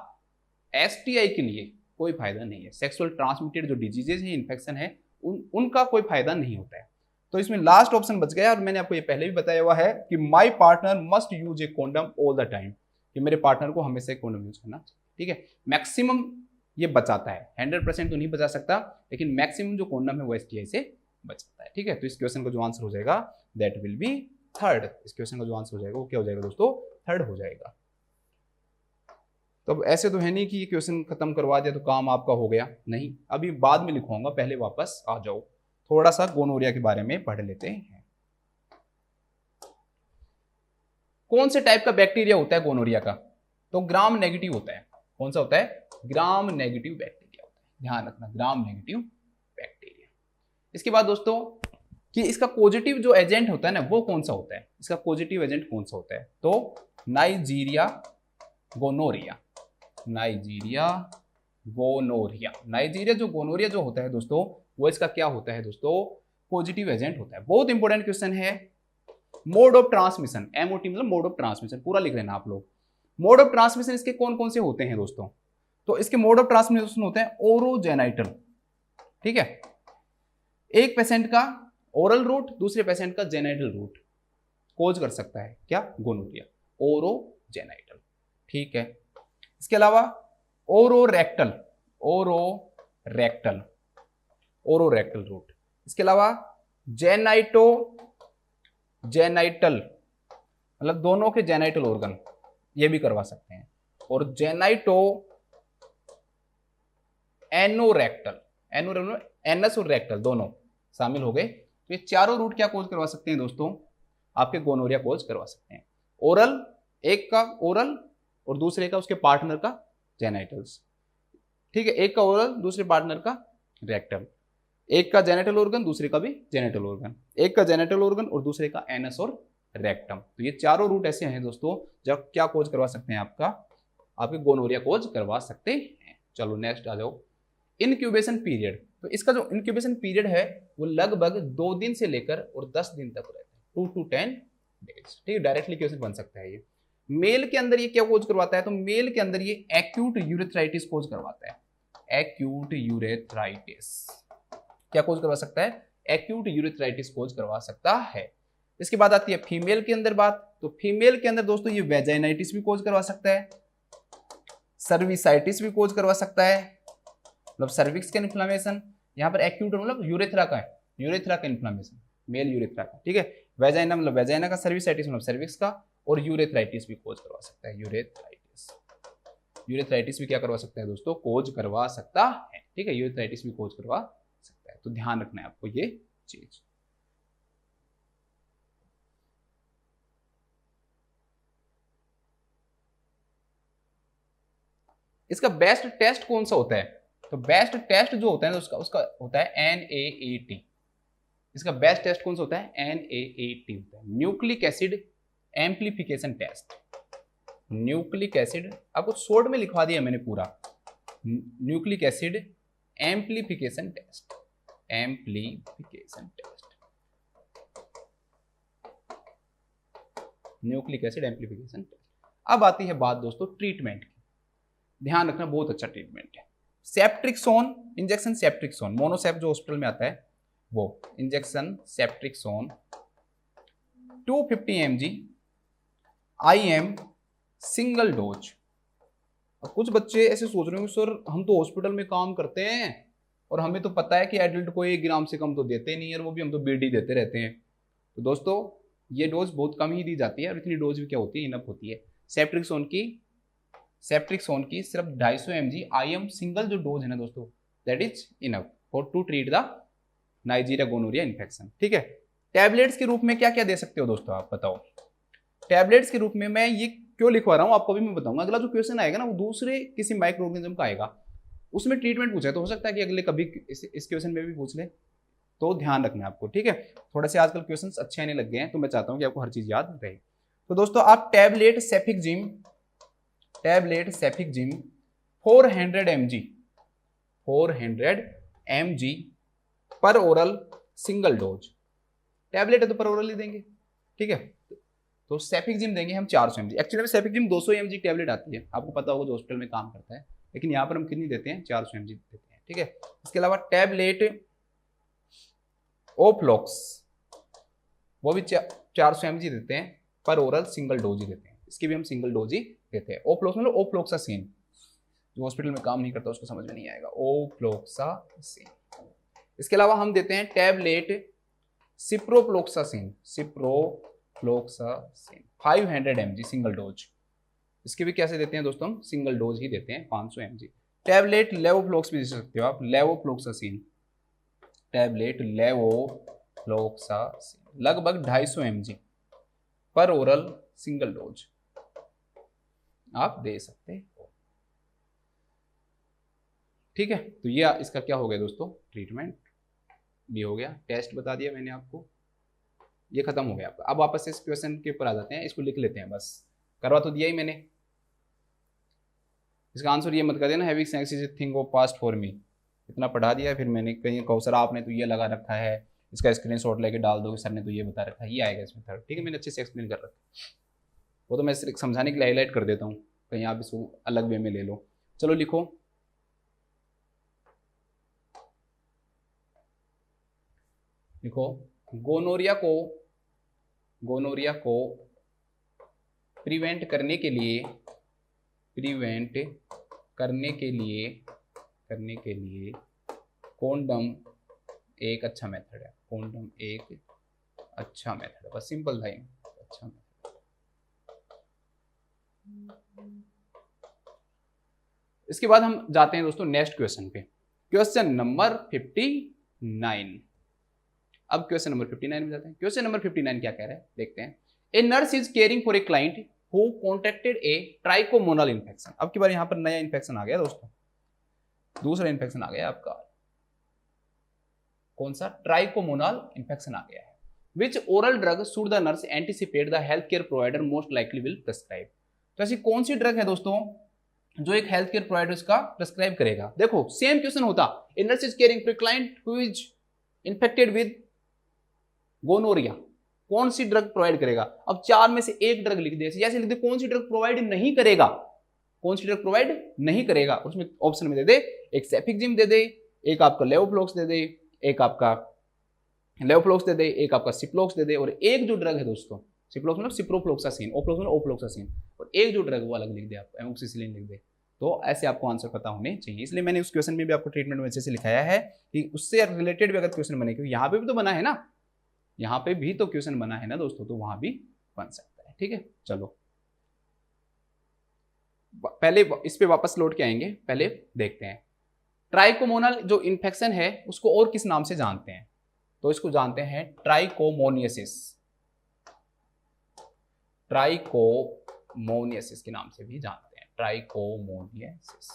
एसटीआई के लिए कोई फायदा नहीं है। सेक्सुअल ट्रांसमिटेड जो डिजीजेज है, इन्फेक्शन है, उनका कोई फायदा नहीं होता है। तो इसमें लास्ट ऑप्शन बच गया, और मैंने आपको ये पहले भी बताया हुआ है कि my partner must use A condom all the time, कि मेरे पार्टनर को हमेशा कॉन्डम यूज करना चाहिए, ठीक है। मैक्सिमम ये बचाता है, 100% तो नहीं बचा सकता, लेकिन मैक्सिमम जो कॉन्डम है वो एसटीआई से बचाता है, ठीक है। तो इस क्वेश्चन का जो आंसर हो जाएगा दैट विल बी थर्ड। इस क्वेश्चन का जो आंसर हो जाएगा वो क्या हो जाएगा दोस्तों, थर्ड हो जाएगा। तो अब ऐसे तो है नहीं कि ये क्वेश्चन खत्म करवा दिया तो काम आपका हो गया, नहीं, अभी बाद में लिखवाऊंगा, पहले वापस आ जाओ, थोड़ा सा गोनोरिया के बारे में पढ़ लेते हैं। कौन से टाइप का बैक्टीरिया होता है गोनोरिया का, तो ग्राम नेगेटिव होता है। कौन सा होता है, ग्राम नेगेटिव बैक्टीरिया होता है। ध्यान रखना, ग्राम नेगेटिव बैक्टीरिया। इसके बाद दोस्तों कि इसका पॉजिटिव जो एजेंट होता है ना वो कौन सा होता है, इसका पॉजिटिव एजेंट कौन सा होता है, तो Neisseria gonorrhoea, Neisseria gonorrhoea. Neisseria जो गोनोरिया जो होता है दोस्तों वो इसका क्या होता है दोस्तों, पॉजिटिव एजेंट होता है। बहुत इंपॉर्टेंट क्वेश्चन है। मोड ऑफ ट्रांसमिशन, एमओटी मतलब मोड ऑफ ट्रांसमिशन, पूरा लिख लेना आप लोग। मोड ऑफ ट्रांसमिशन इसके कौन कौन से होते हैं दोस्तों, तो इसके मोड ऑफ ट्रांसमिशन होते हैं ओरोजेनाइटल, ठीक है, एक पेशेंट का ओरल रूट, दूसरे पेशेंट का जेनाइटल रूट कोज कर सकता है क्या, गोनोरिया, ओरोजेनाइटल, ठीक है। इसके अलावा ओरोरेक्टल, ओरोरेक्टल, ओरोरेक्टल रूट। इसके अलावा जेनाइटल मतलब दोनों के जेनाइटल ऑर्गन, ये भी करवा सकते हैं। और एनोरेक्टल, एनस और रेक्टल दोनों शामिल हो गए। तो ये चारों रूट क्या कोज करवा सकते हैं दोस्तों, आपके गोनोरिया कोज करवा सकते हैं। ओरल, एक का ओरल और दूसरे का उसके पार्टनर का जेनाइटल्स, ठीक है, एक का ओरल दूसरे पार्टनर का रेक्टल, एक का जेनेटल ऑर्गन दूसरे का भी जेनेटल ऑर्गन, एक का जेनेटल ऑर्गन और दूसरे का एनस और रेक्टम। तो ये चारों रूट ऐसे हैं दोस्तों जब क्या कोज करवा सकते हैं, आपके गोनोरिया कोज करवा सकते हैं। चलो नेक्स्ट आ जाओ, इनक्यूबेशन पीरियड। तो इसका जो इनक्यूबेशन पीरियड है वो लगभग 2 दिन से लेकर और 10 दिन तक रहता है, 2 to 10 डेज, ठीक है। डायरेक्टली क्वेश्चन बन सकता है ये। मेल के अंदर ये क्या कोज करवाता है, तो मेल के अंदर ये एक्यूट यूरेथ्राइटिस कोज करवाता है, एक्यूट यूरेथ्राइटिस क्या कोज करवा सकता है, एक्यूट यूरेथ्राइटिस कोज करवा सकता है। इसके बाद आती है फीमेल के अंदर बात, तो फीमेल के अंदर दोस्तों ये वेजाइनाइटिस भी कोज करवा सकता है, सर्विसाइटिस भी कोज करवा सकता है, मतलब सर्विक्स का इन्फ्लेमेशन, यहाँ पर एक्यूट मतलब यूरेथ्रा का है, यूरेथ्रा का इन्फ्लेमेशन, मेल यूरेथ्रा का, ठीक है। वेजाइना मतलब वेजाइना का, सर्विसाइटिस मतलब सर्विक्स का, और यूरेथ्राइटिस भी कोज करवा सकता है, यूरेथ्राइटिस भी क्या करवा सकता है दोस्तों, कोज करवा सकता है, ठीक है, यूरेथ्राइटिस भी कोज करवा सकता है। तो ध्यान रखना है आपको ये चीज। इसका बेस्ट टेस्ट कौन सा होता है, तो बेस्ट टेस्ट जो होता है उसका होता है NAAT। इसका बेस्ट टेस्ट कौन सा होता है, NAAT होता है, nucleic acid amplification test. Nucleic acid आपको शॉर्ट में लिखवा दिया मैंने पूरा, nucleic acid amplification test, amplification test, nucleic acid amplification test. अब आती है बात दोस्तों ट्रीटमेंट की, ध्यान रखना बहुत अच्छा ट्रीटमेंट है। सेप्ट्रिक्सोन इंजेक्शन, सेप्ट्रिक्सोन मोनोसेप जो हॉस्पिटल में आता है वो injection ceftriaxone 250 mg IM single dose. अब कुछ बच्चे ऐसे सोच रहे होंगे सर हम तो हॉस्पिटल में काम करते हैं और हमें तो पता है कि एडल्ट को 1 ग्राम से कम तो देते नहीं है, और वो भी हम तो बीडी देते रहते हैं। तो दोस्तों ये डोज बहुत कम ही दी जाती है, और इतनी डोज भी क्या होती है, इनफ होती है। सेप्ट्रिक्सोन की सिर्फ 250 mg IM सिंगल जो डोज है ना दोस्तों, that is enough for to treat the Neisseria gonorrhoea infection, ठीक है। टैबलेट्स के रूप में क्या क्या दे सकते हो दोस्तों, आप बताओ। टैबलेट्स के रूप में मैं ये क्यों लिखवा रहा हूं आपको भी मैं बताऊंगा। अगला जो क्वेश्चन आएगा ना वो दूसरे किसी माइक्रो ऑर्गेनिज्म का आएगा, उसमें ट्रीटमेंट पूछा है, तो हो सकता है कि अगले कभी इस क्वेश्चन में भी पूछ ले, तो ध्यान रखना है आपको, ठीक है। थोड़े से आजकल क्वेश्चंस अच्छे आने लग गए हैं, तो मैं चाहता हूं कि आपको हर चीज याद रहे। तो दोस्तों आप टैबलेट सेफिकजिम 400 mg पर ओरल सिंगल डोज, टैबलेट है तो पर ओरल ही देंगे, ठीक है। तो सेफिकजिम देंगे हम 400 mg। एक्चुअली में सेफिकजिम 200 mg टैबलेट आती है, आपको पता होगा जो हॉस्पिटल में काम करता है, लेकिन यहाँ पर हम कितनी देते हैं, 400 mg देते हैं, ठीक है। इसके अलावा टैबलेट ओफ्लॉक्स वो भी 400 mg देते हैं, पर ओरल सिंगल डोज ही देते हैं, इसकी भी हम सिंगल डोज ही देते हैं। ओफ्लॉक्स मतलब ओफ्लॉक्सासिन, जो हॉस्पिटल में काम नहीं करता उसको समझ में नहीं आएगा, ओफ्लॉक्सासिन। इसके अलावा हम देते हैं tablet ciprofloxacin 500 mg single dose, इसके भी कैसे देते हैं दोस्तों, हम सिंगल डोज ही देते हैं 500 mg। टैबलेट लेवोफ्लॉक्स भी दे सकते हो आप, लेवोफ्लॉक्सासिन, टैबलेट लेवोफ्लॉक्सासिन लगभग 250 mg पर ओरल सिंगल डोज आप दे सकते हो। ठीक है, तो ये इसका क्या हो गया दोस्तों, ट्रीटमेंट भी हो गया, टेस्ट बता दिया मैंने आपको, ये खत्म हो गया आपका। अब वापस इस क्वेश्चन के ऊपर आ जाते हैं, इसको लिख लेते हैं, बस करवा तो दिया ही मैंने। इसका आंसर ये मत कर देना having sex is a thing of past for me, इतना पढ़ा दिया फिर मैंने कहीं कहो सर आपने तो ये लगा रखा है, इसका स्क्रीनशॉट लेके डाल दो सर ने तो ये बता रखा है, ये आएगा इसमें थर्ड। ठीक है, मैंने अच्छे से एक्सप्लेन कर रखा है, वो तो मैं सिर्फ समझाने के लिए हाईलाइट कर देता हूँ, कहीं आप इसको अलग वे में ले लो। चलो लिखो, लिखो गोनोरिया को प्रिवेंट करने के लिए कॉन्डम एक अच्छा मेथड है, कॉन्डम एक अच्छा मेथड है, बस सिंपल था ये, अच्छा मेथड। इसके बाद हम जाते हैं दोस्तों नेक्स्ट क्वेश्चन पे, क्वेश्चन नंबर 59। अब क्वेश्चन नंबर 59 में जाते हैं। क्वेश्चन नंबर 59 क्या कह रहा है देखते हैं। A nurse is caring for a client who contracted a trichomonal infection. अब की बार यहां पर नया इन्फेक्शन आ गया दोस्तों, दूसरा इन्फेक्शन आ गया आपका, कौन सा, ट्राइकोमोनल इन्फेक्शन आ गया है। Which oral drug should the nurse anticipate the health care provider most likely will prescribe. तो ऐसी कौन सी ड्रग है दोस्तों जो एक हेल्थ केयर प्रोवाइडर इसका प्रेस्क्राइब करेगा। देखो सेम क्वेश्चन होता, a nurse is caring for client who is infected with gonorrhoea, कौन सी ड्रग प्रोवाइड करेगा। अब चार में से एक ड्रग लिख दे, जैसे लिख दे कौन सी ड्रग प्रोवाइड नहीं करेगा, कौन सी ड्रग प्रोवाइड नहीं करेगा, उसमें ऑप्शन में दे दे एक सेफिक्जिम दे दे, एक आपका लेवोफ्लॉक्स दे दे, एक आपका लेवोफ्लॉक्स दे दे, एक आपका सिप्लोक्स दे दे, और एक जो ड्रग है दोस्तों, सिप्लोक्स मतलब सिप्रोफ्लोक्सासिन, ओफ्लॉक्स मतलब ओफ्लॉक्सासिन, और एक जो ड्रग वो अलग लिख दे, आपको एमोक्सिसिलिन लिख दे। तो ऐसे आपको आंसर पता होने चाहिए, इसलिए मैंने उस क्वेश्चन में भी आपको ट्रीटमेंट में अच्छे से लिखाया है कि उससे रिलेटेड भी अगर क्वेश्चन बने, क्योंकि यहाँ पे भी तो बना है ना, यहाँ पे भी तो क्वेश्चन बना है ना दोस्तों, तो वहां भी बन सकता है। ठीक है, चलो पहले इस पे वापस लौट के आएंगे, पहले देखते हैं ट्राइकोमोनल जो इन्फेक्शन है उसको और किस नाम से जानते हैं। तो इसको जानते हैं ट्राइकोमोनियसिस, ट्राइकोमोनियसिस के नाम से भी जानते हैं, ट्राइकोमोनियसिस।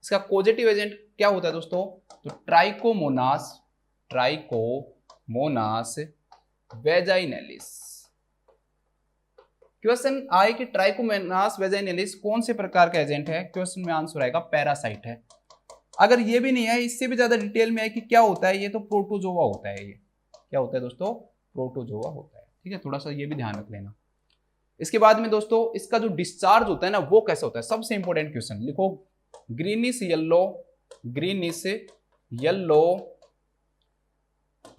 इसका पॉजिटिव एजेंट क्या होता है दोस्तों, तो ट्राइकोमोनास वेजाइनलिस। क्वेश्चन आए कि ट्राइकोमोनास वेजाइनलिस कौन से प्रकार का एजेंट है, क्वेश्चन में आंसर आएगा पैरासाइट है। अगर ये भी नहीं है, इससे भी ज्यादा डिटेल में है कि क्या होता है, ये तो प्रोटोजोआ होता है। ये क्या होता है दोस्तों, प्रोटोजोआ होता है। ठीक है, थोड़ा सा ये भी ध्यान रख लेना। इसके बाद में दोस्तों इसका जो डिस्चार्ज होता है ना वो कैसे होता है, सबसे इंपॉर्टेंट क्वेश्चन लिखो, ग्रीनिश येलो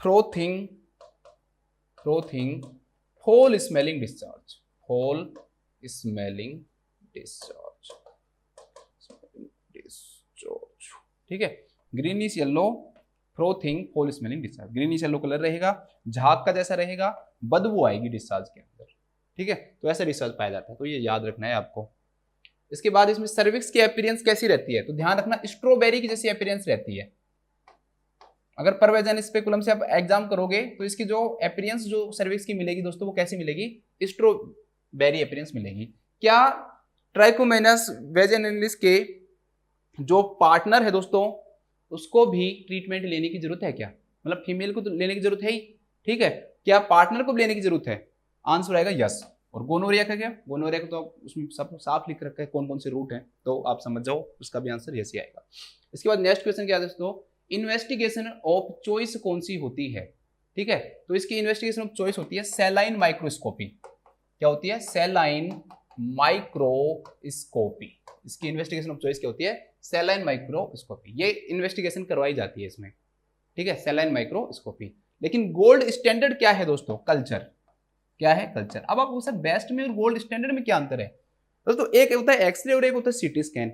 फ्रोथिंग फोल स्मेलिंग डिस्चार्ज, ठीक है, ग्रीनिश येलो फ्रोथिंग फोल smelling discharge. Greenish yellow colour रहेगा, झाग का जैसा रहेगा, बदबू आएगी डिस्चार्ज के अंदर। ठीक है, तो ऐसा डिस्चार्ज पाया जाता है, तो ये याद रखना है आपको। इसके बाद इसमें सर्विक्स की अपीयरेंस कैसी रहती है, तो ध्यान रखना स्ट्रॉबेरी की जैसी अपीयरेंस रहती है। अगर परवेजन स्पेकुलम से आप एग्जाम करोगे तो इसकी जो अपीयरेंस जो सर्विक्स की मिलेगी दोस्तों वो कैसी मिलेगी, स्ट्रॉबेरी अपीयरेंस मिलेगी। क्या ट्राइकोमोनास वेजाइनलिस के जो पार्टनर है दोस्तों उसको भी ट्रीटमेंट लेने की जरूरत है क्या, मतलब फीमेल को तो लेने की जरूरत है ही। ठीक है, क्या पार्टनर को भी लेने की जरूरत है, आंसर आएगा यस। और गोनोरिया का क्या, गोनोरिया को तो उसमें सब साफ लिख रखा है कौन कौन से रूट हैं, तो आप समझ जाओ उसका भी आंसर यस ही आएगा। इसके बाद नेक्स्ट क्वेश्चन क्या है दोस्तों, इन्वेस्टिगेशन ऑफ चॉइस कौन सी होती है। ठीक है, तो इसकी इन्वेस्टिगेशन ऑफ चॉइस होती है सैलाइन माइक्रोस्कोपी। क्या होती है, सैलाइन माइक्रोस्कोपी। इसकी इन्वेस्टिगेशन ऑफ चॉइस क्या होती है, सैलाइन माइक्रोस्कोपी। ये इन्वेस्टिगेशन करवाई जाती है इसमें। ठीक है, सैलाइन माइक्रोस्कोपी। लेकिन गोल्ड स्टैंडर्ड क्या है दोस्तों, कल्चर। क्या है, कल्चर। अब आप सर बेस्ट में और गोल्ड स्टैंडर्ड में क्या अंतर है दोस्तों, एक होता है एक्सरे और एक होता है सीटी स्कैन।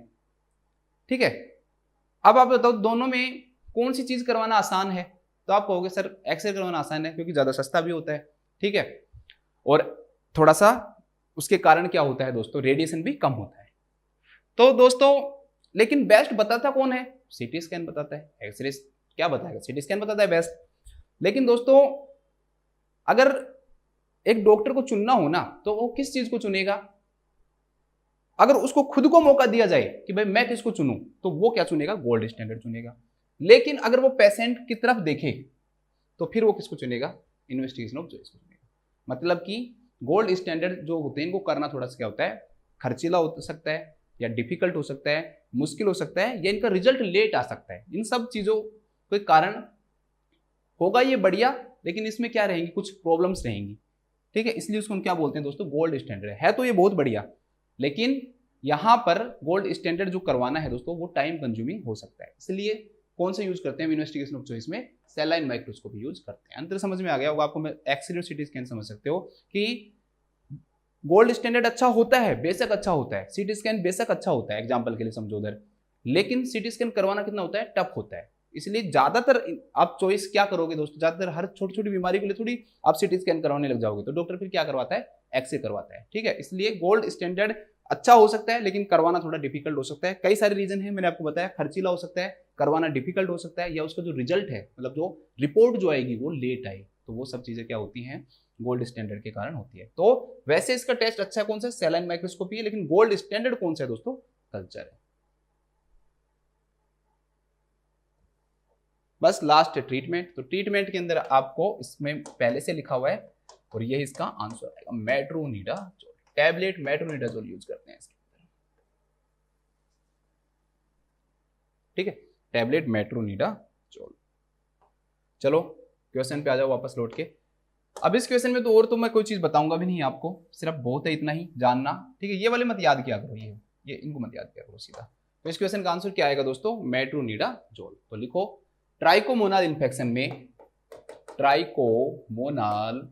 ठीक है, अब आप बताओ दोनों में कौन सी चीज करवाना आसान है, तो आप कहोगे सर एक्सरे करवाना आसान है क्योंकि ज्यादा सस्ता भी होता है। ठीक है, और थोड़ा सा उसके कारण क्या होता है दोस्तों, रेडिएशन भी कम होता है। तो दोस्तों लेकिन बेस्ट बताता कौन है, सीटी स्कैन बताता है। एक्सरे क्या बताएगा, सीटी स्कैन बताता है बेस्ट। लेकिन दोस्तों अगर एक डॉक्टर को चुनना हो ना तो वो किस चीज को चुनेगा, अगर उसको खुद को मौका दिया जाए कि भाई मैं किसको चुनूं, तो वो क्या चुनेगा, गोल्ड स्टैंडर्ड चुनेगा। लेकिन अगर वो पेशेंट की तरफ देखे तो फिर वो किसको चुनेगा, इन्वेस्टिगेशन ऑफ चॉइस को चुनेगा। मतलब कि गोल्ड स्टैंडर्ड जो होते हैं इनको करना थोड़ा सा क्या होता है, खर्चीला हो सकता है, या डिफिकल्ट हो सकता है, मुश्किल हो सकता है, या इनका रिजल्ट लेट आ सकता है। इन सब चीजों कोई कारण होगा ये बढ़िया, लेकिन इसमें क्या रहेंगी, कुछ प्रॉब्लम्स रहेंगी, ठीक है। इसलिए उसको हम क्या बोलते हैं दोस्तों, गोल्ड स्टैंडर्ड है तो ये बहुत बढ़िया, लेकिन यहां पर गोल्ड स्टैंडर्ड जो करवाना है दोस्तों वो टाइम कंज्यूमिंग हो सकता है। इसलिए कौन से यूज करते हैं इन्वेस्टिगेशन ऑफ चॉइस में, सैलाइन माइक्रोस्कोपी यूज करते हैं। अंतर समझ में आ गया होगा आपको, मैं एक्सरे और सीटी स्कैन समझ सकते हो कि गोल्ड स्टैंडर्ड अच्छा होता है, बेशक अच्छा होता है, सीटी स्कैन बेशक अच्छा होता है, एग्जाम्पल के लिए समझो उधर, लेकिन सीटी स्कैन करवाना कितना होता है, टफ होता है। इसलिए ज्यादातर आप चॉइस क्या करोगे दोस्तों, ज्यादातर हर छोटी छोटी बीमारी के लिए थोड़ी आप सीटी स्कैन करवाने लग जाओगे, तो डॉक्टर फिर क्या करवाता है, एक्सरे करवाता है, ठीक है। इसलिए गोल्ड स्टैंडर्ड अच्छा हो सकता है, लेकिन करवाना थोड़ा डिफिकल्ट हो सकता है। कई सारे रीजन है, मैंने आपको बताया, खर्चीला हो सकता है, करवाना डिफिकल्ट हो सकता है, या उसका जो रिजल्ट है, मतलब जो रिपोर्ट जो आएगी वो लेट आए, तो वो सब चीजें क्या होती हैं, गोल्ड स्टैंडर्ड के कारण होती है। तो वैसे इसका टेस्ट अच्छा कौन सा, सैलाइन माइक्रोस्कोपी है, लेकिन गोल्ड स्टैंडर्ड कौन सा है दोस्तों, कल्चर है। बस लास्ट है ट्रीटमेंट। तो ट्रीटमेंट के अंदर आपको इसमें पहले से लिखा हुआ है और ये इसका आंसर आएगा, मेट्रोनिडाजोल। टैबलेट मेट्रोनिडाजोल यूज करते हैं इसके अंदर, ठीक है, टैबलेट मेट्रोनिडाजोल। चलो क्वेश्चन पे आ जाओ वापस लौट के। अब इस क्वेश्चन में तो और तो मैं कोई चीज बताऊंगा भी नहीं आपको, सिर्फ बहुत है इतना ही जानना, ठीक है। ये वाले मत याद किया करो, ये इनको मत याद किया करो सीधा। तो इस क्वेश्चन का आंसर क्या आएगा दोस्तों, मेट्रोनिडाजोल। तो लिखो, ट्राइकोमोनाल इन्फेक्शन में, ट्राइकोमोनाल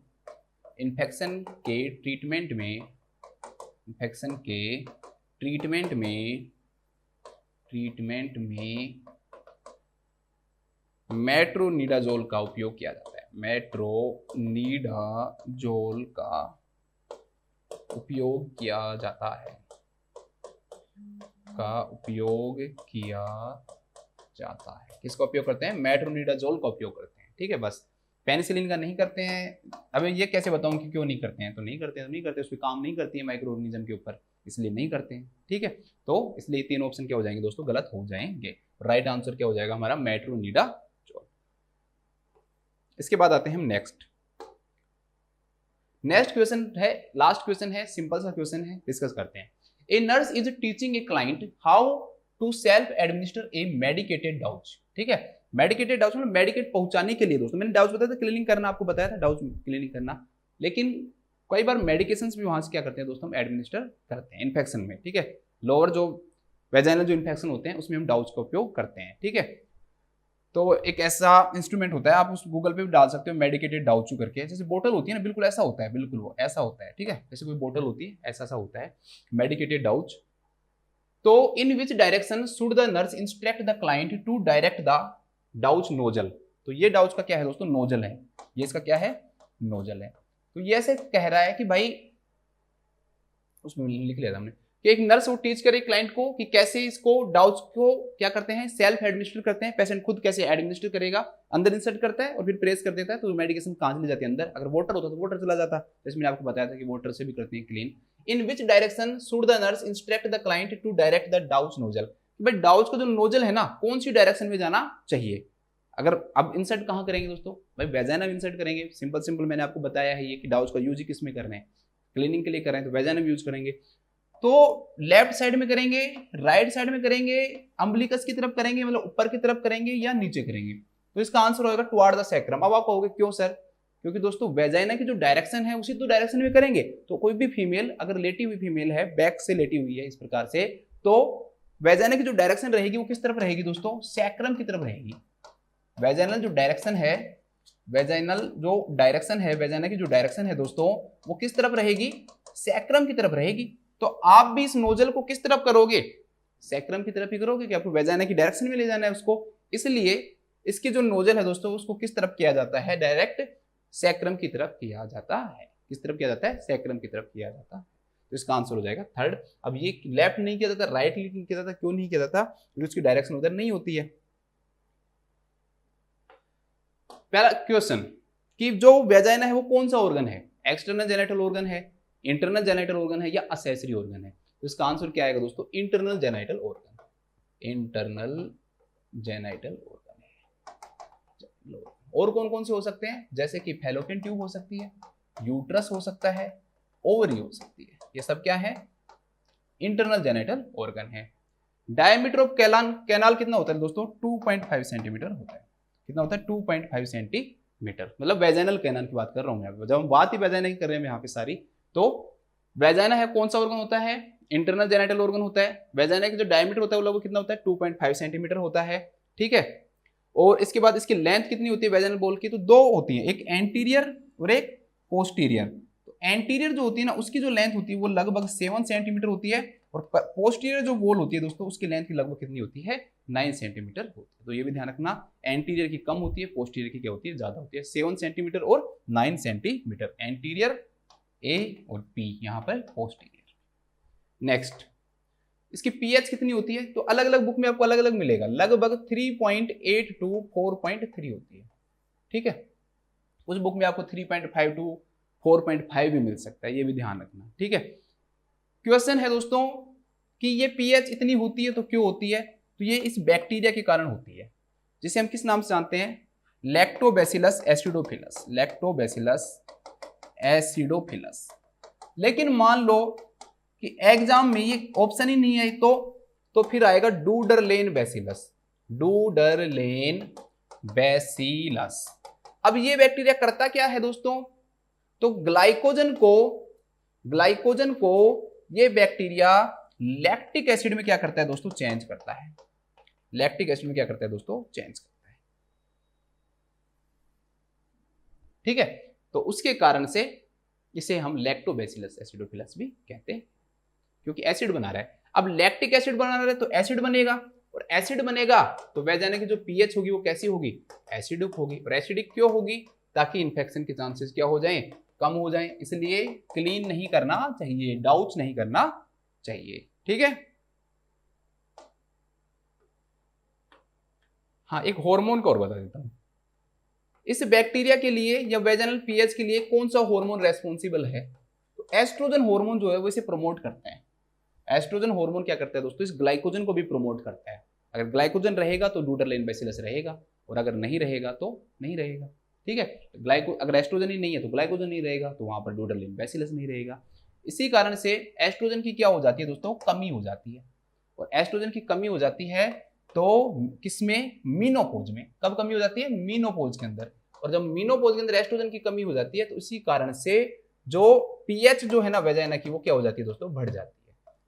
इन्फेक्शन के ट्रीटमेंट में, इन्फेक्शन के ट्रीटमेंट में मेट्रोनिडाजोल का उपयोग किया जाता है, मेट्रोनिडाजोल का उपयोग किया जाता है, का उपयोग किया जाता है। किसका उपयोग करते हैं, मेट्रोनिडाजोल का उपयोग करते हैं, ठीक है। बस पेनिसिलिन का नहीं करते हैं। अब ये कैसे बताऊं कि क्यों नहीं करते हैं, तो नहीं करते, उसके काम नहीं करती है माइक्रो ऑर्गेनिज्म के ऊपर, इसलिए नहीं करते हैं, ठीक है। तो इसलिए तीन ऑप्शन क्या हो जाएंगे दोस्तों, गलत हो जाएंगे। राइट आंसर क्या हो जाएगा हमारा, मेट्रोनिडाजोल। इसके बाद आते हैं हम नेक्स्ट क्वेश्चन है, लास्ट क्वेश्चन है, सिंपल सा क्वेश्चन है, डिस्कस करते हैं। A nurse is teaching a client how to self administer a medicated douche, ठीक है। मेडिकेटेड डाउच मतलब मेडिकेट पहुंचाने के लिए दोस्तों, मैंने डाउच बताया था, क्लीनिंग करना आपको बताया था, डाउच क्लीनिंग करना, लेकिन कई बार मेडिकेशंस भी वहां से क्या करते हैं दोस्तों, हम एडमिनिस्टर करते हैं इन्फेक्शन में, ठीक है। लोअर जो वेजाइनल जो इन्फेक्शन होते हैं उसमें हम डाउच का उपयोग करते हैं, ठीक है। तो एक ऐसा इंस्ट्रूमेंट होता है, आप उस गूगल पे भी डाल सकते हो, मेडिकेटेड डाउचू करके, जैसे बोतल होती है ना, बिल्कुल ऐसा होता है, बिल्कुल वो ऐसा होता है, ठीक है। जैसे कोई बोतल होती है ऐसा सा होता है मेडिकेटेड डाउच। तो in which direction should the nurse instruct the client to direct the douche nozzle. तो ये डाउच का क्या है दोस्तों, नोजल है, ये इसका क्या है, नोजल है। तो ये ऐसे कह रहा है कि भाई, उसमें लिख लिया था हमने कि एक नर्स वो टीच करे क्लाइंट को कि कैसे इसको डाउच को क्या करते हैं, सेल्फ एडमिनिस्टर करते हैं, पेशेंट खुद कैसे एडमिनिस्टर करेगा, अंदर इंसर्ट करता है और फिर प्रेस कर देता है, तो मेडिकेशन कहां चली जाती है अंदर। अगर वाटर होता तो वाटर चला जाता, जैसे मैंने आपको बताया था कि वाटर से भी करते हैं clean. In which direction should the nurse instruct the client to direct the douche nozzle. भाई डाउच का जो नोजल है ना, कौन सी डायरेक्शन में जाना चाहिए। अगर अब इंसर्ट कहां करेंगे दोस्तों, भाई वेजाइना में इंसर्ट करेंगे, सिंपल मैंने आपको बताया है ये कि डाउच का यूज ही किस में करना है, क्लीनिंग के लिए कर रहे हैं तो वेजाइना में यूज करेंगे। तो लेफ्ट साइड में करेंगे, राइट साइड में करेंगे, अम्बलिकस की तरफ करेंगे, मतलब ऊपर की तरफ करेंगे या नीचे करेंगे। तो इसका आंसर होगा टुवार्ड द सैक्रम। अब आप कहोगे क्यों सर, क्योंकि दोस्तों वेजाइना की जो डायरेक्शन है उसी तो डायरेक्शन में करेंगे। तो कोई भी फीमेल अगर लेटी हुई फीमेल है, बैक से लेटी हुई है इस प्रकार से, तो वेजाइना की जो डायरेक्शन रहेगी वो किस तरफ रहेगी दोस्तों, सैक्रम की तरफ रहेगी। वेजाइनल जो डायरेक्शन है, वेजाइनल जो डायरेक्शन है, वेजाइना की जो डायरेक्शन है दोस्तों वो किस तरफ रहेगी, सैक्रम की तरफ रहेगी। तो आप भी इस नोजल को किस तरफ करोगे, सैक्रम की तरफ ही करोगे, कि आपको वेजाइना की डायरेक्शन में ले जाना है उसको। इसलिए इसकी जो नोजल है दोस्तों उसको किस तरफ किया जाता है, डायरेक्ट सैक्रम की तरफ किया जाता है। किस तरफ किया जाता है, सैक्रम की तरफ किया जाता है। तो इसका आंसर हो जाएगा थर्ड। अब ये लेफ्ट नहीं किया जाता, राइट नहीं किया जाता, क्यों नहीं किया जाता, क्योंकि उसकी डायरेक्शन उधर नहीं होती है। पहला क्वेश्चन कि जो वेजाइना है वो कौन सा ऑर्गन है, एक्सटर्नल जेनिटल ऑर्गन है, इंटरनल जेनिटल ऑर्गन है या असेसरी ऑर्गन है। तो इसका आंसर क्या आएगा दोस्तों, internal genital organ, internal genital organ. और कौन कौन से हो सकते हैं, जैसे कि फैलोपियन ट्यूब हो सकती है, यूट्रस हो सकता है, ओवरी हो सकती है, ये सब क्या है, इंटरनल जेनाइटल ऑर्गन है। डायमीटर ऑफ कैनाल कितना होता है दोस्तों, 2.5 सेंटीमीटर होता है। कितना होता है, 2.5 सेंटीमीटर, मतलब वेजाइनल कैनाल की बात कर रहा हूं मैं, जब हम बात ही वेजाइना की कर रहे हैं यहाँ पे सारी, तो वेजाइना है कौन सा ऑर्गन होता है, इंटरनल जेनाइटल ऑर्गन होता है। वेजाइना का जो डायमीटर होता है वो लगभग कितना होता है, 2.5 सेंटीमीटर होता है, ठीक है। और इसके बाद इसकी लेंथ कितनी होती है वेजाइनल बॉल की, तो दो होती है, एक एंटीरियर और एक पोस्टीरियर। तो एंटीरियर जो होती है ना, उसकी जो लेंथ होती है वो लगभग 7 सेंटीमीटर होती है, और पोस्टीरियर जो वॉल होती है दोस्तों, उसकी लेंथ की लगभग कितनी होती है, 9 सेंटीमीटर होती है। तो ये भी ध्यान रखना, एंटीरियर की कम होती है, पोस्टीरियर की क्या होती है, ज्यादा होती है, 7 सेंटीमीटर और 9 सेंटीमीटर, एंटीरियर ए और पी, यहाँ पर पोस्टीरियर। नेक्स्ट, इसकी पीएच कितनी होती है, तो अलग अलग बुक में आपको अलग अलग मिलेगा, लगभग 3.8 to 4.3 होती है, ठीक है। उस बुक में आपको 3.5 to 4.5 भी मिल सकता है, ये भी ध्यान रखना, ठीक है। क्वेश्चन है दोस्तों कि ये पीएच इतनी होती है तो क्यों होती है, तो ये इस बैक्टीरिया के कारण होती है, जिसे हम किस नाम से जानते हैं, लैक्टोबैसिलस एसिडोफिलस, लैक्टोबैसिलस एसिडोफिलस। लेकिन मान लो कि एग्जाम में ये ऑप्शन ही नहीं है, तो फिर आएगा डूडरलेन बैसिलस, डूडरलेन बैसिलस। अब ये बैक्टीरिया करता क्या है दोस्तों, तो ग्लाइकोजन को ये बैक्टीरिया लैक्टिक एसिड में क्या करता है दोस्तों, चेंज करता है, लैक्टिक एसिड में क्या करता है दोस्तों, चेंज करता है, ठीक है। तो उसके कारण से इसे हम लैक्टोबैसिलस एसिडोफिलस भी कहते हैं, क्योंकि एसिड बना रहा है। अब लैक्टिक एसिड बना रहा है तो एसिड बनेगा, और एसिड बनेगा तो वेजाइना की जो पीएच होगी वो कैसी होगी, एसिडिक होगी। और एसिडिक क्यों होगी, ताकि इंफेक्शन के चांसेस क्या हो जाएं, कम हो जाएं। इसलिए क्लीन नहीं करना चाहिए, डाउच नहीं करना चाहिए, ठीक है। हाँ, एक हार्मोन का और बता देता हूं, इस बैक्टीरिया के लिए या वेजाइनल पीएच के लिए कौन सा हार्मोन रेस्पॉन्सिबल है, तो एस्ट्रोजन हार्मोन जो है वो इसे प्रमोट करता है। एस्ट्रोजन हार्मोन क्या करता है दोस्तों, इस ग्लाइकोजन को भी प्रमोट करता है। अगर ग्लाइकोजन रहेगा तो डूडरलेन बैसिलस रहेगा, और अगर नहीं रहेगा तो नहीं रहेगा, ठीक है। अगर एस्ट्रोजन ही नहीं है तो ग्लाइकोजन नहीं रहेगा, तो वहां पर डूडरलेन बैसिलस नहीं रहेगा। इसी कारण से एस्ट्रोजन की क्या हो जाती है दोस्तों, कमी हो जाती है। और एस्ट्रोजन की कमी हो जाती है तो किसमें, मीनोपोज में। कब कमी हो जाती है, मीनोपोज के अंदर। और जब मीनोपोज के अंदर एस्ट्रोजन की कमी हो जाती है तो इसी कारण से जो पीएच जो है ना वेजाइना की, वो क्या हो जाती है दोस्तों, बढ़ जाती है।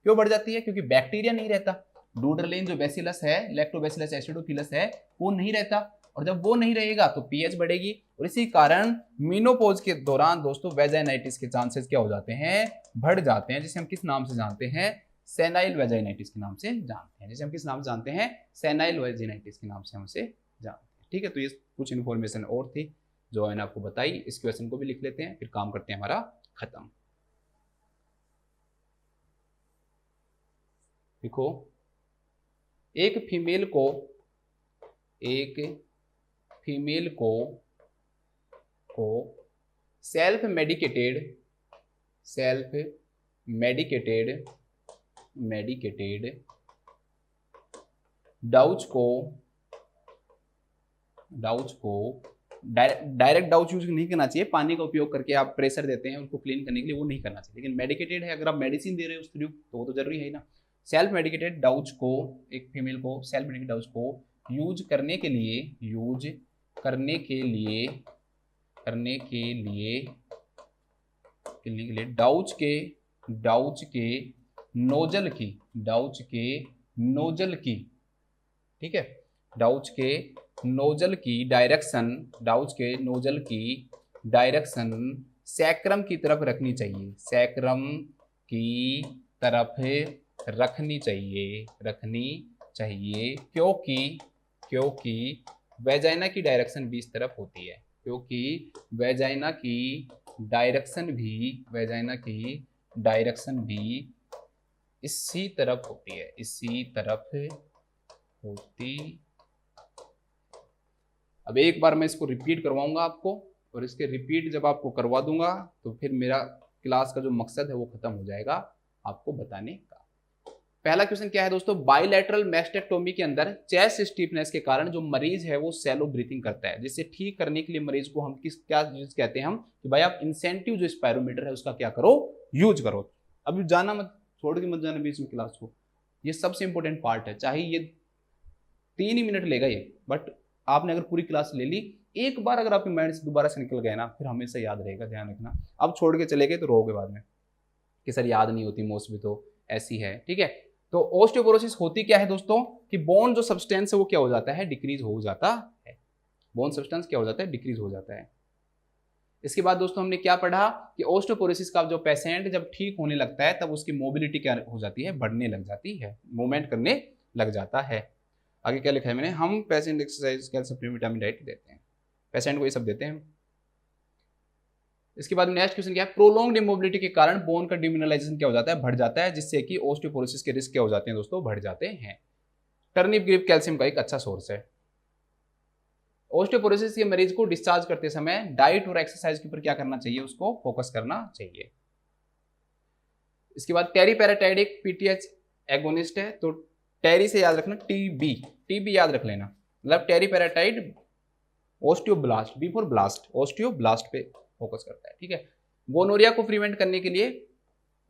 क्यों बढ़ जाती है, क्योंकि बैक्टीरिया नहीं रहता, डूडरलेन जो बैसिलस है, लैक्टोबैसिलस एसिडोफिलस है, वो नहीं रहता, और जब वो नहीं रहेगा तो पीएच बढ़ेगी, और इसी कारण मीनोपोज के दौरान दोस्तों वेजाइनाइटिस के चांसेस क्या हो जाते हैं, बढ़ जाते हैं, जिसे हम किस नाम से जानते हैं, सेनाइल वेजाइनाइटिस के नाम से जानते हैं, जिसे हम किस नाम से जानते हैं, सेनाइल वेजाइनाइटिस के नाम से हम उसे जानते हैं, ठीक है। तो ये कुछ इन्फॉर्मेशन और थी जो मैंने आपको बताई, इस क्वेश्चन को भी लिख लेते हैं, फिर काम करते हैं हमारा खत्म। देखो, एक फीमेल को सेल्फ मेडिकेटेड डाउच को डायरेक्ट डाउच यूज नहीं करना चाहिए, पानी का उपयोग करके आप प्रेशर देते हैं उसको क्लीन करने के लिए, वो नहीं करना चाहिए। लेकिन मेडिकेटेड है, अगर आप मेडिसिन दे रहे हो उस थ्रू, तो वो तो जरूरी है ना। सेल्फ मेडिकेटेड डाउच को, एक फीमेल को सेल्फ मेडिकेटेड डाउच को यूज करने के लिए डाउच के नोजल की, ठीक है, डाउच के नोजल की डायरेक्शन सैक्रम की तरफ रखनी चाहिए, सैक्रम की तरफ रखनी चाहिए, क्योंकि वेजाइना की डायरेक्शन भी इस तरफ होती है, क्योंकि वेजाइना की डायरेक्शन भी इसी तरफ होती। अब एक बार मैं इसको रिपीट करवाऊंगा आपको, और इसके रिपीट जब आपको करवा दूंगा तो फिर मेरा क्लास का जो मकसद है वो खत्म हो जाएगा आपको बताने का। पहला क्वेश्चन क्या है दोस्तों, बाइलेटरल मैस्टेक्टोमी के अंदर चेस्ट स्टीफनेस के कारण जो मरीज है वो सैलो ब्रीथिंग करता है, जिससे ठीक करने के लिए मरीज को हम क्या चीज कहते हैं हम कि भाई आप इंसेंटिव जो स्पायरोमीटर है उसका क्या करो, यूज करो। अभी जाना मत, छोड़ के मत जाना बीच में क्लास को, ये सबसे इंपॉर्टेंट पार्ट है। चाहे ये 3 ही मिनट लेगा ये, बट आपने अगर पूरी क्लास ले ली, एक बार अगर आपके माइंड से दोबारा से निकल गए ना, फिर हमेशा याद रहेगा, ध्यान रखना। अब छोड़ के चले गए तो रोगे बाद में कि सर याद नहीं होती, मोस्ट भी तो ऐसी है, ठीक है। तो ओस्टियोपोरोसिस होती क्या है दोस्तों कि बोन जो सब्सटेंस है वो क्या हो जाता है, डिक्रीज हो जाता है। बोन सब्सटेंस क्या हो जाता है, डिक्रीज हो जाता है। इसके बाद दोस्तों हमने क्या पढ़ा कि ओस्टियोपोरोसिस का जो पेशेंट जब ठीक होने लगता है तब उसकी मोबिलिटी क्या हो जाती है, बढ़ने लग जाती है, मूवमेंट करने लग जाता है। आगे क्या लिखा है मैंने, हम patient exercise calcium vitamin diet देते हैं, पेशेंट को ये सब देते हैं। इसके बाद नेक्स्ट क्वेश्चन क्या है, प्रोलॉन्ग्ड इमोबिलिटी के कारण बोन का डिमिनराइजेशन क्या हो जाता है, बढ़ जाता है, जिससे कि ओस्टियोपोरोसिस के रिस्क क्या हो जाते हैं दोस्तों, बढ़ जाते हैं। टर्निप ग्रीप कैल्शियम का एक अच्छा सोर्स है। ओस्टियोपोरोसिस के मरीज को डिस्चार्ज करते समय डाइट और एक्सरसाइज के ऊपर क्या करना चाहिए, उसको फोकस करना चाहिए। इसके बाद टेरीपेराटाइडिक पीटीएच एगोनिस्ट है, तो टेरी से याद रखना टीबी याद रख लेना, मतलब teriparatide osteoblast, B for blast, osteoblast पे फोकस करता है, ठीक है। गोनोरिया को प्रिवेंट करने के लिए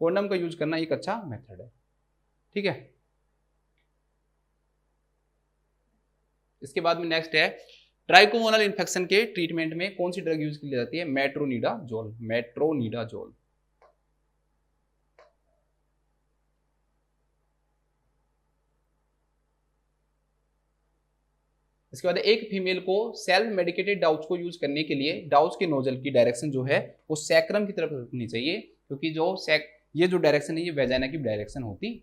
कोंडम का यूज करना एक अच्छा मेथड है, ठीक है। इसके बाद में नेक्स्ट है, ट्राइकोमोनल इन्फेक्शन के ट्रीटमेंट में कौन सी ड्रग यूज की जाती है, मेट्रोनिडाजोल। इसके बाद एक फीमेल को सेल्फ मेडिकेटेड डाउच को यूज करने के लिए डाउच के नोजल की डायरेक्शन जो है वो सैक्रम की तरफ रखनी चाहिए, क्योंकि ये जो डायरेक्शन है ये वेजाइना की डायरेक्शन होती।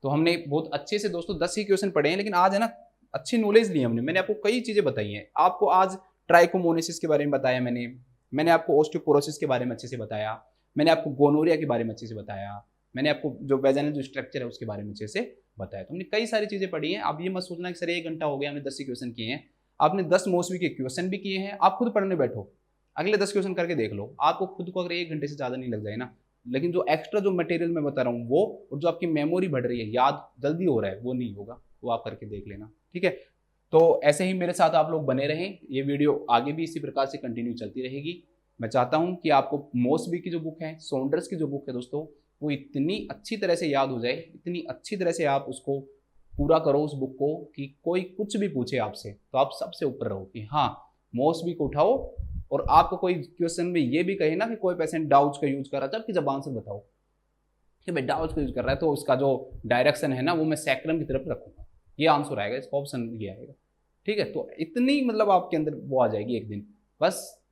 तो हमने बहुत अच्छे से दोस्तों 10 ही क्वेश्चन पढ़े हैं, लेकिन आज है ना अच्छी नॉलेज ली हमने, मैंने आपको कई चीजें बताई हैं। आपको आज ट्राइकोमोनेसिस के बारे में बताया मैंने आपको ओस्टियोपोरोसिस के बारे में अच्छे से बताया, मैंने आपको गोनोरिया के बारे में अच्छे से बताया, मैंने आपको जो वेजाइनल जो स्ट्रक्चर है उसके बारे में अच्छे से बताया। तो हमने कई सारी चीजें पढ़ी हैं। आप ये मत सोचना कि सर 1 घंटा हो गया हमने 10 ही क्वेश्चन किए हैं, आपने 10 मौसमी के क्वेश्चन भी किए हैं। आप खुद पढ़ने बैठो, अगले 10 क्वेश्चन करके देख लो, आपको खुद को अगर 1 घंटे से ज्यादा नहीं लग जाए ना, लेकिन जो एक्स्ट्रा जो मटेरियल मैं बता रहा हूँ वो, और जो आपकी मेमोरी बढ़ रही है, याद जल्दी हो रहा है, वो नहीं होगा, वो आप करके देख लेना, ठीक है। तो ऐसे ही मेरे साथ आप लोग बने रहें, ये वीडियो आगे भी इसी प्रकार से कंटिन्यू चलती रहेगी। मैं चाहता हूं कि आपको मोसबी की जो बुक है, सॉन्डर्स की जो बुक है दोस्तों, वो इतनी अच्छी तरह से याद हो जाए, इतनी अच्छी तरह से आप उसको पूरा करो उस बुक को, कि कोई कुछ भी पूछे आपसे तो आप सबसे ऊपर रहो कि हाँ मोसबी को उठाओ। और आपको कोई क्वेश्चन में ये भी कहे ना कि कोई पेशेंट डाउच का यूज कर रहा था, आपकी जबान से बताओ कि भाई डाउच का यूज कर रहा है, तो उसका जो डायरेक्शन है ना वो मैं सैक्रम की तरफ रखूंगा, ये आंसर आएगा, इसका ऑप्शन ये आएगा, ठीक है। तो इतनी मतलब आपके अंदर वो आ जाएगी एक दिन। बस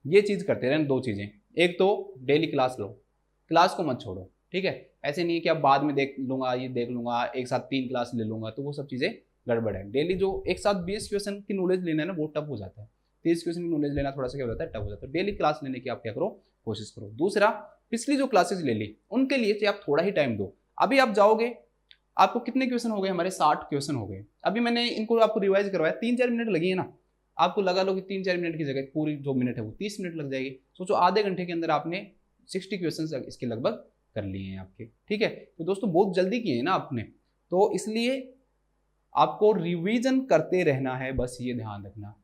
ये चीज करते रहना, 2 चीजें, एक तो डेली क्लास लो, क्लास को मत छोड़ो, ठीक है। ऐसे नहीं कि अब बाद में देख लूंगा, ये देख लूंगा, एक साथ 3 क्लास ले लूंगा, तो वो सब चीजें गड़बड़ है। डेली जो एक साथ 20 क्वेश्चन की नॉलेज लेना है ना वो टफ हो जाता है, 30 क्वेश्चन की नॉलेज लेना थोड़ा सा क्या हो जाता है, टफ हो जाता है। डेली क्लास लेने की आप क्या करो, कोशिश करो। दूसरा, पिछली जो क्लासेस ले ली उनके लिए चाहिए आप थोड़ा ही टाइम दो। अभी आप जाओगे, आपको कितने क्वेश्चन हो गए, हमारे 60 क्वेश्चन हो गए। अभी मैंने इनको आपको रिवाइज करवाया, 3-4 मिनट लगी है ना, आपको लगा लो कि 3-4 मिनट की जगह पूरी जो मिनट है वो 30 मिनट लग जाएगी। सोचो आधे घंटे के अंदर आपने 60 क्वेश्चन इसके लगभग कर लिए हैं आपके, ठीक है। तो दोस्तों बहुत जल्दी किए हैं ना आपने, तो इसलिए आपको रिवीजन करते रहना है, बस ये ध्यान रखना।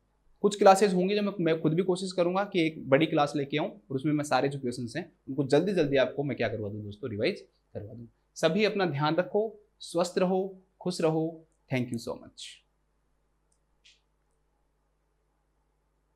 कुछ क्लासेस होंगी जो मैं खुद भी कोशिश करूंगा कि एक बड़ी क्लास लेके आऊं और उसमें मैं सारे जो क्वेश्चंस हैं उनको जल्दी जल्दी आपको मैं क्या करवा दूं दोस्तों, रिवाइज करवा दूं। सभी अपना ध्यान रखो, स्वस्थ रहो, खुश रहो। Thank you so much.